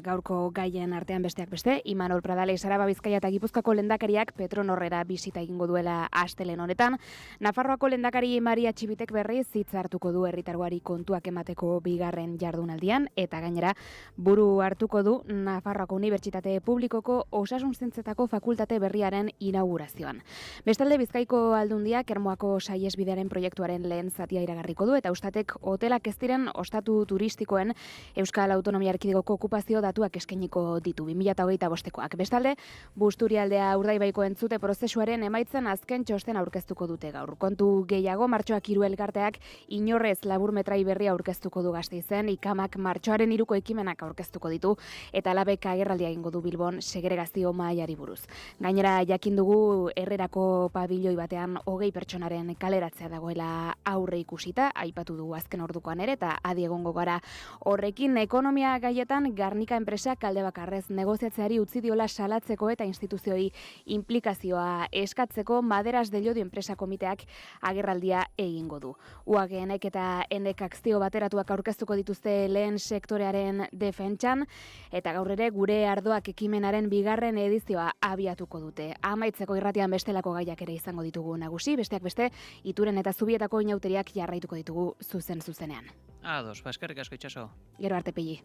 gaurko gaien artean besteak beste, Imanol Pradales Araba Bizkaia eta Gipuzkoako lehendakariak Petronorrera bisita egingo duela astelen honetan. Nafarroako lehendakari Maria Txibitek berriz hitz hartuko du herritargoari kontuak emateko bigarren jardunaldian, eta gainera buru hartuko du Nafarroako Unibertsitate Publikoko Osasun Zientzietako fakultate berriaren inaugurazioan. Bestalde Bizkaiko Aldundiak Ermuako saihesbidearen proiektuaren lehen zatia iragarriko du, eta Eustatek hotelak ez diren ostatu turistiko Batekoen Euskal Autonomia Erkidegoko okupazio datuak eskainiko ditu 2025koak. Bestalde, Busturialdea Urdaibaiko entzute prozesuaren emaitzen azken txosten aurkeztuko dute gaur. Kontu gehiago Martxoak 3 elkarteak inorrez laburmetrai berria aurkeztuko du Gasteizen, Ikamak Martxoaren 3ko ekimenak aurkeztuko ditu eta Labek agerraldia egingo du Bilbon segregazio mahaiari buruz. Gainera jakin dugu Herrerako pabiloi batean 20 pertsonaren kaleratzea dagoela aurre ikusita, aipatu dugu azken ordukoan ere eta adi egongo gara horrekin. Ekonomia gaietan Garnika enpresak alde bakarrez negoziatzeari utzi diola salatzeko eta instituzioi implikazioa eskatzeko Maderas de Llodio enpresa komiteak agerraldia egingo du. UAG-ek eta ENEK akzio bateratuak aurkeztuko dituzte lehen sektorearen defentsan eta gaur ere gure ardoak ekimenaren 2. edizioa abiatuko dute. Amaitzeko irratian bestelako gaiak ere izango ditugu nagusi, besteak beste Ituren eta Zubietako inauteriak jarraituko ditugu zuzenean. Ados, eskerrik asko Itxaso. Gero arte Pegi.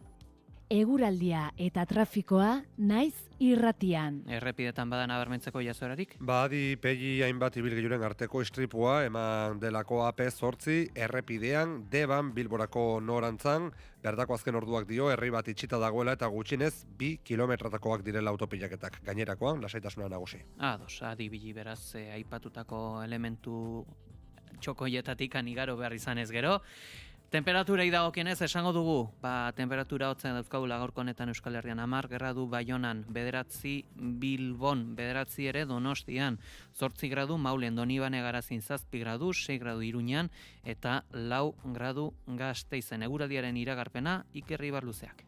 Eguraldia eta trafikoa naiz irratian. Errepidetan bada nabarmentzeko jazorarik? Adi Pegi hainbat ibilgailuren arteko istripua eman delako AP8 errepidean Deban Bilborako norantzan, berdako azken orduak dio herri bat itxita dagoela eta gutxinez 2 kilometratakoak direla autopilaketak. Gainerakoan lasaitasuna nagusi. Ados, adi bili beraz aipatutako elementu txokoietatik anigaro behar izan ez gero. Temperaturei dagokienez esango dugu, temperatura hotzen dauzkagula gaurko honetan Euskal Herrian 10 gradu Baionan, 9 Bilbon, 9 ere Donostian, 8 gradu Maulen, Donibane Garazin 7 gradu, 6 gradu Iruñan eta 4 gradu Gasteizen. Eguraldiaren iragarpena Iker Ibarluzeak.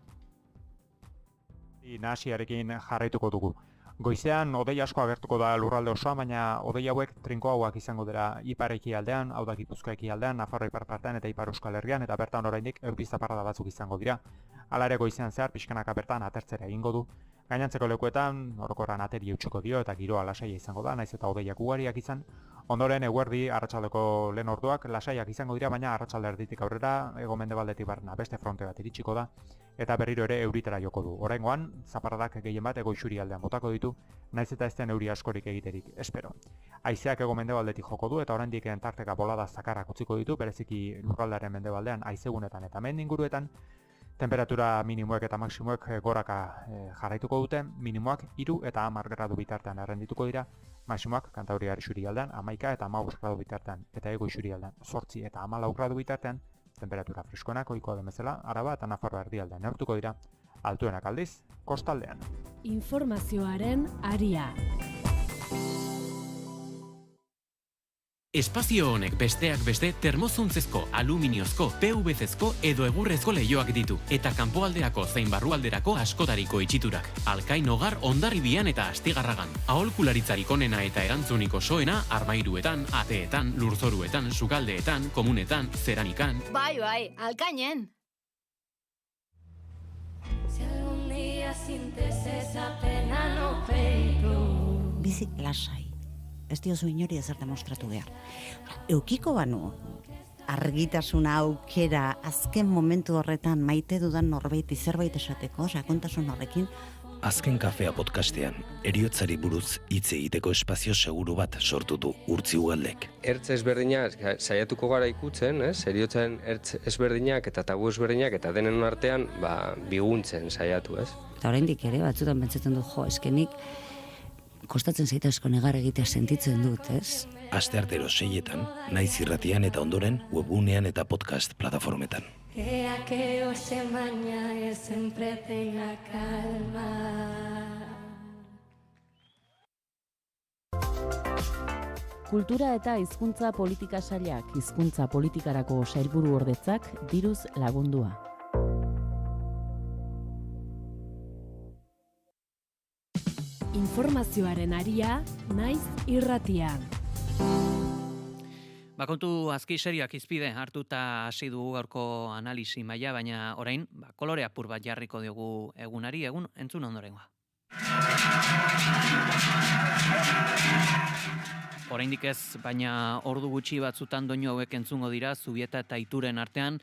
Nahasiarekin jarraituko dugu. Goizean hodei asko agertuko da lurralde osoa, baina hodei hauek trinkoagoak izango dira ipar ekialdean, hau da Gipuzkoa ekialdean, Nafarroa ipar partean eta Ipar Euskal Herrian, eta bertan oraindik euri zaparrada batzuk izango dira. Hala ere goizean zehar pixkanaka bertan atertzera egingo du. Gainantzeko lekuetan orokorran ateri eutsiko dio eta giroa lasaia izango da, naiz eta hodeiak ugariak izan. Ondoren eguerdi arratsaldeko lehen orduak lasaiak izango dira, baina arratsalde erditik aurrera hego-mendebaldetik barna beste fronte bat iritsiko da eta berriro ere euritara joko du. Oraingoan zaparradak gehien bat hego isurialdean botako ditu, naiz eta ez den euri askorik egiterik espero. Haizeak hego-mendebaldetik joko du eta oraindik tarteka bolada zakarrak utziko ditu, bereziki lurraldearen mendebaldean haizegunetan eta mendi inguruetan. Temperatura minimoek eta maksimoek goraka jarraituko dute, minimoak 3 eta 10 gradu bitartean errendituko dira, maksimoak Kantabriar isurialdean 11 eta 15 gradu bitartean eta hego isurialdean 8 eta 14 gradu bitartean, temperatura freskoenak ohikoa den bezala Araba eta Nafarroa erdialdean neurtuko dira, altuenak aldiz kostaldean. Informazioaren aria. Espazio honek besteak beste termozuntzezko, aluminiozko, PVC-ezko edo egurrezko leihoak ditu eta kanpoalderako zein barrualderako askotariko itxiturak. Alkain Hogar Hondarribian eta Astigarragan. Aholkularitzarik onena eta erantzuniko soena armairuetan, ateetan, lurzoruetan, sukaldeetan, komunetan, zeramikan. Bai, Alkainen. Si algún día sientes esa pena no peito. Bizik lasai. Ez diozu inori ezer demostratu behar. Eukiko banu, argitasuna aukera azken momentu horretan maite dudan norbait zerbait esateko, sakontasun horrekin. Azken kafea podcastean, heriotzari buruz hitz egiteko espazio seguru bat sortu du Urtzi Ugaldek. Ertz ezberdinak saiatuko gara ikutzen, heriotzen ertz ezberdinak eta tabu ezberdinak eta denen artean biguntzen saiatu, ez? Eta oraindik ere batzutan pentsatzen du, eskenik kostatzen zaitezko negar egitea sentitzen dut, ez? Asteartero 6etan, Naiz irratian eta ondoren webgunean eta podcast plataformetan. Que aquello se mañana siempre tenga calma. Kultura eta hizkuntza politika sailak, hizkuntza politikarako sailburu ordetzak diruz lagundua. Informazioaren aria naiz irratian. Kontu azki serioak izpide hartuta hasi dugu gaurko analisi maila, baina orain kolore apur bat jarriko diogu egunari, egun entzun ondorengoa. oraindik ez, baina ordu gutxi batzutan doinu hauek entzungo dira Zubieta eta Ituren artean.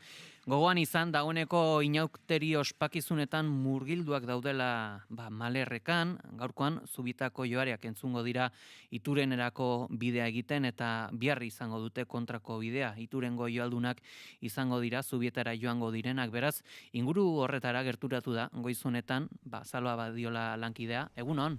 Gogoan izan dagoeneko inauteri ospakizunetan murgilduak daudela Malerrekan, gaurkoan Zubietako joareak entzungo dira Iturenerako bidea egiten eta bihar izango dute kontrako bidea. Iturengo joaldunak izango dira Zubietara joango direnak, beraz, inguru horretara gerturatu da goizunetan, Salva Badiola lankidea, egunon.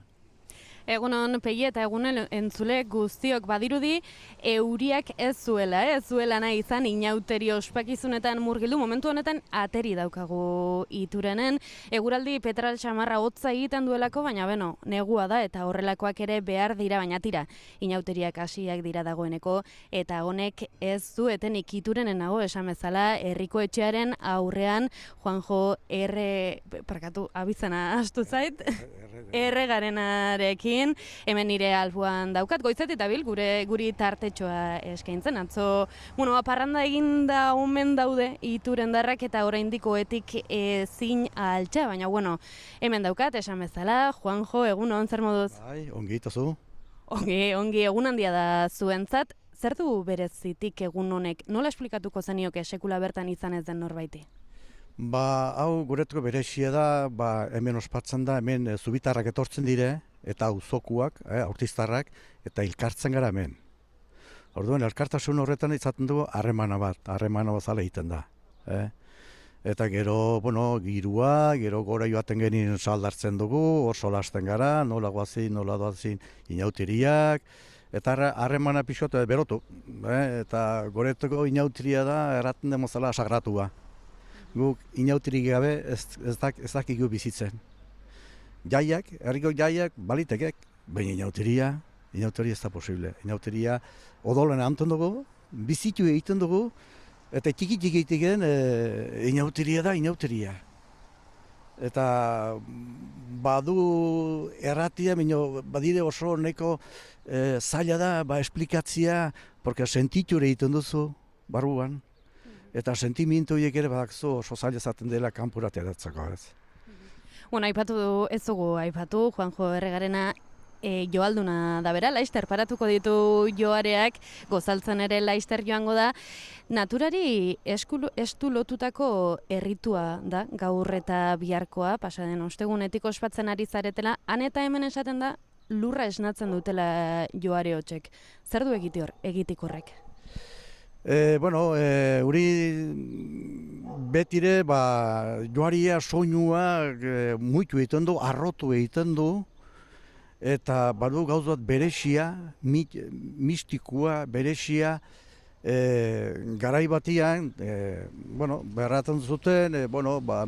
Egunon, Pegi eta egunen entzule guztiok badirudi euriak ez zuela nahi izan inauteri ospakizunetan murgildu. Momentu honetan ateri daukagu Iturenen. Eguraldi petral xamarra hotza egiten duelako, baina negua da eta horrelakoak ere behar dira, baina tira. Inauteriak hasiak dira dagoeneko eta honek ez du etenik Iturenen nago esan bezala herriko etxearen aurrean Juanjo abizena astu zait, Erregarenarekin. Hemen nire albuan daukat, goizet eta guri tartetxoa eskaintzen. Atzo, parranda eginda omen daude Iturendarrak eta oraindik ohetik ezin altxa, baina hemen daukat, esan bezala, Juanjo, egunon, zer moduz? Bai, ongi itazu. Ongi, egun handia da zuentzat. Zer du berezitik egun honek? Nola esplikatuko zenioke sekula bertan izan ez den norbaiti? Hau guretuko berezia da, hemen ospatzen da, hemen zubitarrak etortzen dire, eta auzokuak, aurtiztarrak, eta elkartzen gara hemen. Orduan, elkartasun horretan izaten dugu harremana bazala egiten da. Eta gero, girua, gero gora joaten genien saldartzen dugu, hor solasten gara, nola guazin, nola doazin inauteriak, eta harremana pixot berotu. Eta goretuko inauteria da, erraten demozala sagratua. Guk inauterik gabe ez dakigu bizitzen. Herriko jaiak balitekek, baina inauteria ez da posible. Inauteria odolen anton dugu, bizitu egiten dugu, eta txiki egiten inauteria da inauteria. Eta badu erratia, badire oso neko zaila da, esplikatzia, porque sentiture egiten duzu, barruan. Eta sentimentu horiek ere badakzu oso zaila zaten dela kanpura ateratzeko, ez. Aipatu ez dugu, Juanjo Erregarena joalduna da bera, Laister paratuko ditu joareak, gozaltzen ere Laister joango da. Naturari estu lotutako erritua da, gaur eta biharkoa, pasaden ostegunetik ospatzen ari zaretela, han eta hemen esaten da, lurra esnatzen dutela joare hotzek. Zer du egitik horrek? Uri betire joaria soinua muitu egiten du, arrotu egiten du, eta badu gauz bat berexia, mistikua, berexia, garai batian, berraten zuten,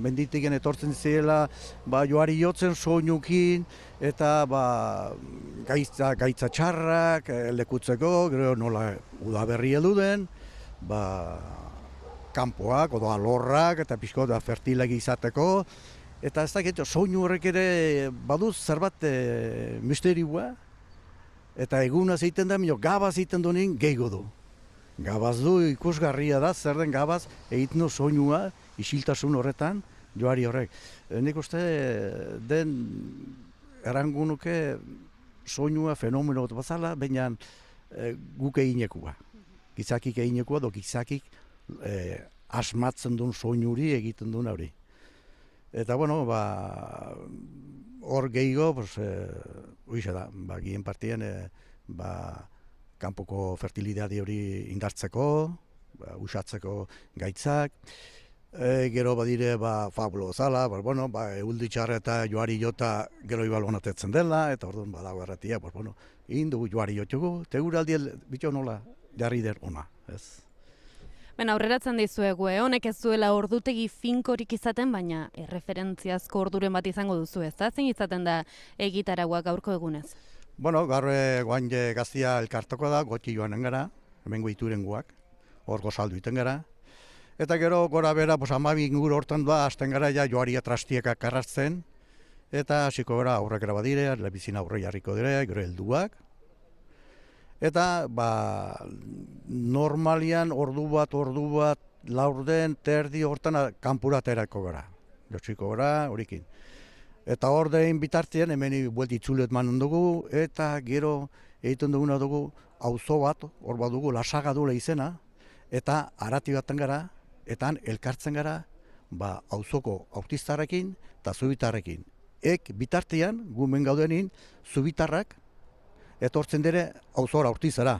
menditiken etortzen zirela, joari jotzen soinukin, eta gaitza txarrak lekutzeko, gero nola udaberri eduden, kanpoak, odo alorrak, eta pixko da fertilak izateko, eta ez dakit, soinu horrek ere baduz zerbat misterioa, eta egunaz egiten da, gabaz egiten duen gehiago du. Gabaz du ikusgarria da, zer den gabaz egiten du soinua, isiltasun horretan, joari horrek. Nik uste den erangunuke soinua fenomeno bat bazala, baina guk eginekua. Gizakik eginekua, gizakik asmatzen duen soinuri egiten duen hori. Eta hor gehiago, uixe da, gien partien, kanpoko fertilidade hori indartzeko, usatzeko gaitzak, gero badire fabulo zala, eulditxarra eta joari jota gero ibal honatetzen dela, eta orduan badago erratia, egin dugu joari jotugu, eta guraldi bitxo nola jarri der ona, ez. Aurreratzen dizuegu, honek ez duela ordutegi finkorik izaten, baina erreferentziazko orduren bat izango duzu, ez da? Zein izaten da egitaragua gaurko egunez? Gaur guain gaztia elkartoko da, goti joanen gara, hemengo Iturengoak, hor gozaldu iten gara. Eta gero gora bera, 12 inguru hortan da, hasten gara joaria trastiekak arrasten, eta hasiko gara aurrak gara badire, lebizin aurre jarriko dire, gero helduak. Eta normalian ordu bat, laurden, terdi hortan kanpura aterako gara. Jotxiko gara, horikin. Eta hor dein bitartean, hemen buelti itzulet manen dugu, eta gero egiten duguna dugu auzo bat, hor bat dugu, Lasaga dula izena, eta arati baten gara, eta elkartzen gara, auzoko autistarrekin eta zubitarrekin. Bitartean, gumen gaudenin, zubitarrak, etortzen dire auzora autizara.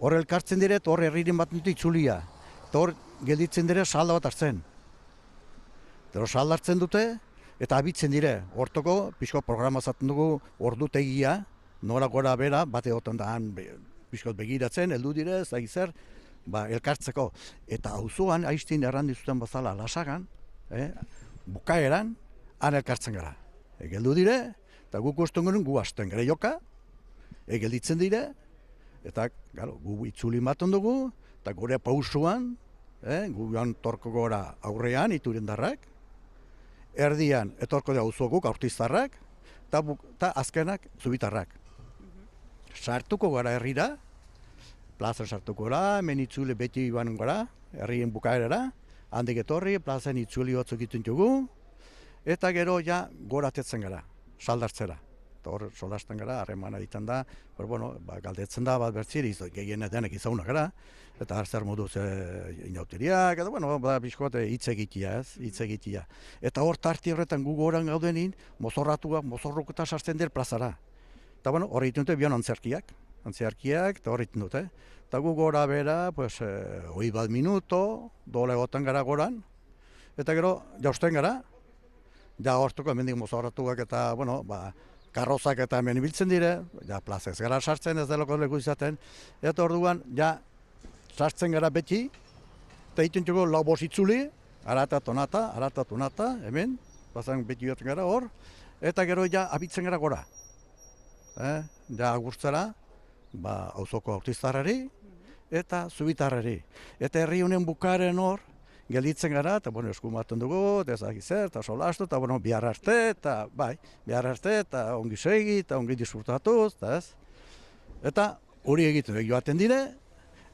Hor elkartzen dire, hor herriren bat dute itzulia. Eta hor gelditzen dire salda bat hartzen. Eta salda hartzen dute, eta abitzen dire. Hortoko, pixko programazatzen dugu ordutegia, nora gora bera, bate gotan da han pixkot begiratzen, heldu dire, ez da gizer, elkartzeko. Eta auzoan, aiztin errandizuten bazala Lasagan, bukaeran, han elkartzen gara. Geldu dire, eta guk usten genuen gu hasten gara joka, gelditzen dire, eta gu itzuli maten dugu, eta gure pausuan, gu joan torko gora aurrean, iturendarrak, erdian etorko da auzoguk aurtiztarrak, eta azkenak zubitarrak. Sartuko gara herrira, plaza sartuko gara, hemen itzuli beti iban gara, herrien bukaerara, handik etorri, plazan itzuli batzuk egiten dugu, eta gero ja goratetzen gara, saldartzera. Eta hor solasten gara, harremana egiten da, galdetzen da bat bertziri, gehien denek izauna gara, eta hartzer moduz inauteriak, eta bizkoate hitz egitea, hitz egitea. Eta hor tarti horretan gu goran gaudenin, mozorrukuta sartzen dira plazara. Eta hor egiten dute bion antzerkiak, eta hor egiten dute. Eta gu gora bera, hoi bat minuto, dole goten gara goran, eta gero jausten gara, ja hortuko hemendik mozorratuak eta, karrozak eta hemen ibiltzen dire, ja plaza ez gara sartzen, ez delako leku izaten, eta orduan, ja sartzen gara beti, eta egiten dugu lau bos itzuli, arata tonata, hemen, bazan beti joten gara hor, eta gero ja abitzen gara gora. Ja agurtzera, auzoko autiztarrari, eta zubitarrari. Eta herri honen bukaren hor, gelditzen gara, eta eskumaten dugu, ezagizer, eta solastu, eta bihar arte, eta ongi segi, eta ongi disfrutatuz, eta ez. Eta hori egiten joaten dire,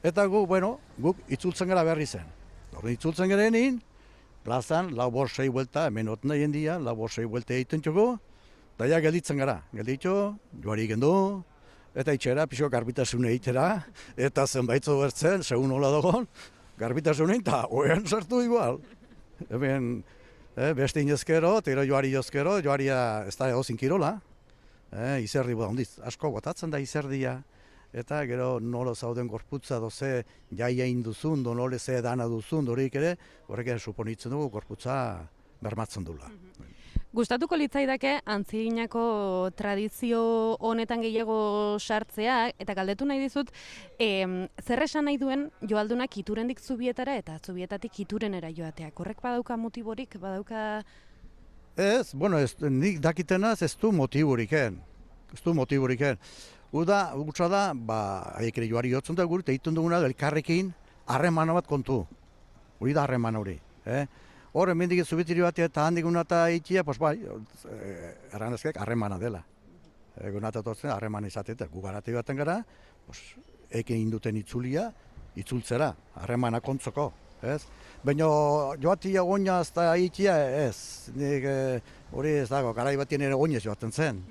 eta guk itzultzen gara berri zen. Itzultzen gara egin, plazan, lau borsei buelta, hemen oten egin dia, lau borsei buelta egiten txuko, eta ja gelditzen gara. Gelditxo, joari gendu, eta itxera, pixo garbitasune egitera, eta zenbaitzu bertzen, segun hola dogon, garbitasunen, eta oean sartu igual. Hemen, beste inezkero, eta joari jozkero, joaria ez da egozin kirola. Izerdi ondiz, asko botatzen da izerdia. Eta gero nolo zauden gorputza doze jaia induzun, nole ze dana duzun, horiek ere, horrek ere suponitzen dugu gorputza bermatzen dula. Gustatuko litzaidake antziginako tradizio honetan gehiago sartzea, eta galdetu nahi dizut, zer esan nahi duen joaldunak Iturendik Zubietara eta Zubietatik Iturenera joateak? Horrek badauka motiborik, badauka... Ez, nik dakitenaz ez du motiburiken. Gutsa da, haiek ere joari jotzen da gure, eta egiten duguna elkarrekin harremana bat kontu. Hori da harremana hori. Hor, hemendik zubitiri bat eta handik unata egitea, erranezkek harremana dela. Gunata tortzen harremana izatea, gu garati baten gara, eken induten itzulia, itzultzera, harremana kontzoko. Baina joatia goina ez da egitea, ez. Hori ez dago, garai batien ere goinez joaten zen.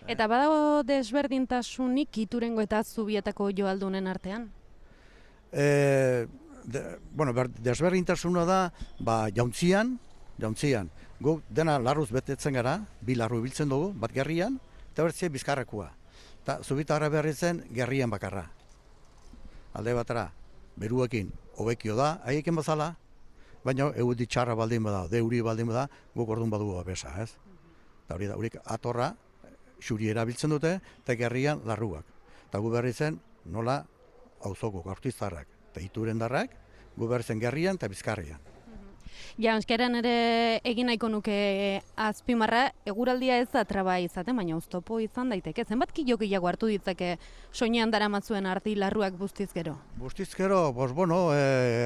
Eta badago desberdintasunik Iturengo eta Zubietako joaldunen artean? Desberdintasuna da, jauntzian, guk dena larruz betetzen gara, bi larru biltzen dugu, bat gerrian, eta bertzea bizkarrakua. Eta Zubitarra berri zen gerrian bakarra. Alde batara, beruekin hobekio da, haieken bazala, baina egudik txarra baldin bada, deuri baldin bada, guk orduan badugu abesa, ez? Eta hori da, horik atorra, xuri erabiltzen dute, eta gerrian larruak. Eta gu berri zen, nola auzoko aurtiztarrak eta Iturendarrak, gu berri zen gerrian eta bizkarrian. Ja, euskaran ere egin nahiko nuke azpimarra, eguraldia ez da traba izaten, baina oztopo izan daiteke. Zenbat kilo gehiago hartu ditzake soinean daramatzuen arti larruak bustiz gero? Bustiz gero,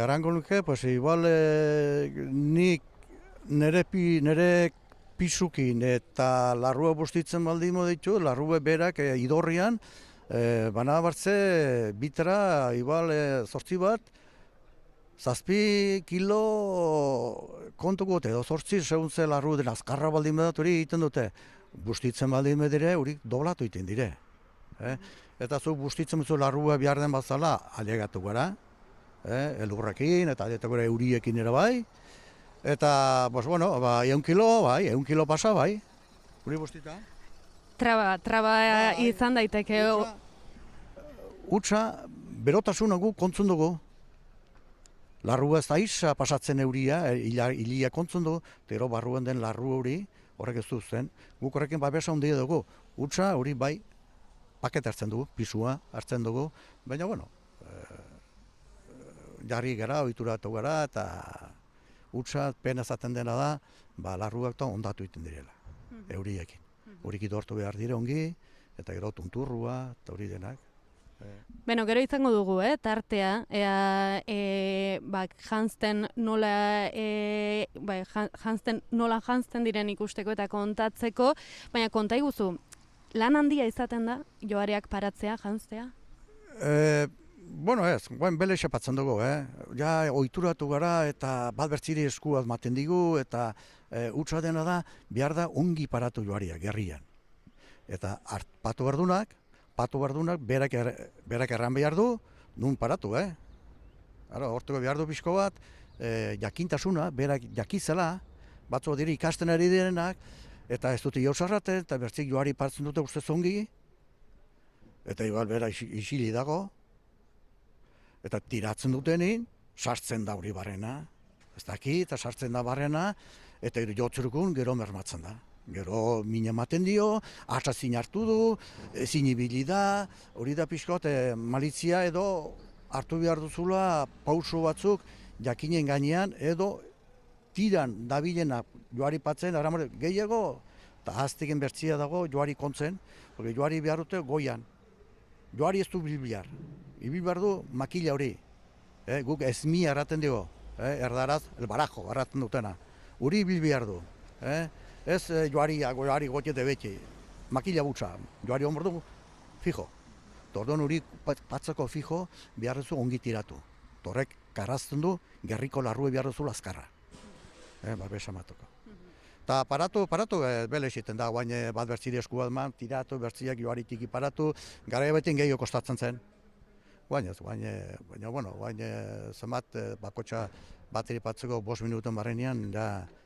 erango nuke, igual nik nire pisukin eta larrua bustitzen baldin ditu, larrua berak idorrian, bana bartze bitera, igual zortzi bat, 7 kilo kontuko edo 8 segun ze larru den azkarra baldin badat hori egiten dute. Bustitzen baldin badire, hori doblatu egiten dire. Eta zu bustitzen duzu larrua behar den bazala, alegatu gara, elurrekin eta alegatu gara euriekin ere bai. Eta, bueno, 100 kilo, bai, 100 kilo pasa, bai, hori bustita. Traba izan daiteke. Utsa, berotasuna gu kontzun dugu. Larrua ez da isa pasatzen euria, hilia kontzun dugu, gero barruan den larru hori, horrek ez duzen, guk horrekin babesa handia dugu. Utsa hori bai, paket hartzen dugu, pisua hartzen dugu, baina, bueno, jarri gara, ohituratu gara, eta utsa pena zaten dena da, larruak da ondatu egiten direla, euriekin. Horik idortu behar dire ongi, eta gero tunturrua, eta hori denak. Beno, gero izango dugu, tartea, janzten nola janzten diren ikusteko eta kontatzeko, baina konta iguzu, lan handia izaten da, joareak paratzea, janztea? Bueno ez, guen bele xapatzen dugu, ja ohituratu gara eta bat bertziri eskuaz maten digu eta utza dena da, behar da ongi paratu joariak, gerrian. Eta patu bardunak berak erran behar du, nun paratu, hortuko behar du pixko bat, jakintasuna, berak jakizela, batzu diri ikasten ari direnak, eta ez dute jauzarraten, eta bertzik joari partzen dute ustez ongi, eta igual bera isili dago, eta tiratzen dutenin, sartzen da hori barrena, ez daki, eta sartzen da barrena, eta jotzurukun gero mermatzen da. Gero min ematen dio, atzazin hartu du, ezin ibili da, hori da pixkot malitzia edo hartu behar duzula pauso batzuk jakinen gainean edo tiran dabilena joari patzen, gehiago, eta haztegen bertzia dago joari kontzen, porque joari behar dute goian. Joari ez du bilbiar, ibilbar du makila hori, guk ezmi erraten dugu, erdaraz, elbarajo erraten dutena, hori bilbiar du. Ez joari gotiete beti, makila butza, joari honbor dugu, fijo. Tordon hori patzako fijo behar duzu ongi tiratu. Torrek karrazten du, gerriko larrue behar duzu azkarra. Barbesa matuko. Eta paratu bele esiten da, guain bat bertziri eskuat man, tiratu, bertziak joari tiki paratu, gara ebeten gehiago kostatzen zen. Guain zemat bakotxa bateri patzeko 5 minuten barrenean,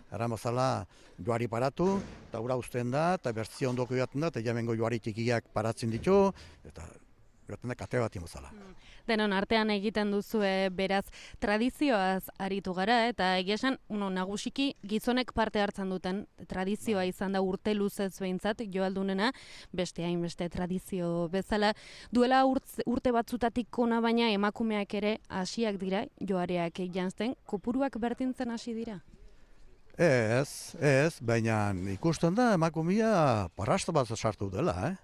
eramazala joari paratu, eta ura uzten da, eta bertzi ondoko joaten da, eta jamengo joari tikiak paratzen ditu, eta joaten da kate bat imozala. Denon artean egiten duzu beraz tradizioaz aritu gara, eta egia esan nagusiki gizonek parte hartzen duten tradizioa izan da urte luzez behintzat joaldunena, beste hainbeste tradizio bezala. Duela urte batzutatik ona baina emakumeak ere hasiak dira, joareak janzten, kopuruak berdintzen hasi dira? Ez, baina ikusten da emakumea parrasta bat sartu dela,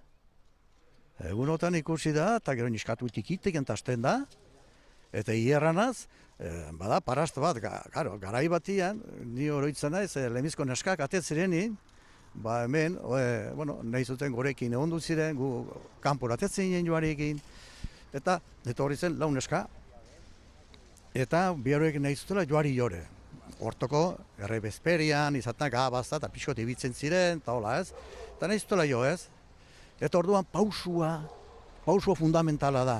Egunotan ikusi da, eta gero niskatu tikitek entazten da, eta hierranaz, bada parrasta bat, garai batian, ni oroitzen naiz, lemizko neskak atetzirenin, hemen, nahi zuten gorekin egondu ziren, gu kanpora atetzen ginen joarekin, eta hori zen lau neska, eta biharoekin nahi zutela joari jore. Hortoko, erre bezperian, izatenak abazta, eta pixkot ibitzen ziren, eta hola ez, eta nahi zutela jo ez. Eta orduan pausua fundamentala da.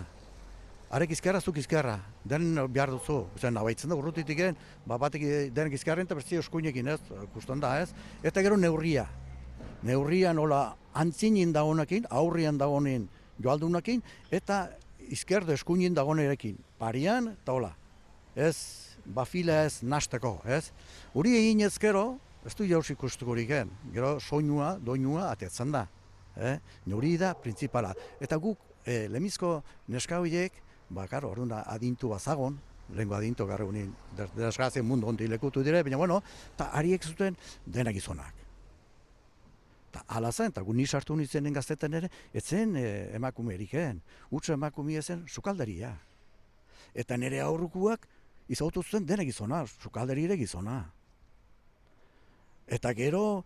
Arek izkerra, zuk izkerra, denen behar duzu. Nabaitzen da urrutitik egin, batek denek izkerren eta bertzio eskuinekin ez, ikusten da ez. Eta gero neurria. Neurria nola antzinin dagoenekin, aurrian dagoenekin joaldunekin, eta izkerdo eskuinin dagoenekin. Parian, eta hola. Ez, bafila ez nasteko, ez. Hori egin ez gero, ez du jauz ikustukorik egin. Gero soinua, doinua atetzen da. Hori da, printzipala. Eta guk, lemizko neska horiek, orduan adintu bazagon, lehenko adintu gara unin, desgrazien mundu hondi lekutu dire, baina, eta hariek zuten denak gizonak. Eta ala zen, eta gu nisartu nintzen gaztetan ere, etzen emakume eriken, utza emakume zen sukaldaria. Eta nire aurrukuak izautu zuten denak gizona, sukaldari ere gizona. Eta gero,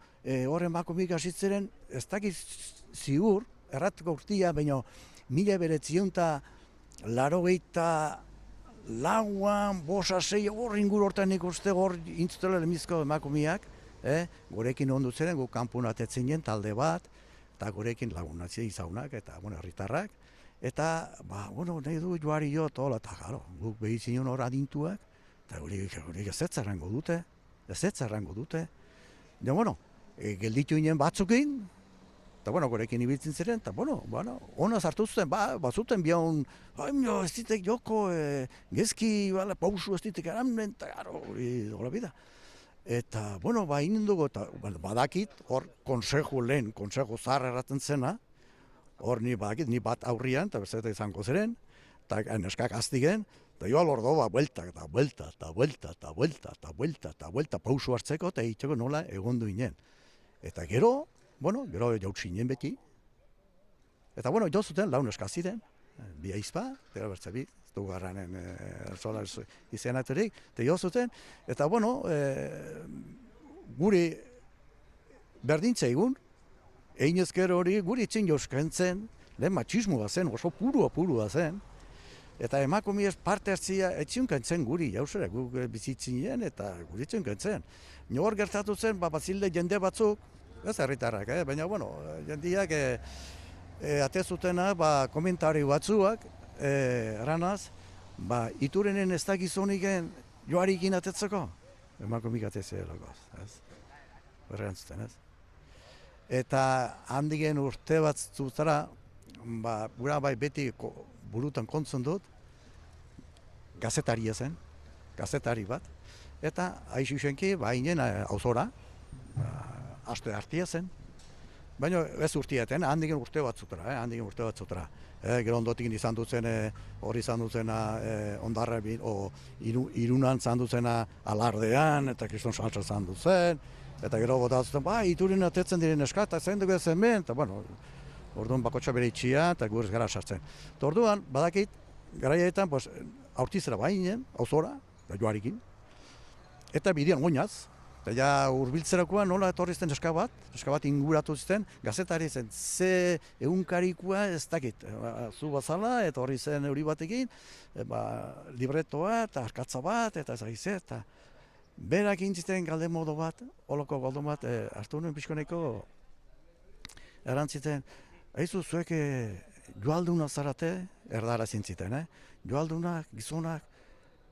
hor emakumik asitzeren, ez dakiz ziur, erratuko urtia, baina 1980 lauan, bosa, sei, hor inguru hortan nik uste hor intzutela lemizko emakumiak, gurekin ondu ziren, gu kanpun atetzen ginen talde bat, eta gurekin lagunatzea izaunak, eta, herritarrak, eta, nahi du joari jo, eta, guk behitzen hor adintuak, eta hori ezetzarrango dute, Ja, gelditu ginen batzukin, eta, gurekin ibiltzen ziren, eta, ona sartu zuten, bazuten bion, ez ditek joko, gezki, pausu ez ditek eramen, eta, hori, hola bida. Eta, inen dugu, eta badakit, hor konsejo zahar erraten zena, hor ni bat aurrian, eta bezeta izango ziren, eta neskak aztigen, eta joa lordo, buelta, pausu hartzeko, eta itxeko nola egondu inen. Eta gero, jautzinen beti, eta jo zuten, lau neska ziren, bi aizpa, eta bertze bi, ez dugu garranen zola izenaturik, eta jo zuten, eta guri berdintza egun, egin ezker hori guri itzen joskentzen, lehen matxismoa zen, oso purua zen, eta emakumiez parte hartzia etxiunkentzen guri, jauzera, guk bizitzen eta guri etxiunkentzen. Nor gertatu zen, bazilde jende batzuk, ez herritarrak, baina, jendiak atezutena, komentari batzuak, eranaz, iturenen ez dakizoniken joarikin atetzeko, emakumik atetzea lagoz, ez? Berrantzuten, ez? Eta handigen urte bat zutara, gura beti burutan kontzun dut, gazetaria zen, gazetari bat, eta aixuxenki, inen auzora, aste hartia zen, baina ez urtiaten, handigen urte bat zutara, Gero ondotik izan dutzen, hori izan dutzena ondarra, irunan izan dutzena alardean, eta kriston saltza izan dutzen, eta gero botatzen, iturin atetzen diren eska, eta zen dugu ezen ben, eta orduan bakotxa bere itxia, eta gurez gara sartzen. Eta orduan, badakit, garaietan, aurtizera bainen, auzora, joarikin, eta bidean goinaz, eta ja urbiltzerakoa nola etorri zen neska bat inguratu ziten, gazetari zen, ze egunkarikoa ez dakit, zu bazala, eta horri zen euri batekin, libretoa, eta arkatza bat, eta ez eta berak intziten galde modo bat, holoko galdo bat, hartu nuen pixkoneko erantziten, haizu zuek joalduna zarate, erdara zintziten, joaldunak, gizonak,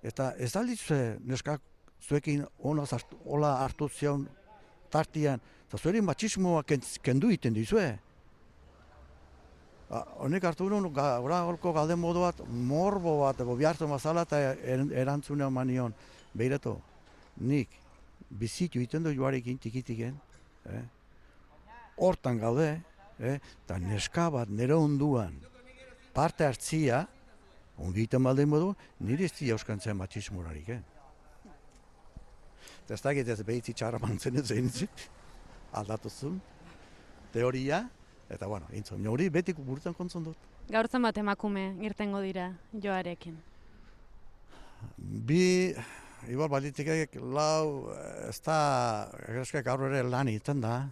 eta ez dalditze neskak zuekin hola hartu zion tartian, eta zuerin matxismoa kendu iten dizue. Honek hartu nuen, horko galde modu bat, morbo bat, bihartu mazala eta erantzunea manion, behireto, nik bizitu iten du joarekin tikitiken, hortan gaude, eta neska bat nire onduan parte hartzia, ongi iten baldin modu, nire ez di euskantzen matxismorarik, Ez dakit ez behitzi txarra mantzen ez zeinitzik, aldatuzun, teoria, eta intzun, hori betik burutan kontzon dut. Gaurtzen bat emakume irtengo dira joarekin? Igual balitikek lau, ez da, gaur ere lan iten da,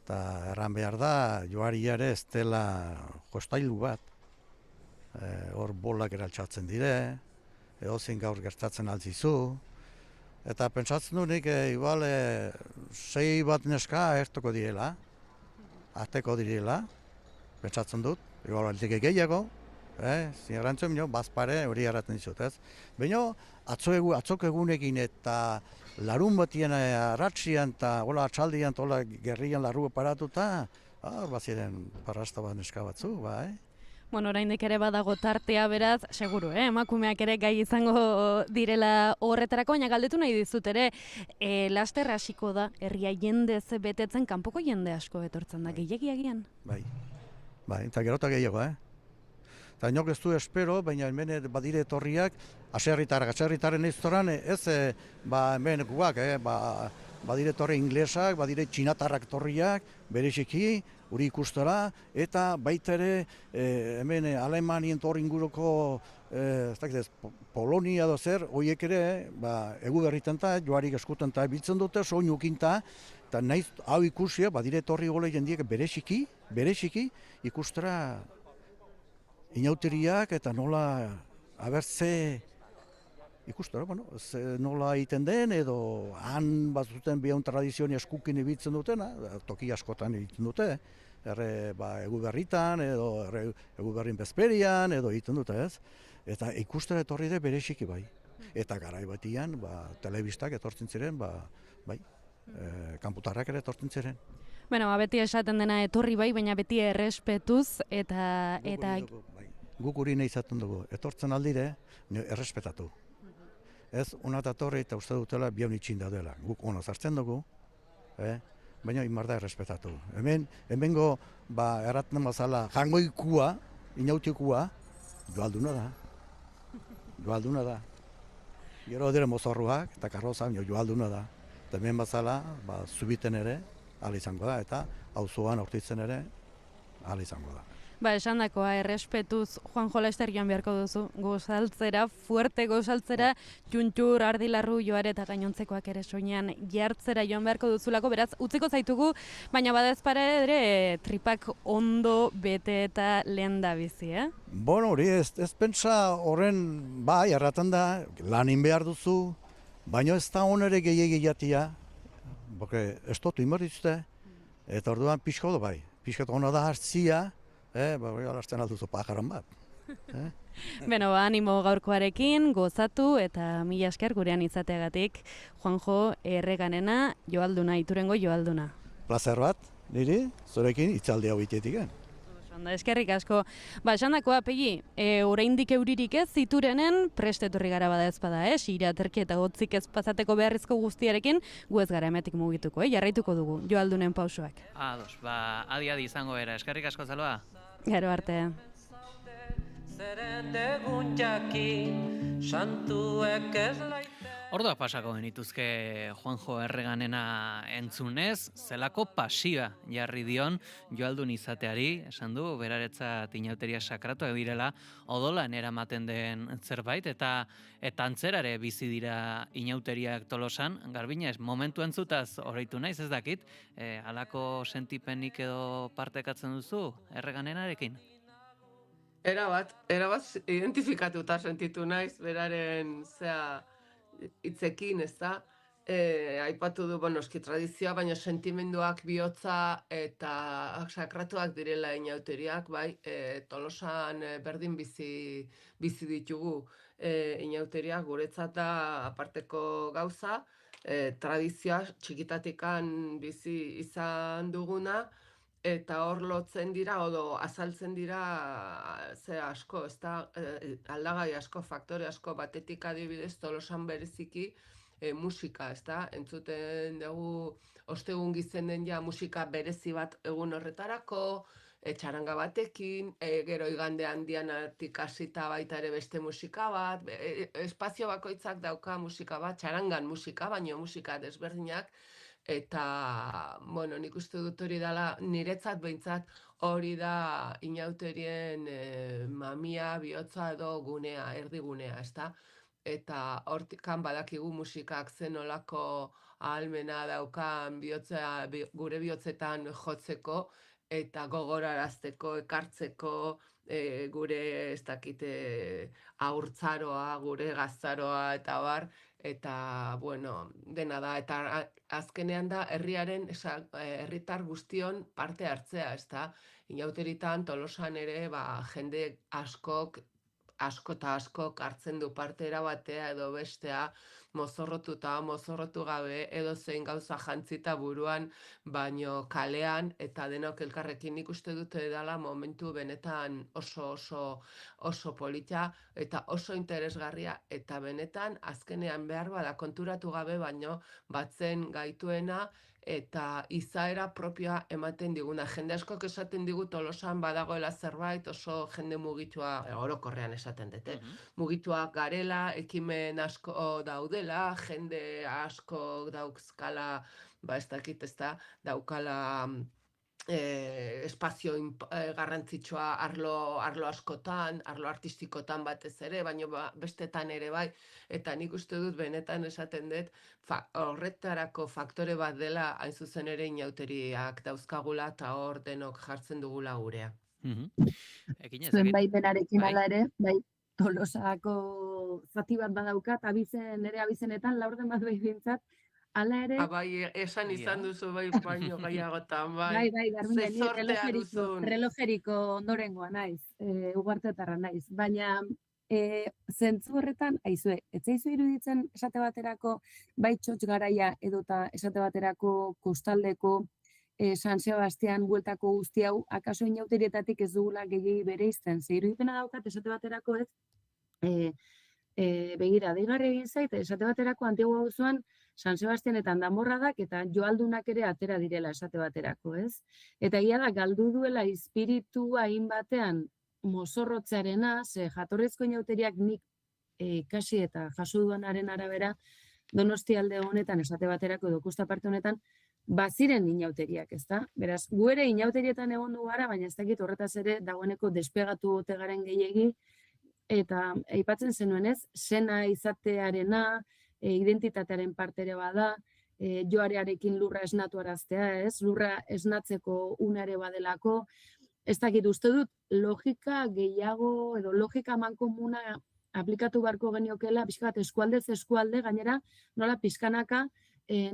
eta erran behar da, joariare ez dela jostailu bat, hor bolak eraltxatzen dire, edozein gaur gertatzen altzizu, eta pentsatzen du nik, igual, 6 bat neska ertuko direla, arteko direla, pentsatzen dut, igual balitik gehiago, zinerantzen minio, bazpare hori erraten dizut, ez? Baina, atzok egunekin eta larun batien arratxian eta atxaldian tola gerrian larru paratuta, baziren parrasta bat neska batzu, Oraindik ere badago tartea beraz, seguru, emakumeak ere gai izango direla horretarako, baina galdetu nahi dizut ere, laster hasiko da, herria jendez betetzen, kanpoko jende asko etortzen da, gehiagiagian? Bai, eta gerota gehiago, Eta inok ez du espero, baina hemen badire etorriak, aserritaren iztoran, ez hemen guak, badire etorri inglesak, badire txinatarrak etorriak, bereziki, hori ikustera, eta baita ere hemen Alemanien torri inguruko, Polonia zer, horiek ere, egu berriten eta joarik eskuten eta biltzen dute, soinukin eta nahiz hau ikusia, badire etorri gole jendiek bereziki ikustera inauteriak eta nola aber ikustera, nola egiten den, edo han bazuten bihaun tradizioa eskukin ibiltzen dutena, toki askotan egiten dute, egu berritan, edo egu berrin bezperian, edo egiten dute, ez? Eta ikustera etorri da bereziki bai. Eta garai batian, telebistak etortzen ziren, kanputarrak ere etortzen ziren. Bueno, beti esaten dena etorri bai, baina beti errespetuz eta Guk hori nahi izaten dugu, etortzen aldire, errespetatu. Ez, ona etorri eta uste dutela bihaun itxinda dela. Guk ona zartzen dugu, baina imar da errespetatu. Hemengo, erraten mazala, jangoikua, inautikua, joalduna da. Gero dire mozorruak eta karroza, joalduna da. Eta hemen bazala, zubiten ere, ala izango da, eta auzoan aurtitzen ere, ala izango da. Esandakoa, errespetuz, Juanjo Laster joan beharko duzu, gozaltzera, fuerte gozaltzera, txuntxur, ardilarru, joare eta gainontzekoak ere soinean jartzera joan beharko duzulako, beraz, utziko zaitugu, baina badezpare ere tripak ondo bete eta lehen da bizi, Hori, ez pentsa horren, erraten da, lanin behar duzu, baina ez da onere gehiagi jatia, ez dotu inberdizte, eta orduan pixko da pixko hona da hartzia, alartzen alduzu pajaran bat. Animo gaurkoarekin, gozatu eta mila esker gurean izateagatik. Juanjo Erreganena, Joalduna, Iturengo Joalduna. Plazer bat, niri, zurekin itzaldi hau itetik. Eskerrik asko. Esandakoa, Pegi, oraindik euririk ez, Iturenen prest etorri gara bada ez bada, sira, terki eta gotzik ez pasateko beharrizko guztiarekin, gu ez gara emetik mugituko, jarraituko dugu, Joaldunen pausoak. Ados, adi izango era, eskerrik asko Zaloa. Gero arte. Orduak pasako genituzke Juanjo Erreganena entzunez, zelako pasioa jarri dion Joaldun izateari, esan du, beraretzat inauteria sakratuak direla, odolan eramaten den zerbait, eta antzerare bizi dira inauteriak Tolosan, Garbinez, momentu entzutaz horreitu naiz, ez dakit, halako sentipenik edo partekatzen duzu Erreganenarekin? Erabat, identifikatuta sentitu naiz, beraren hitzekin, ez da, aipatu du, eski tradizioa, baina sentimenduak bihotza eta sakratuak direla inauteriak, Tolosan berdin bizi ditugu inauteriak, guretzat da aparteko gauza, tradizioa txikitatikan bizi izan duguna, eta hor lotzen dira, odo azaltzen dira asko, ez da, aldagai asko, faktore asko, batetik adibidez Tolosan bereziki musika, ez da, entzuten dugu ostegun gizenen musika berezi bat egun horretarako, txaranga batekin, gero igande handian artik hasita baita ere beste musika bat, espazio bakoitzak dauka musika bat, txarangan musika, baina musika desberdinak, eta, nik uste dut hori dela, niretzat behintzat hori da inauterien mamia, bihotza edo gunea, erdigunea, ez da? Eta hortikan badakigu musikak zenolako ahalmena daukan gure bihotzetan jotzeko, eta gogorarazteko, ekartzeko, gure ez dakite haurtzaroa, gure gaztaroa, eta bar, eta, dena da, eta azkenean da herritar guztion parte hartzea, ez da? Inauteritan, Tolosan ere, jende asko hartzen du parte erabatea edo bestea, mozorrotu gabe, edo zein gauza jantzita buruan, baino kalean, eta denok elkarrekin ikuste dute dela momentu benetan oso polita, eta oso interesgarria, eta benetan azkenean behar bada konturatu gabe, baino batzen gaituena, eta izaera propioa ematen diguna. Jende askok esaten digu Tolosan badagoela zerbait, oso jende mugitua, orokorrean esaten dute, mugituak garela, ekimen asko daudela, jende asko dauzkala, ez dakit ez da, daukala espazio garrantzitsua arlo askotan, arlo artistikotan batez ere, baina bestetan ere bai, eta nik uste dut benetan esaten dut, horretarako faktore bat dela hain zuzen ere inauteriak dauzkagula eta hor denok jartzen dugula gurea. Zuen bai benarekin ala ere, bai, Tolosako zati bat badaukat, nire abizenetan, laurden bat behintzat, hala ere... Bai, esan izan duzu bai baino gehiagotan, Bai, bai. Garbiñe, Ze ni sortea duzun. relojeriko ondorengoa naiz, ugartetarra naiz, baina zentzu horretan, aizue, etzaizu iruditzen esate baterako bai txotx garaia edota esate baterako kostaldeko San Sebastian bueltako guzti hau, akaso inauterietatik ez dugula gehiagi bereizten, ze irudipena daukat esate baterako ez, begira, deigarri egin zait, esate baterako Antigua auzoan San Sebastian eta Andamorradak eta joaldunak ere atera direla esate baterako, ez? Eta egia da, galdu duela espiritu hainbatean mozorrotzearena, ze jatorrizko inauteriak nik ikasi eta jaso duanaren arabera, Donosti alde honetan, esate baterako edo kosta parte honetan, baziren inauteriak, ezta? Beraz, gu ere inauterietan egon du gara, baina ez dakit horretaz ere dagoeneko despegatu ote garen gehiegi, eta aipatzen zenuen ez, sena izatearena, identitatearen parte ere bada, joarearekin lurra esnatu araztea, ez? Lurra esnatzeko unare badelako, ez dakit uste dut logika gehiago edo logika mankomuna aplikatu beharko geniokela, pixka bat eskualdez eskualde, gainera nola pixkanaka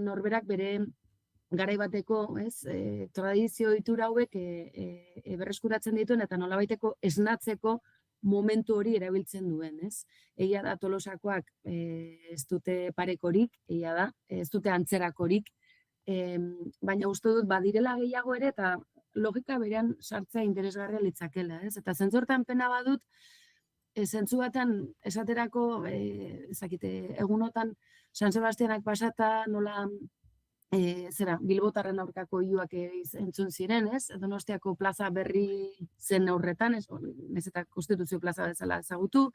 norberak bere garai bateko tradizio ohitura hauek berreskuratzen dituen eta nolabaiteko esnatzeko momentu hori erabiltzen duen, ez? Egia da Tolosakoak ez dute parekorik, egia da, ez dute antzerakorik, baina uste dut badirela gehiago ere eta logika berean sartzea interesgarria litzakela, ez? Eta zentzortan pena badut, zentzu batan esaterako, egunotan San Sebastianak pasata nola Bilbotarren aurkako iluak entzun ziren, ez? Donostiako plaza berri zen aurretan, ez eta konstituzio plaza bezala ezagutu,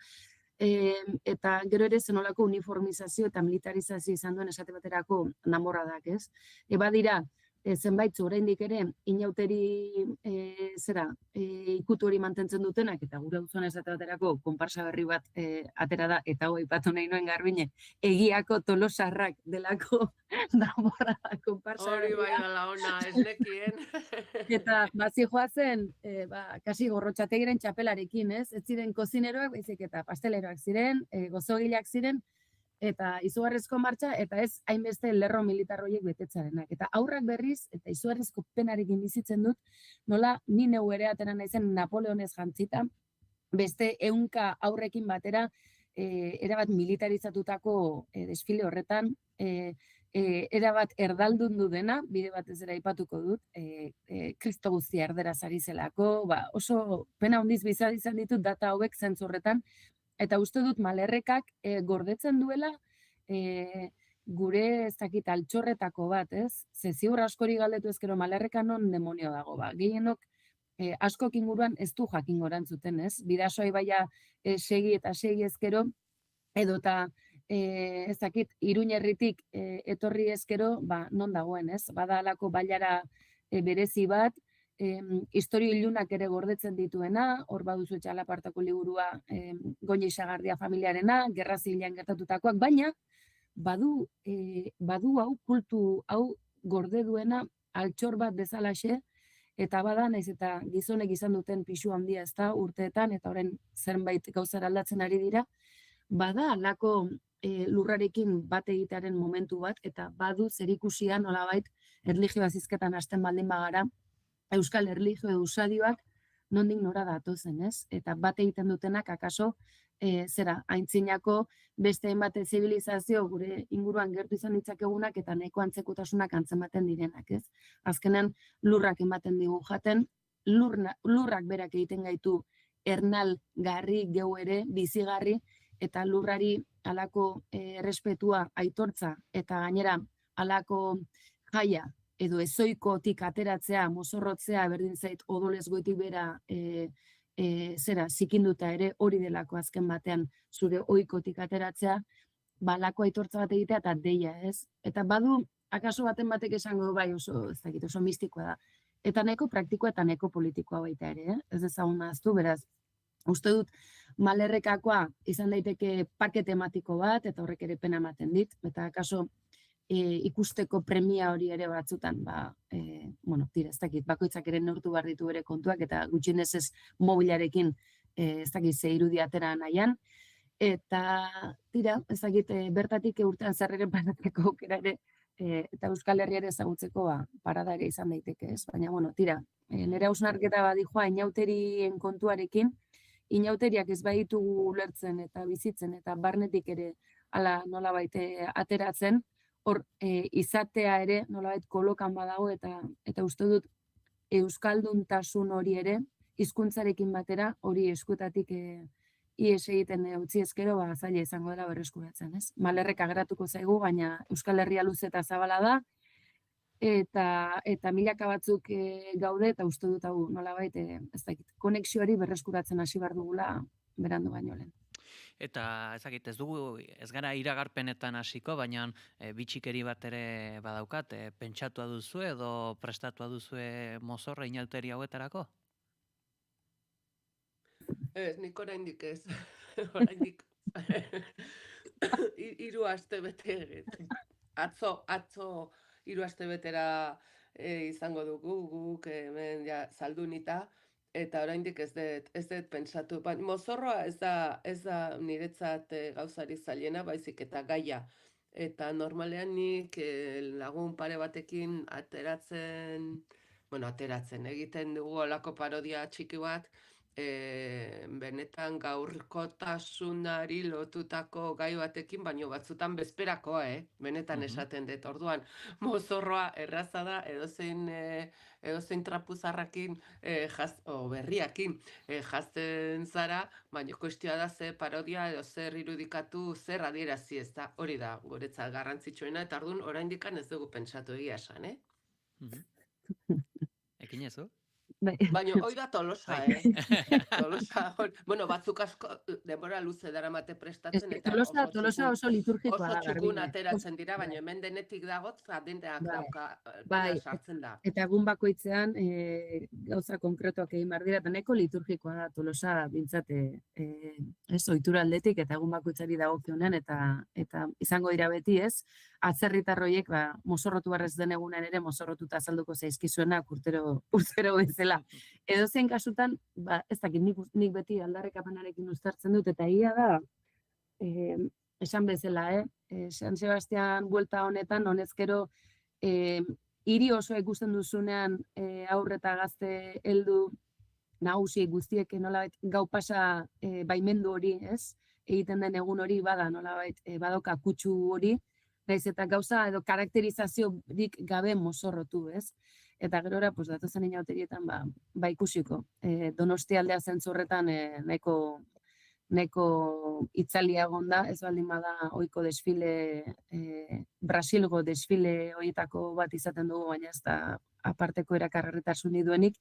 eta gero ere zenolako uniformizazio eta militarizazio izan duen esate baterako Andamorradak, ez? Badira, zenbait oraindik ere inauteri ikutu hori mantentzen dutenak, eta gure auzoan esate baterako konparsa berri bat atera da, eta hoi aipatu nahi nuen Garbiñe, egiako tolosarrak delako Andamorrada konparsa berria. Hori bai dela ona, ez nekien. Eta bazi joazen, kasi gorrotxategiren txapelarekin, ez? Ez ziren kozineroak, baizik eta pasteleroak ziren, gozogileak ziren, eta izugarrizko martxa, eta ez hainbeste lerro militar horiek betetzarenak. Eta aurrak berriz, eta izugarrizko penarekin bizitzen dut, nola ni neu ere atera naizen Napoleonez jantzita, beste 100 aurrekin batera, erabat militarizatutako desfile horretan, erabat erdaldundu dena, bide batez ere aipatuko dut, kristo guztia erderaz ari zelako, oso pena handiz bizar izan ditut data hauek zentzu horretan, eta uste dut Malerrekak gordetzen duela gure ez dakit altxorretako bat, ez? Ze ziur askori galdetu ezkero Malerreka non demonio dago, gehienok askok inguruan ez du jakingo erantzuten, ez? Bidasoa ibaia segi eta segi ezkero, edota ez dakit Iruñerritik etorri ezkero, non dagoen, ez? Bada halako bailara berezi bat, historio ilunak ere gordetzen dituena, hor baduzu Txalapartako liburua Goñi Sagardia familiarena, gerra zibilean gertatutakoak, baina badu hau kultu hau gorde duena altxor bat bezalaxe, eta bada naiz eta gizonek izan duten pisu handia ez da urteetan, eta horren zenbait gauzara aldatzen ari dira, bada halako lurrarekin bat egitearen momentu bat, eta badu zerikusia nolabait erlijioa zizketan hasten baldin bagara, Euskal Erlijio edo usadioak nondik nora datozen, ez? Eta bat egiten dutenak akaso aintzinako beste hainbat zibilizazio gure inguruan gertu izan ditzakegunak eta nahiko antzekotasunak antzematen direnak, ez? Azkenan lurrak ematen digu jaten, lurrak berak egiten gaitu ernal garri geu ere bizigarri eta lurrari halako errespetua aitortza eta gainera halako jaia edo ezoikotik ateratzea, mozorrotzea, berdin zait odolez goitik bera zikinduta ere hori delako azken batean zure ohikotik ateratzea, balako aitortza bat egitea eta deia, ez? Eta badu, akaso baten batek esango bai oso, ez dakit, oso mistikoa da. Eta nahiko praktikoa eta nahiko politikoa baita ere, ez ezagun nahaztu, beraz, uste dut Malerrekakoa izan daiteke parke tematiko bat, eta horrek ere pena ematen dit, eta akaso ikusteko premia hori ere batzutan, tira, ez dakit, bakoitzak ere neurtu behar ditu bere kontuak, eta gutxienez ez mobilarekin ez dakit ze irudi atera nahian, eta tira, ez dakit bertatik urtean zerreren parateko aukera ere, eta Euskal Herria ere ezagutzeko parada ere izan daiteke, ez? Baina, bueno, tira, nire hausnarketa badijoa inauterien kontuarekin, inauteriak ez baditugu ulertzen eta bizitzen eta barnetik ere ala nolabait ateratzen, hor izatea ere nolabait kolokan badago eta uste dut euskalduntasun hori ere hizkuntzarekin batera hori eskutatik ies egiten utzi ezkero zaila izango dela berreskuratzen, ez? Malerrek ageratuko zaigu, baina Euskal Herria luze eta zabala da, eta milaka batzuk gaude, eta uste dut hau nolabait, ez dakit, konexioari berreskuratzen hasi behar dugula berandu baino lehen. Eta ez gara iragarpenetan hasiko, baina bitxikeri bat ere badaukat, pentsatua duzu edo prestatua duzu mozorra inauteri hauetarako? Ez, nik oraindik ez. Oraindik 3 aste bete. Atzo 3 aste betera izango dugu guk hemen ja saldunita. Eta oraindik ez dut pentsatu. Mozorroa ez da niretzat gauzari zailena, baizik eta gaia. Eta normalean nik lagun pare batekin ateratzen egiten dugu olako parodia txiki bat, benetan gaurkotasunari lotutako gai batekin, baino batzutan bezperakoa, benetan esaten dut. Orduan, mozorroa erraza da, edozein trapuzarrakin berriakin jazten zara, baina kuestioa da ze parodia edo zer irudikatu, zer adierazi, ez da, hori da guretzat garrantzitsuena, eta orduan oraindikan ez dugu pentsatu egia esan, Ekin ezu? Baina hoi da Tolosa, Tolosa, bueno, batzuk asko denbora luze daramate prestatzen, eta Tolosa oso liturgikoa da. Oso txukun ateratzen dira, baina hemen denetik dagot, adenteak dauka sartzen da. Eta egun bakoitzean gauza konkretuak egin behar dira, eta neko liturgikoa da Tolosa bintzate ohitura aldetik, eta egun bakoitzari dagokionean, eta izango dira beti ez, atzerritarroiek mozorrotu barrez den egunen ere mozorrotuta azalduko zaizkizuenak urtero bezala. Edozein kasutan, ez dakit, nik beti aldarrekapenarekin uztartzen dut, eta egia da, esan bezala, San Sebastian buelta honetan, honezkero, hiri oso ikusten duzunean aurre eta gazte heldu nagusi guztiek nolabait gau pasa baimendu hori, ez? Egiten den egun hori bada nolabait badoka kutsu hori, naiz eta gauza edo karakterizaziorik gabe mozorrotu, ez? Eta gerora, datozen inauterietan ikusiko. Donostia aldea zentzurretan nahiko itzalia egonda, ez baldin bada ohiko desfile, Brasilgo desfile horietako bat izaten dugu, baina ez da aparteko erakargarritasunik duenik,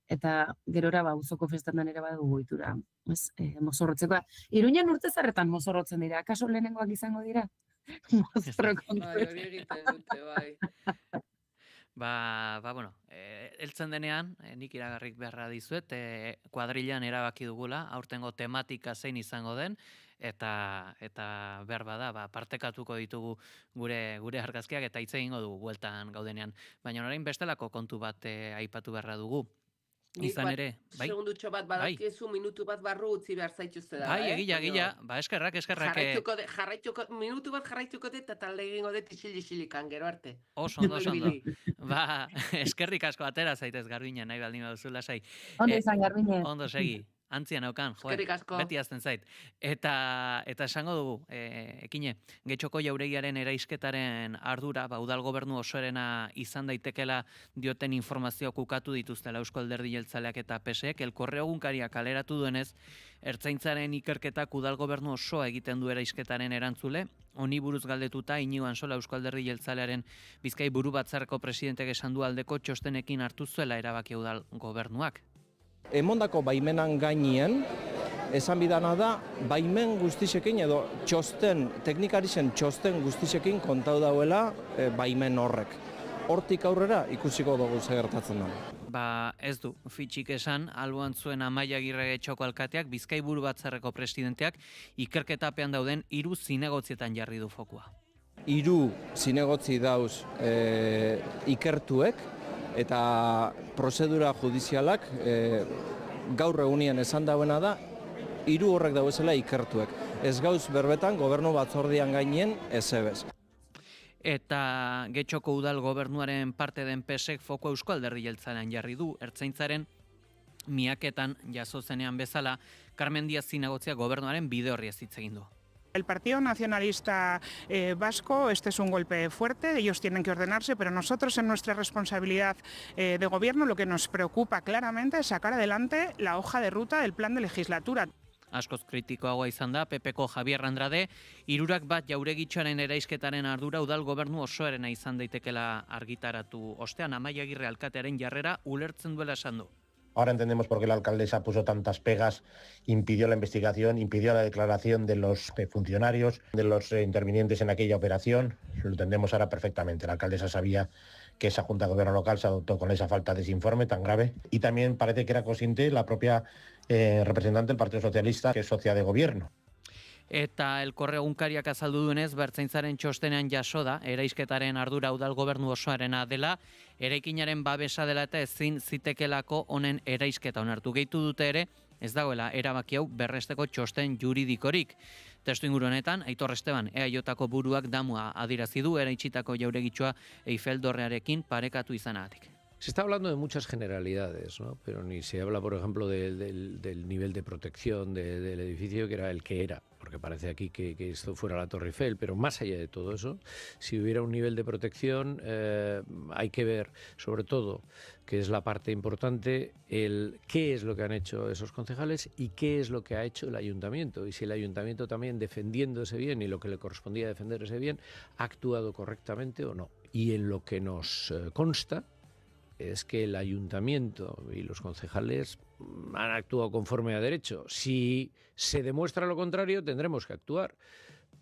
eta gerora auzoko festetan ere badugu ohitura, mozorrotzeko. Iruñan Urtezarretan mozorrotzen dira, akaso lehenengoak izango dira? Hori egiten dute, bai. Bueno, heltzen denean, nik iragarrik beharra dizuet, kuadrilan erabaki dugula, aurtengo tematika zein izango den, eta behar bada, partekatuko ditugu gure argazkiak, eta hitz egingo dugu bueltan gaudenean. Baina orain bestelako kontu bat aipatu beharra dugu. Izan ere, bai? Segundutxo bat badakiezu, minutu bat barru utzi behar zaituzte da, Bai, egila, eskerrak. Minutu bat jarraituko dut, eta talde egingo dut isili-isilikan, gero arte. Oso. Eskerrik asko atera zaitez, Garbiñe, nahi baldin baduzu lasai. Ondo izan, Garbiñe. Ondo segi. Antzian aukan, beti azten zait. Eta esango dugu, Ekine, Getxoko Jauregiaren eraisketaren ardura, udal gobernu osoarena izan daitekela dioten informazioak ukatu dituztela Eusko Alderdi Jeltzaleak eta PSek, El Correo egunkariak kaleratu duenez, Ertzaintzaren ikerketak udal gobernu osoa egiten du eraisketaren erantzule, honi buruz galdetuta Inigo Ansola Eusko Alderdi Jeltzalearen Bizkai buru batzarreko presidentek esan du aldeko txostenekin hartu zuela erabaki udal gobernuak. Emondako baimenan gainien, esan bidana da, baimen guztisekin edo teknikarisen txosten guztisekin kontau dauela baimen horrek. Hortik aurrera ikusiko dugu gertatzen da. Ez du, fitxik esan, alboan zuen Amaia Agirre Getxoko alkateak, Bizkai buru batzarreko presidenteak, ikerketapean dauden 3 zinegotzietan jarri du fokua. 3 zinegotzi dauz ikertuek, eta prozedura judizialak gaur egunien esan dauena da hiru horrek dauezela ikertuek. Ez gauz berbetan gobernu batzordean gainen ez ebez. Eta Getxoko udal gobernuaren parte den PSek foko Eusko Alderdi Jeltzalean jarri du, ertzaintzaren miaketan jaso zenean bezala, Carmen Díaz Zinagotzia gobernuaren bide horri ez hitz egin du. El Partido Nacionalista Vasco, este es un golpe fuerte, ellos tienen que ordenarse, pero nosotros en nuestra responsabilidad de gobierno lo que nos preocupa claramente es sacar adelante la hoja de ruta del plan de legislatura. Askoz kritikoagoa izan da PPko Javier Andrade, hirurak bat jauregitxoaren eraisketaren ardura udal gobernu osoarena izan daitekela argitaratu ostean, Amaia Agirre alkatearen jarrera ulertzen duela esan du. Ahora entendemos por qué la alcaldesa puso tantas pegas, impidió la investigación, impidió la declaración de los funcionarios, de los intervinientes en aquella operación. Lo entendemos ahora perfectamente. La alcaldesa sabía que esa Junta de Gobierno local se adoptó con esa falta de ese informe tan grave. Y también parece que era consciente la propia representante del Partido Socialista, que es socia de gobierno. Eta El Correo egunkariak azaldu duenez, Bertzaintzaren txostenean jaso da, eraisketaren ardura udal gobernu osoarena dela, eraikinaren babesa dela eta ezin zitekelako honen eraisketa onartu. Gehitu dute ere, ez dagoela erabaki hau berresteko txosten juridikorik. Testu inguru honetan, Aitor Esteban, EAJko buruak damua adirazi du eraitsitako jauregitxoa Eiffel dorrearekin parekatu izanagatik. Se está hablando de muchas generalidades, ¿no? Pero ni se habla, por ejemplo, del nivel de protección del edificio, que era el que era, porque parece aquí que esto fuera la Torre Eiffel, pero más allá de todo eso, si hubiera un nivel de protección, hay que ver, sobre todo, que es la parte importante, qué es lo que han hecho esos concejales y qué es lo que ha hecho el ayuntamiento. Y si el ayuntamiento también, defendiendo ese bien y lo que le correspondía defender ese bien, ha actuado correctamente o no. Y en lo que nos consta, es que el ayuntamiento y los concejales han actuado conforme a derecho. Si se demuestra lo contrario, tendremos que actuar.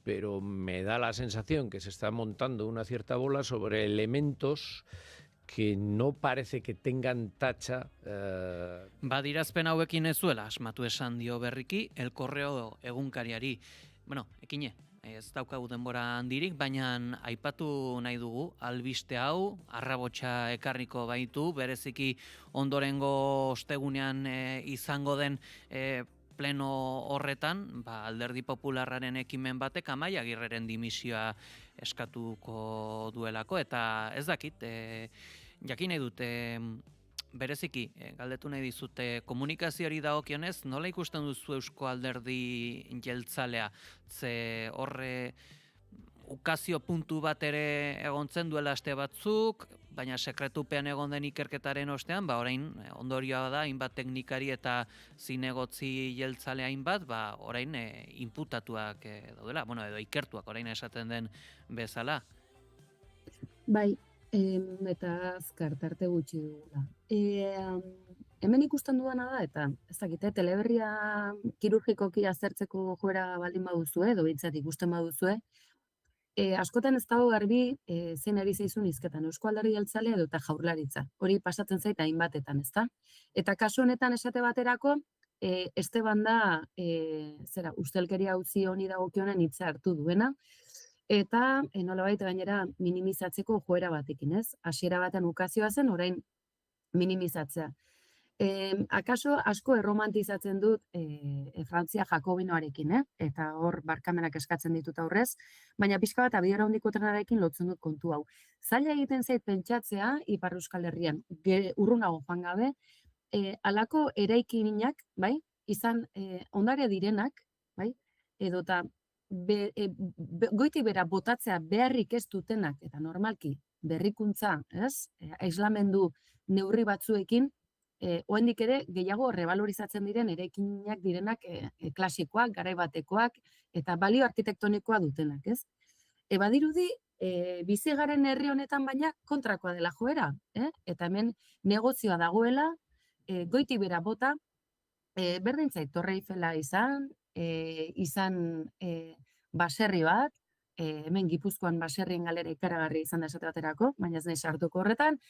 Pero me da la sensación que se está montando una cierta bola sobre elementos que no parece que tengan tacha. Badirazpen hauekin ez zuela asmatu esan dio berriki El Correo egunkariari. Bueno, ekine. Ez daukagu denbora handirik, baina aipatu nahi dugu, albiste hau, arrabotsa ekarriko baitu, bereziki ondorengo ostegunean izango den pleno horretan, Alderdi Popularraren ekimen batek Amaia Agirreren dimisioa eskatuko duelako, eta ez dakit, jakin nahi dute, bereziki, galdetu nahi dizute, komunikazioari dagokionez, nola ikusten duzu Eusko Alderdi Jeltzalea? Ze horre ukazio puntu bat ere egontzen duela aste batzuk, baina sekretupean egon den ikerketaren ostean, orain ondorioa da, hainbat teknikari eta zinegotzi jeltzale hainbat, orain inputatuak daudela, edo ikertuak orain esaten den bezala. Bai, eta azkar tarte gutxi dugula. Hemen ikusten duena da, eta ez dakite, teleberria kirurgikoki aztertzeko joera baldin baduzue, edo bintzat ikusten baduzue, askotan ez dago garbi zein ari zaizun hizketan, Eusko Alderdi Jeltzalea edo eta Jaurlaritza. Hori pasatzen zait hainbatetan, ezta? Eta kasu honetan esate baterako, Esteban da, ustelkeria auzi honi dagokionen hitza hartu duena, eta nolabait gainera minimizatzeko joera batekin, ez? Hasiera batean ukazioa zen, orain minimizatzea. Akaso asko erromantizatzen dut Frantzia Jakobinoarekin, eta hor barkamenak eskatzen ditut aurrez, baina pixka bat abiadura handiko trenarekin lotzen dut kontu hau. Zaila egiten zait pentsatzea Ipar Euskal Herrian, urrunago joan gabe, halako eraikinak, bai, izan ondare direnak, bai, edota goiti bera botatzea beharrik ez dutenak, eta normalki berrikuntza, ez, aislamendu neurri batzuekin, oraindik ere gehiago revalorizatzen diren eraikinak direnak klasikoak, garaibatekoak eta balio arkitektonikoa dutenak, ez? Badirudi bizi garen herri honetan baina kontrakoa dela joera, eta hemen negozioa dagoela, goiti bera bota, berdin zait Torre Eiffela izan baserri bat, hemen Gipuzkoan baserrien galera ikaragarria izan da esate baterako, baina ez nahi sartuko horretan,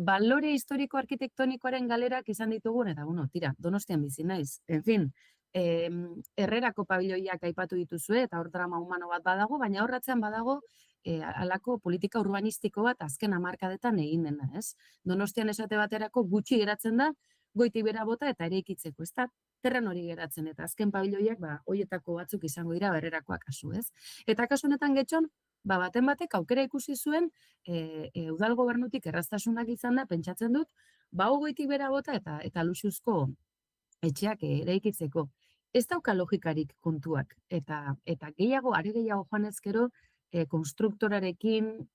balore historiko arkitektonikoaren galerak izan ditugun, eta tira, Donostian bizi naiz, en fin, Herrerako pabiloiak aipatu dituzue, eta hor drama humano bat badago, baina horratzean badago halako politika urbanistiko bat azken hamarkadetan egin dena, ez? Donostian esate baterako gutxi geratzen da, goiti bera bota eta eraikitzeko, ez da? terren hori geratzen, eta azken pabiloiak, hoietako batzuk izango dira berrerakoak kasu, ez? Eta kasu honetan getxon, baten batek aukera ikusi zuen, udal gobernutik erraztasunak izan da, pentsatzen dut, goitik bera bota eta luxuzko etxeak eraikitzeko. Ez dauka logikarik kontuak, eta gehiago, are gehiago joan ezkero, konstruktorarekin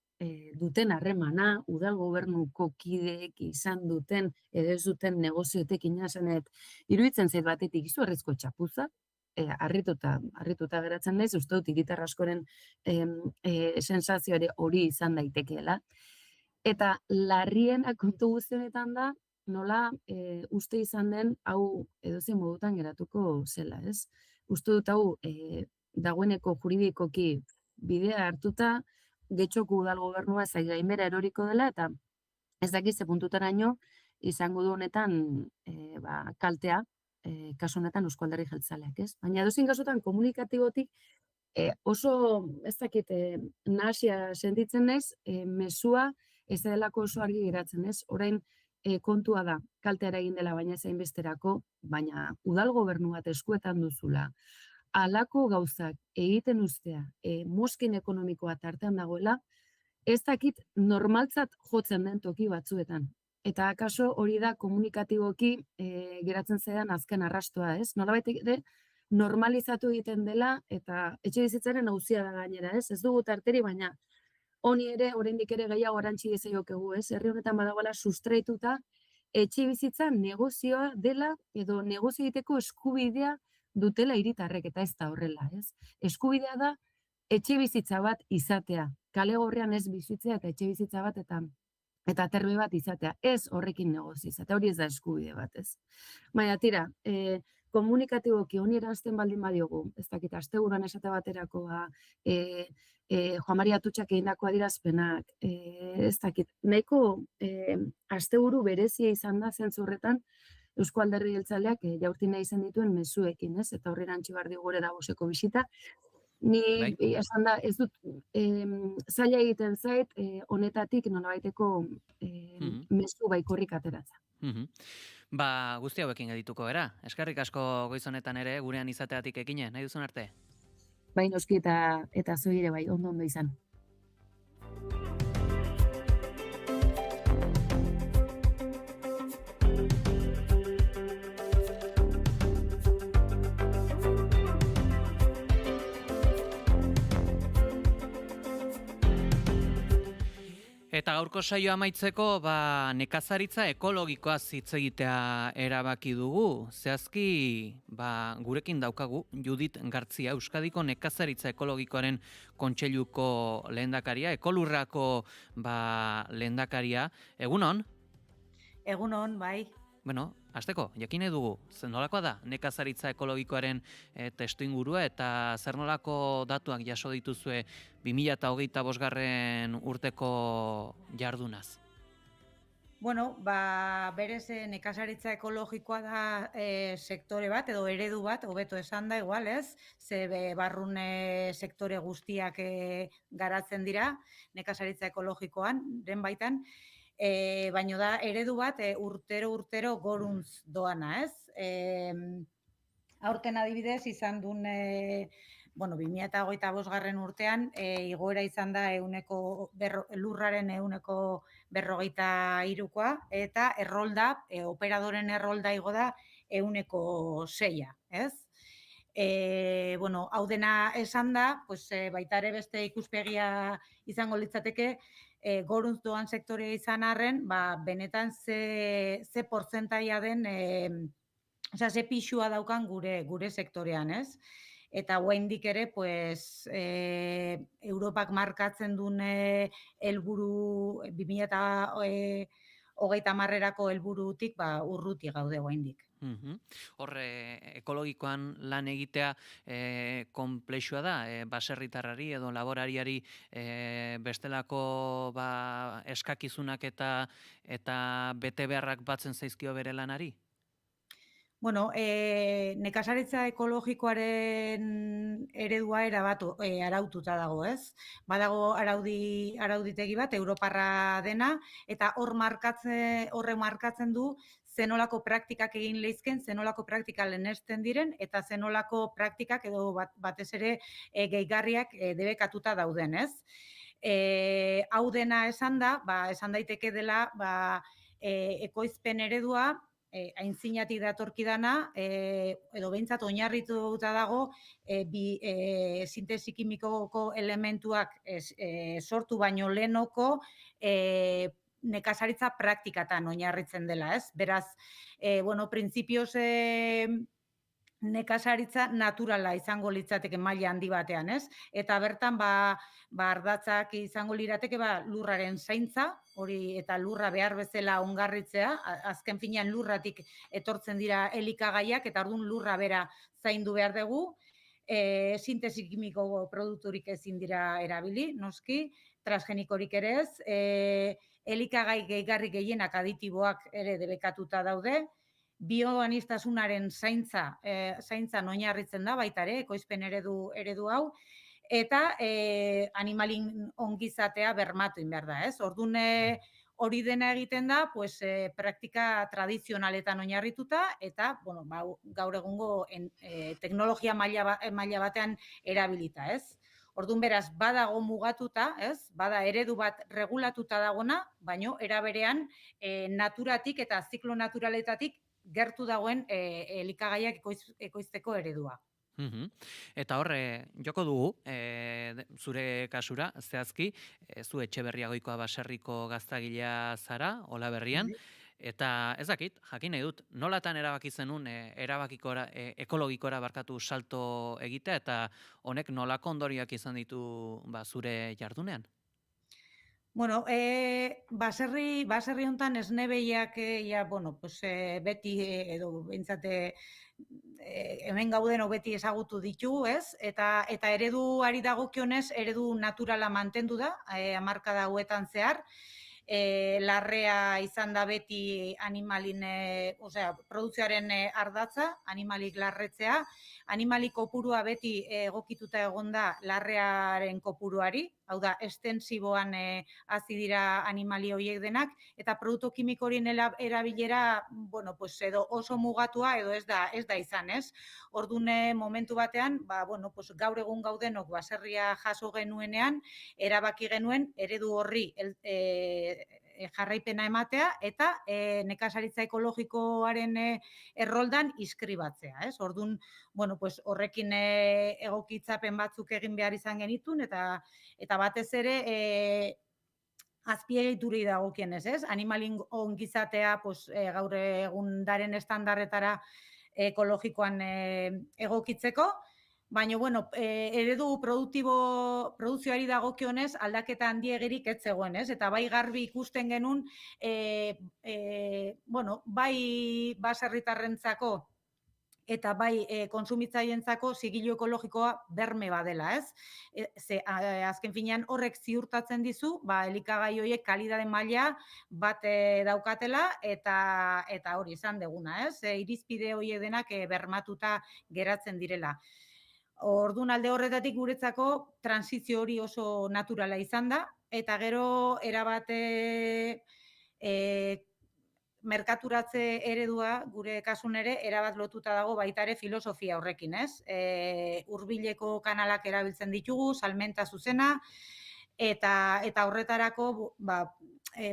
duten harremana, udal gobernuko kideek izan duten, edo ez duten negozioetek inazenet, iruditzen zait batetik izugarrizko txapuza, harrituta geratzen naiz, uste dut hiritar askoren sensazioare hori izan daitekeela. Eta larriena kontu guztionetan da, nola uste izan den hau edozein modutan geratuko zela, ez? Uste dut hau dagoeneko juridikoki bidea hartuta, Getxoko udal gobernua ez gainbera eroriko dela, eta ez dakiz ze puntutaraino izango du honetan kaltea, kasu honetan Euzko Alderdi Jeltzaleak, ez? Baina edozein kasutan komunikatibotik oso, ez dakit, nahasia sentitzen naiz, mezua ez delako oso argi geratzen, ez? Orain kontua da, kaltea egin dela baina ez hainbesterako, baina udal gobernu bat eskuetan duzula, halako gauzak egiten ustea, mozkin ekonomikoa tartean dagoela, ez dakit normaltzat jotzen den toki batzuetan. Eta akaso hori da komunikatiboki geratzen zaidan azken arrastoa, ez? Nolabait ere normalizatu egiten dela eta etxe bizitzaren auzia da gainera, ez? Ez dugu tarteri, baina honi ere, oraindik ere gehiago erantsi diezaiokegu, ez? Herri honetan badagoela sustraituta etxe bizitza negozioa dela edo negozio egiteko eskubidea dutela hiritarrek, eta ez da horrela, ez? Eskubidea da etxe bizitza bat izatea, kale gorrian ez bizitzea eta etxe bizitza bat eta terbe bat izatea, ez horrekin negozio izatea, hori ez da eskubide bat, ez? Baina tira, komunikatiboki honi eranzten baldin badiogu, ez dakit, asteburuan esate baterako, Juan Maria Atutxak egindako adierazpenak, ez dakit, nahiko asteburu berezia izan da zentzurretan, Euzko Alderdi Jeltzaleak jaurti nahi izan dituen mezuekin, ez? Eta horri erantsi behar digu gure Davoseko bisita. Ni esan da, ez dut, zaila egiten zait, honetatik nolabaiteko mezu baikorrik ateratzen. Guzti hauekin edituko era. Eskerrik asko goiz honetan ere gurean izateatik ekine, nahi duzun arte? Bai, noski eta zuire bai, ondo izan. Eta gaurko saioa amaitzeko, nekazaritza ekologikoa hitz egitea erabaki dugu. Zehazki, gurekin daukagu Judit Gartzia, Euskadiko nekazaritza ekologikoaren kontseiluko lehendakaria, Ekolurrako lehendakaria. Egunon? Egunon, bai. Bueno, hasteko, jakin dugu, zer nolakoa da nekazaritza ekologikoaren testuingurua eta zer nolako datuak jaso dituzue 2025 urteko jardunaz? Bueno, berez nekazaritza ekologikoa da sektore bat edo eredu bat, hobeto esan da igual, ez? Ze barrune sektore guztiak garatzen dira nekazaritza ekologikoan, den baitan. Baina da eredu bat urtero goruntz doana, ez? Aurten adibidez izan duen 2025 urtean igoera izan da lurraren 153koa eta errolda, operadoren errolda igo da 106, ez? Hau dena esan da, baita ere beste ikuspegia izango litzateke, goruntz doan sektorea izan arren, benetan ze portzentaia den, ze pixua daukan gure sektorean, ez? Eta oraindik ere, Europak markatzen duen helburu 2030erako helburutik urruti gaude oraindik. Ekologikoan lan egitea konplexua da, baserritarrari edo laborariari bestelako eskakizunak eta bete beharrak batzen zaizkio bere lanari? Nekazaritza ekologikoaren eredua araututa dago, ez? Badago arauditegi bat, Europarra dena, eta horrek markatzen du zenolako praktikak egin leizken, zenolako praktika lehenesten diren, eta zenolako praktikak edo batez ere gehigarriak debekatuta dauden, ez? Hau dena esan da, esan daiteke dela, ekoizpen eredua, aintzinatik datorkidana, edo behintzat oinarrituta dago sintesi kimikoko elementuak sortu baino lehenoko nekazaritza praktikatan oinarritzen dela, ez? Beraz, printzipioz nekazaritza naturala izango litzateke maila handi batean, ez? Eta bertan, ardatzak izango lirateke lurraren zaintza, hori eta lurra behar bezala ongarritzea, azken finean lurratik etortzen dira elikagaiak, eta orduan lurra bera zaindu behar dugu, sintesi kimiko produkturik ezin dira erabili, noski, transgenikorik ere ez, elikagai gehigarri gehienak aditiboak ere debekatuta daude, bioanistasunaren zaintzan oinarritzen da baita ere, ekoizpen eredu hau, eta animalin ongizatea bermatu behar da, ez? Orduan hori dena egiten da, praktika tradizionaletan oinarrituta, eta gaur egungo teknologia maila batean erabilita, ez? Orduan beraz, badago mugatuta, ez? Bada eredu bat regulatuta dagona, baino era berean naturatik eta ziklo naturaletatik gertu dagoen elikagaiak ekoizteko eredua. Eta horre, joko dugu, zure kasura, zehazki, zu Etxeberria Goikoa baserriko gaztagilea zara, Olaberrian, eta ez dakit, jakin nahi dut, nolatan erabaki zenun ekologikora salto egitea, eta honek nolako ondorioak izan ditu zure jardunean? Bueno, baserri hontan esnebeiak beti edo behintzate hemen gauden beti ezagutu ditugu, ez? Eta ereduari dagokionez, eredu naturala mantendu da, hamarkada hauetan zehar, larrea izan da beti animalin, produzioaren ardatza, animalik larretzea, animalik kopurua beti egokituta egonda larrearen kopuruari, hau da, estensiboan hazi dira animali horiek denak, eta produktu kimiko horien erabilera, edo oso mugatua edo ez da izan, ez? Orduan momentu batean, gaur egun gaudenok baserria jaso genuenean, erabaki genuen eredu horri jarraipena ematea eta nekazaritza ekologikoaren erroldan inskribatzea, ez? Orduan, horrekin egokitzapen batzuk egin behar izan genitun eta batez ere azpiegiturei dagokienez, ez? Animalin ongizatea gaur egun daren estandarretara ekologikoan egokitzeko, baina, eredu produzioari dagokionez aldaketa handiegirik ez zegoen, ez? Eta bai garbi ikusten genuen, bai baserritarrentzako eta bai kontsumitzaileentzako zigilu ekologikoa berme badela, ez? Azken finean horrek ziurtatzen dizu, elikagai horiek kalidade maila bat daukatela eta hori izan deguna, ez? Irizpide horiek denak bermatuta geratzen direla. Orduan alde horretatik guretzako transizio hori oso naturala izan da, eta gero erabate merkaturatze eredua, gure kasun ere, erabat lotuta dago baita ere filosofia horrekin, ez? Hurbileko kanalak erabiltzen ditugu, salmenta zuzena, eta horretarako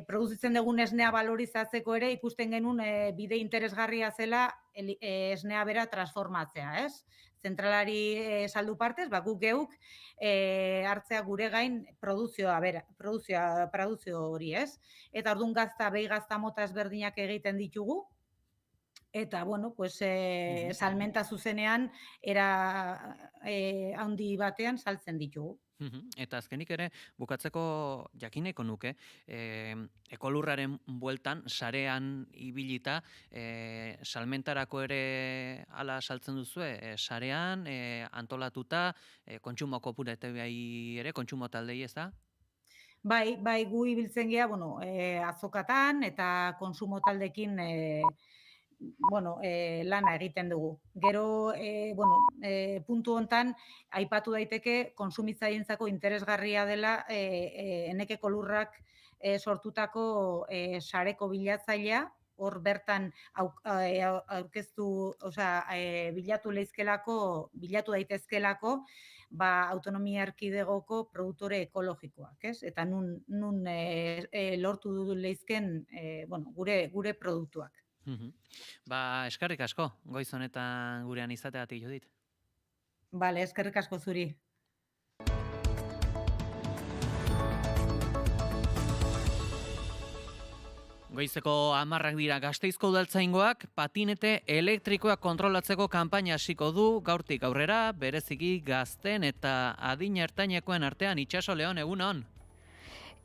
produzitzen dugun esnea valorizatzeko ere ikusten genuen bide interesgarria zela esnea bera transformatzea, ez? Zentralari saldu partez, guk geuk hartzea gure gain produzio hori, ez? Eta orduan behi gazta mota ezberdinak egiten ditugu, eta, salmenta zuzenean era handi batean saltzen ditugu. Eta azkenik ere, bukatzeko jakineko nuke, ekolurraren bueltan, sarean ibilita, salmentarako ere ala saltzen duzue, sarean, antolatuta, kontsumo kopura eta ere, kontsumo taldei ez da? Bai, gu ibiltzen gea, azokatan eta konsumo taldekin lana egiten dugu. Gero, puntu hontan, aipatu daiteke kontsumitzaileentzako interesgarria dela enekeko lurrak sortutako sareko bilatzailea, hor bertan aurkeztu, bilatu daitezkelako, autonomia erkidegoko produktore ekologikoak, ez? Eta nun lortu leizken gure produktuak. Eskerrik asko, goiz honetan gurean izateagatik, Judit. Bale, eskerrik asko zuri. Goizeko 10 dira Gasteizko udaltzaingoak patinete elektrikoak kontrolatzeko kanpaina hasiko du gaurtik aurrera, bereziki gazten eta adin ertainekoen artean. Itxaso Leon, egunon.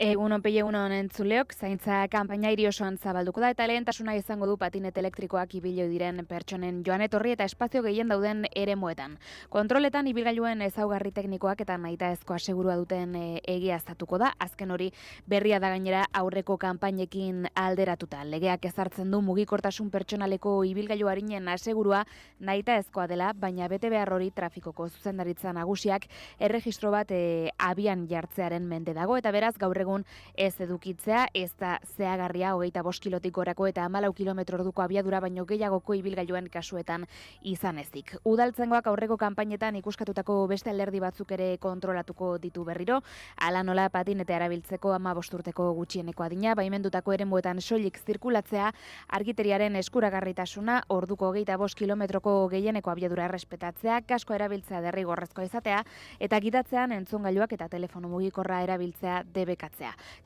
Egunon pei egunon entzuleok, zaintza kanpaina hiri osoan zabalduko da eta lehentasuna izango du patinete elektrikoak ibiloi diren pertsonen joan etorri eta espazio gehien dauden eremuetan. Kontroletan ibilgailuen ezaugarri teknikoak eta nahitaezko asegurua duten egiaztatuko da, azken hori berria da gainera aurreko kanpainekin alderatuta. Legeak ezartzen du mugikortasun pertsonaleko ibilgailu arinen asegurua nahitaezkoa dela, baina bete behar hori trafikoko zuzendaritza nagusiak erregistro bat abian jartzearen mende dago eta beraz gaur egun ez edukitzea, ez da zehagarria 25 kilotik gorako eta 14 kilometro orduko abiadura baino gehiagoko ibilgailuen kasuetan izan ezik. Udaltzaingoak aurreko kanpainetan ikuskatutako beste alderdi batzuk ere kontrolatuko ditu berriro, hala nola patinete erabiltzeko 15 urteko gutxieneko adina, baimendutako eremuetan soilik zirkulatzea, argiteriaren eskuragarritasuna, orduko 25 kilometroko gehieneko abiadura errespetatzea, kasko erabiltzea derrigorrezkoa izatea, eta gidatzean entzungailuak eta telefono mugikorra erabiltzea debekatzea.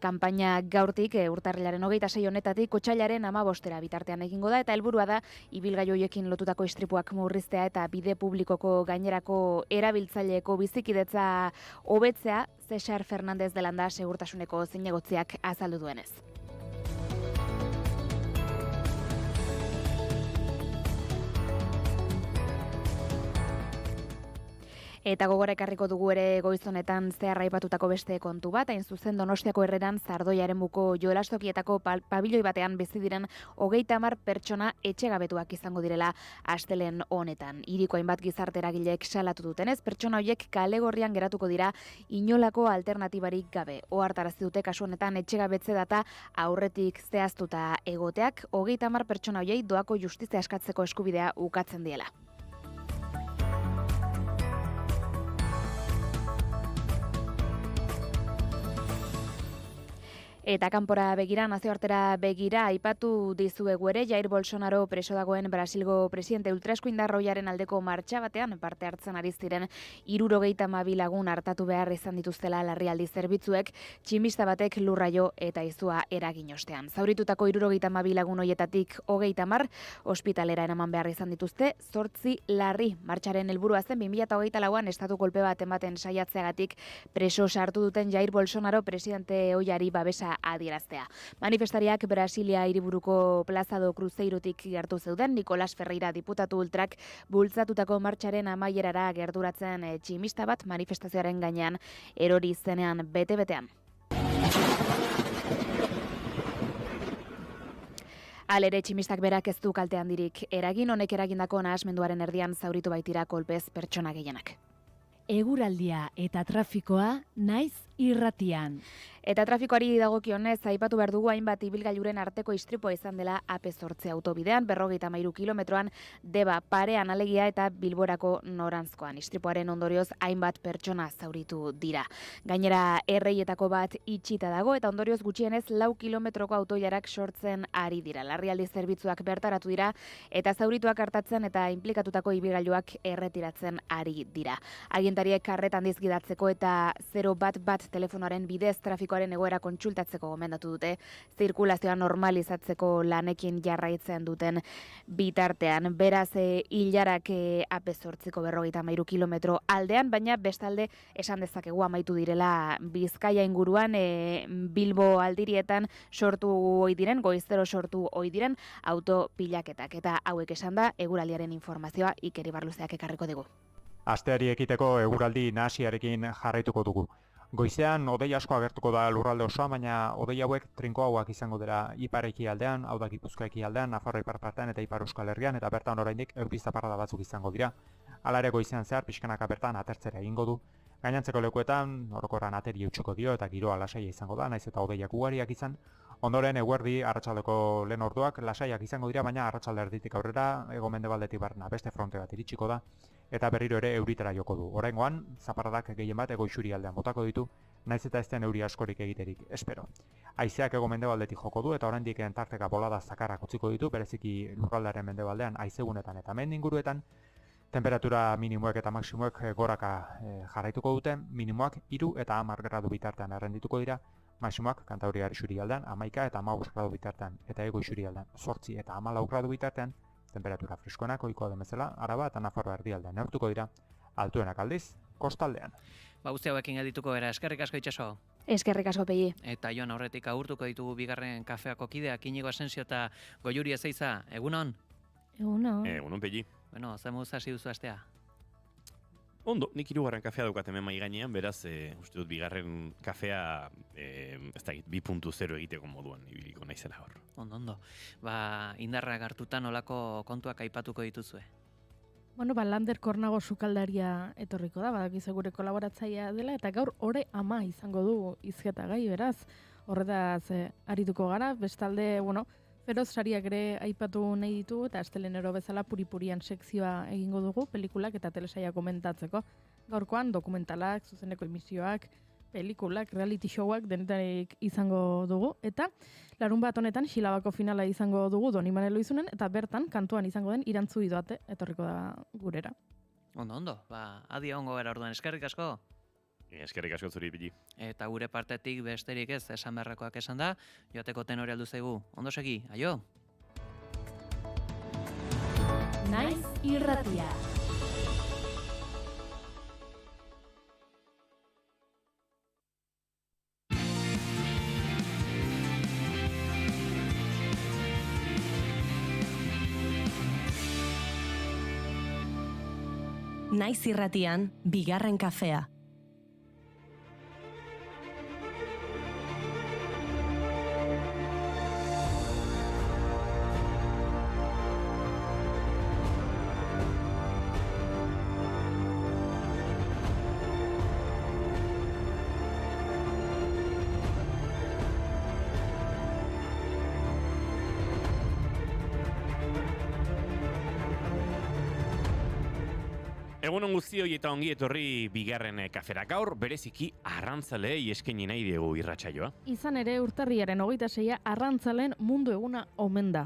Kanpaina gaurtik urtarrilaren 26 honetatik otsailaren 15 bitartean egingo da eta helburua da ibilgailu horiekin lotutako istripuak murriztea eta bide publikoko gainerako erabiltzaileeko bizikidetza hobetzea, Cesar Fernández de Landa segurtasuneko zinegotziak azaldu duenez. Eta gogora ekarriko dugu ere goiz honetan zehar aipatutako beste kontu bat, hain zuzen Donostiako Herreran Zardoiaren buko joelastokietako pabiloi batean bizi diren 30 pertsona etxegabetuak izango direla astelehen honetan. Hiriko hainbat gizarte eragileek salatu dutenez, pertsona horiek kale gorrian geratuko dira inolako alternatibarik gabe. Ohartarazi dute kasu honetan etxegabetze data aurretik zehaztuta egoteak 30 pertsona horiei doako justizia eskatzeko eskubidea ukatzen diela. Eta kanpora begira, nazioartera begira, aipatu dizuegu ere, Jair Bolsonaro preso dagoen Brasilgo presidente ultraeskuindar ohiaren aldeko martxa batean parte hartzen ari ziren 72 lagun hartatu behar izan dituztela larrialdi zerbitzuek, tximista batek lurra jo eta izua eragin ostean. Zauritutako 72 lagun hoietatik 30 ospitalera eraman behar izan dituzte, 8 larri. Martxaren helburua zen 2024an estatu kolpe bat ematen saiatzeagatik preso sartu duten Jair Bolsonaro presidente ohiari babesa adieraztea. Manifestariak Brasilia hiriburuko Plaza do Cruzeirotik gertu zeuden, Nicolás Ferreira diputatu ultrak bultzatutako martxaren amaierara gerduratzen tximista bat manifestazioaren gainean erori zenean bete-betean. Alere tximistak berak ez du kalte handirik eragin, honek eragindako nahasmenduaren erdian zauritu baitira kolpez pertsona gehienak. Eguraldia eta trafikoa naiz irratian. Eta trafikoari dagokionez, aipatu behar dugu hainbat ibilgailuren arteko istripua izan dela AP8 autobidean, 53 kilometroan Deba parean alegia eta Bilborako noranzkoan. Istripuaren ondorioz hainbat pertsona zauritu dira. Gainera erreietako bat itxita dago eta ondorioz gutxienez 4 kilometroko autoilarak sortzen ari dira. Larrialdi zerbitzuak bertaratu dira eta zaurituak hartatzen eta inplikatutako ibilgailuak erretiratzen ari dira. Agintariek karretan dizgidatzeko eta 011 telefonoaren bidez trafikoaren egoera kontsultatzeko gomendatu dute, zirkulazioa normalizatzeko lanekin jarraitzen duten bitartean. Beraz, hilarak AP8ko 53 kilometro aldean, baina bestalde esan dezakegu amaitu direla Bizkaia inguruan, Bilbo aldirietan sortu ohi diren, goizero sortu ohi diren autopilaketak. Eta hauek esan da, eguraldiaren informazioa Iker Ibarluzeak ekarriko dugu. Asteari ekiteko eguraldi nahasiarekin jarraituko dugu. Goizean hodei asko agertuko da lurralde osoa, baina hodei hauek trinkoagoak izango dira ipar ekialdean, hau da Gipuzkoa ekialdean, Nafarroa ipar partean eta Ipar Euskal Herrian, eta bertan oraindik euri zaparrada batzuk izango dira. Hala ere goizean zehar pixkanaka bertan atertzera egingo du. Gainantzeko lekuetan orokorran ateri eutxiko dio eta giroa lasaia izango da, naiz eta hodeiak ugariak izan. Ondoren eguerdi arratsaldeko lehen orduak lasaiak izango dira, baina arratsalde erditik aurrera hego-mendebaldetik barna beste fronte bat iritsiko da eta berriro ere euritara joko du. Oraingoan zaparradak gehien bat hego isurialdean botako ditu, naiz eta ez den euri askorik egiterik espero. Haizeak hego-mendebaldetik joko du eta oraindik tarteka bolada zakarrak utziko ditu, bereziki lurraldearen mendebaldean haizegunetan eta mendi inguruetan. Temperatura minimoek eta maksimoek goraka jarraituko dute, minimoak 3 eta 10 gradu bitartean errendituko dira, maksimoak Kantabriar isurialdean 11 eta 15 gradu bitartean, eta hego isurialdean 8 eta 14 gradu bitartean, temperatura freskoenak ohikoa den bezala, Araba eta Nafarroa erdialdean neurtuko dira, altuenak aldiz, kostaldean. Guzti hauekin edituko era, eskerrik asko Itxaso. Eskerrik asko Pegi. Eta joan aurretik agurtuko ditugu bigarren kafeako kideak, Iñigo Asensio eta Goiuri Ezeiza, egunon? Egunon Pegi. Bueno, ze moduz hasi duzu astea? Ondo, nik hirugarren kafea daukat hemen mahai gainean, beraz, uste dut bigarren kafea, ez da, 2.0 egiteko moduan ibiliko naizela hor. Ondo. Ba, indarrak hartuta nolako kontuak aipatuko dituzue? Bueno, Lander Kornago sukaldaria etorriko da, badakizu gure kolaboratzailea dela, eta gaur ore 10 izango du hizketa gai, beraz, horretaz arituko gara, bestalde, Feroz sariak ere aipatu nahi ditu eta astelenero bezala puripurian sekzioa egingo dugu, pelikulak eta telesaia komentatzeko. Gaurkoan dokumentalak, zuzeneko emisioak, pelikulak, reality showak denetarik izango dugu. Eta larun bat honetan Xilabako finala izango dugu Doni Manelo izunen, eta bertan kantuan izango den Irantzu Idoate etorriko da gurera. Ondo, ba, adi ongo gara orduan, eskerrik asko. Eskerrik asko zuri Pili. Eta gure partetik besterik ez, esan beharrakoak esan da, joateko tenore aldu zaigu. Ondo segi, aio! Naiz irratia. Naiz irratian, bigarren kafea. Egunon guztioi eta ongi etorri bigarren kafera. Gaur bereziki arrantzaleei eskaini nahi diegu irratsaioa. Izan ere urtarriaren 26 arrantzalen mundu eguna omen da.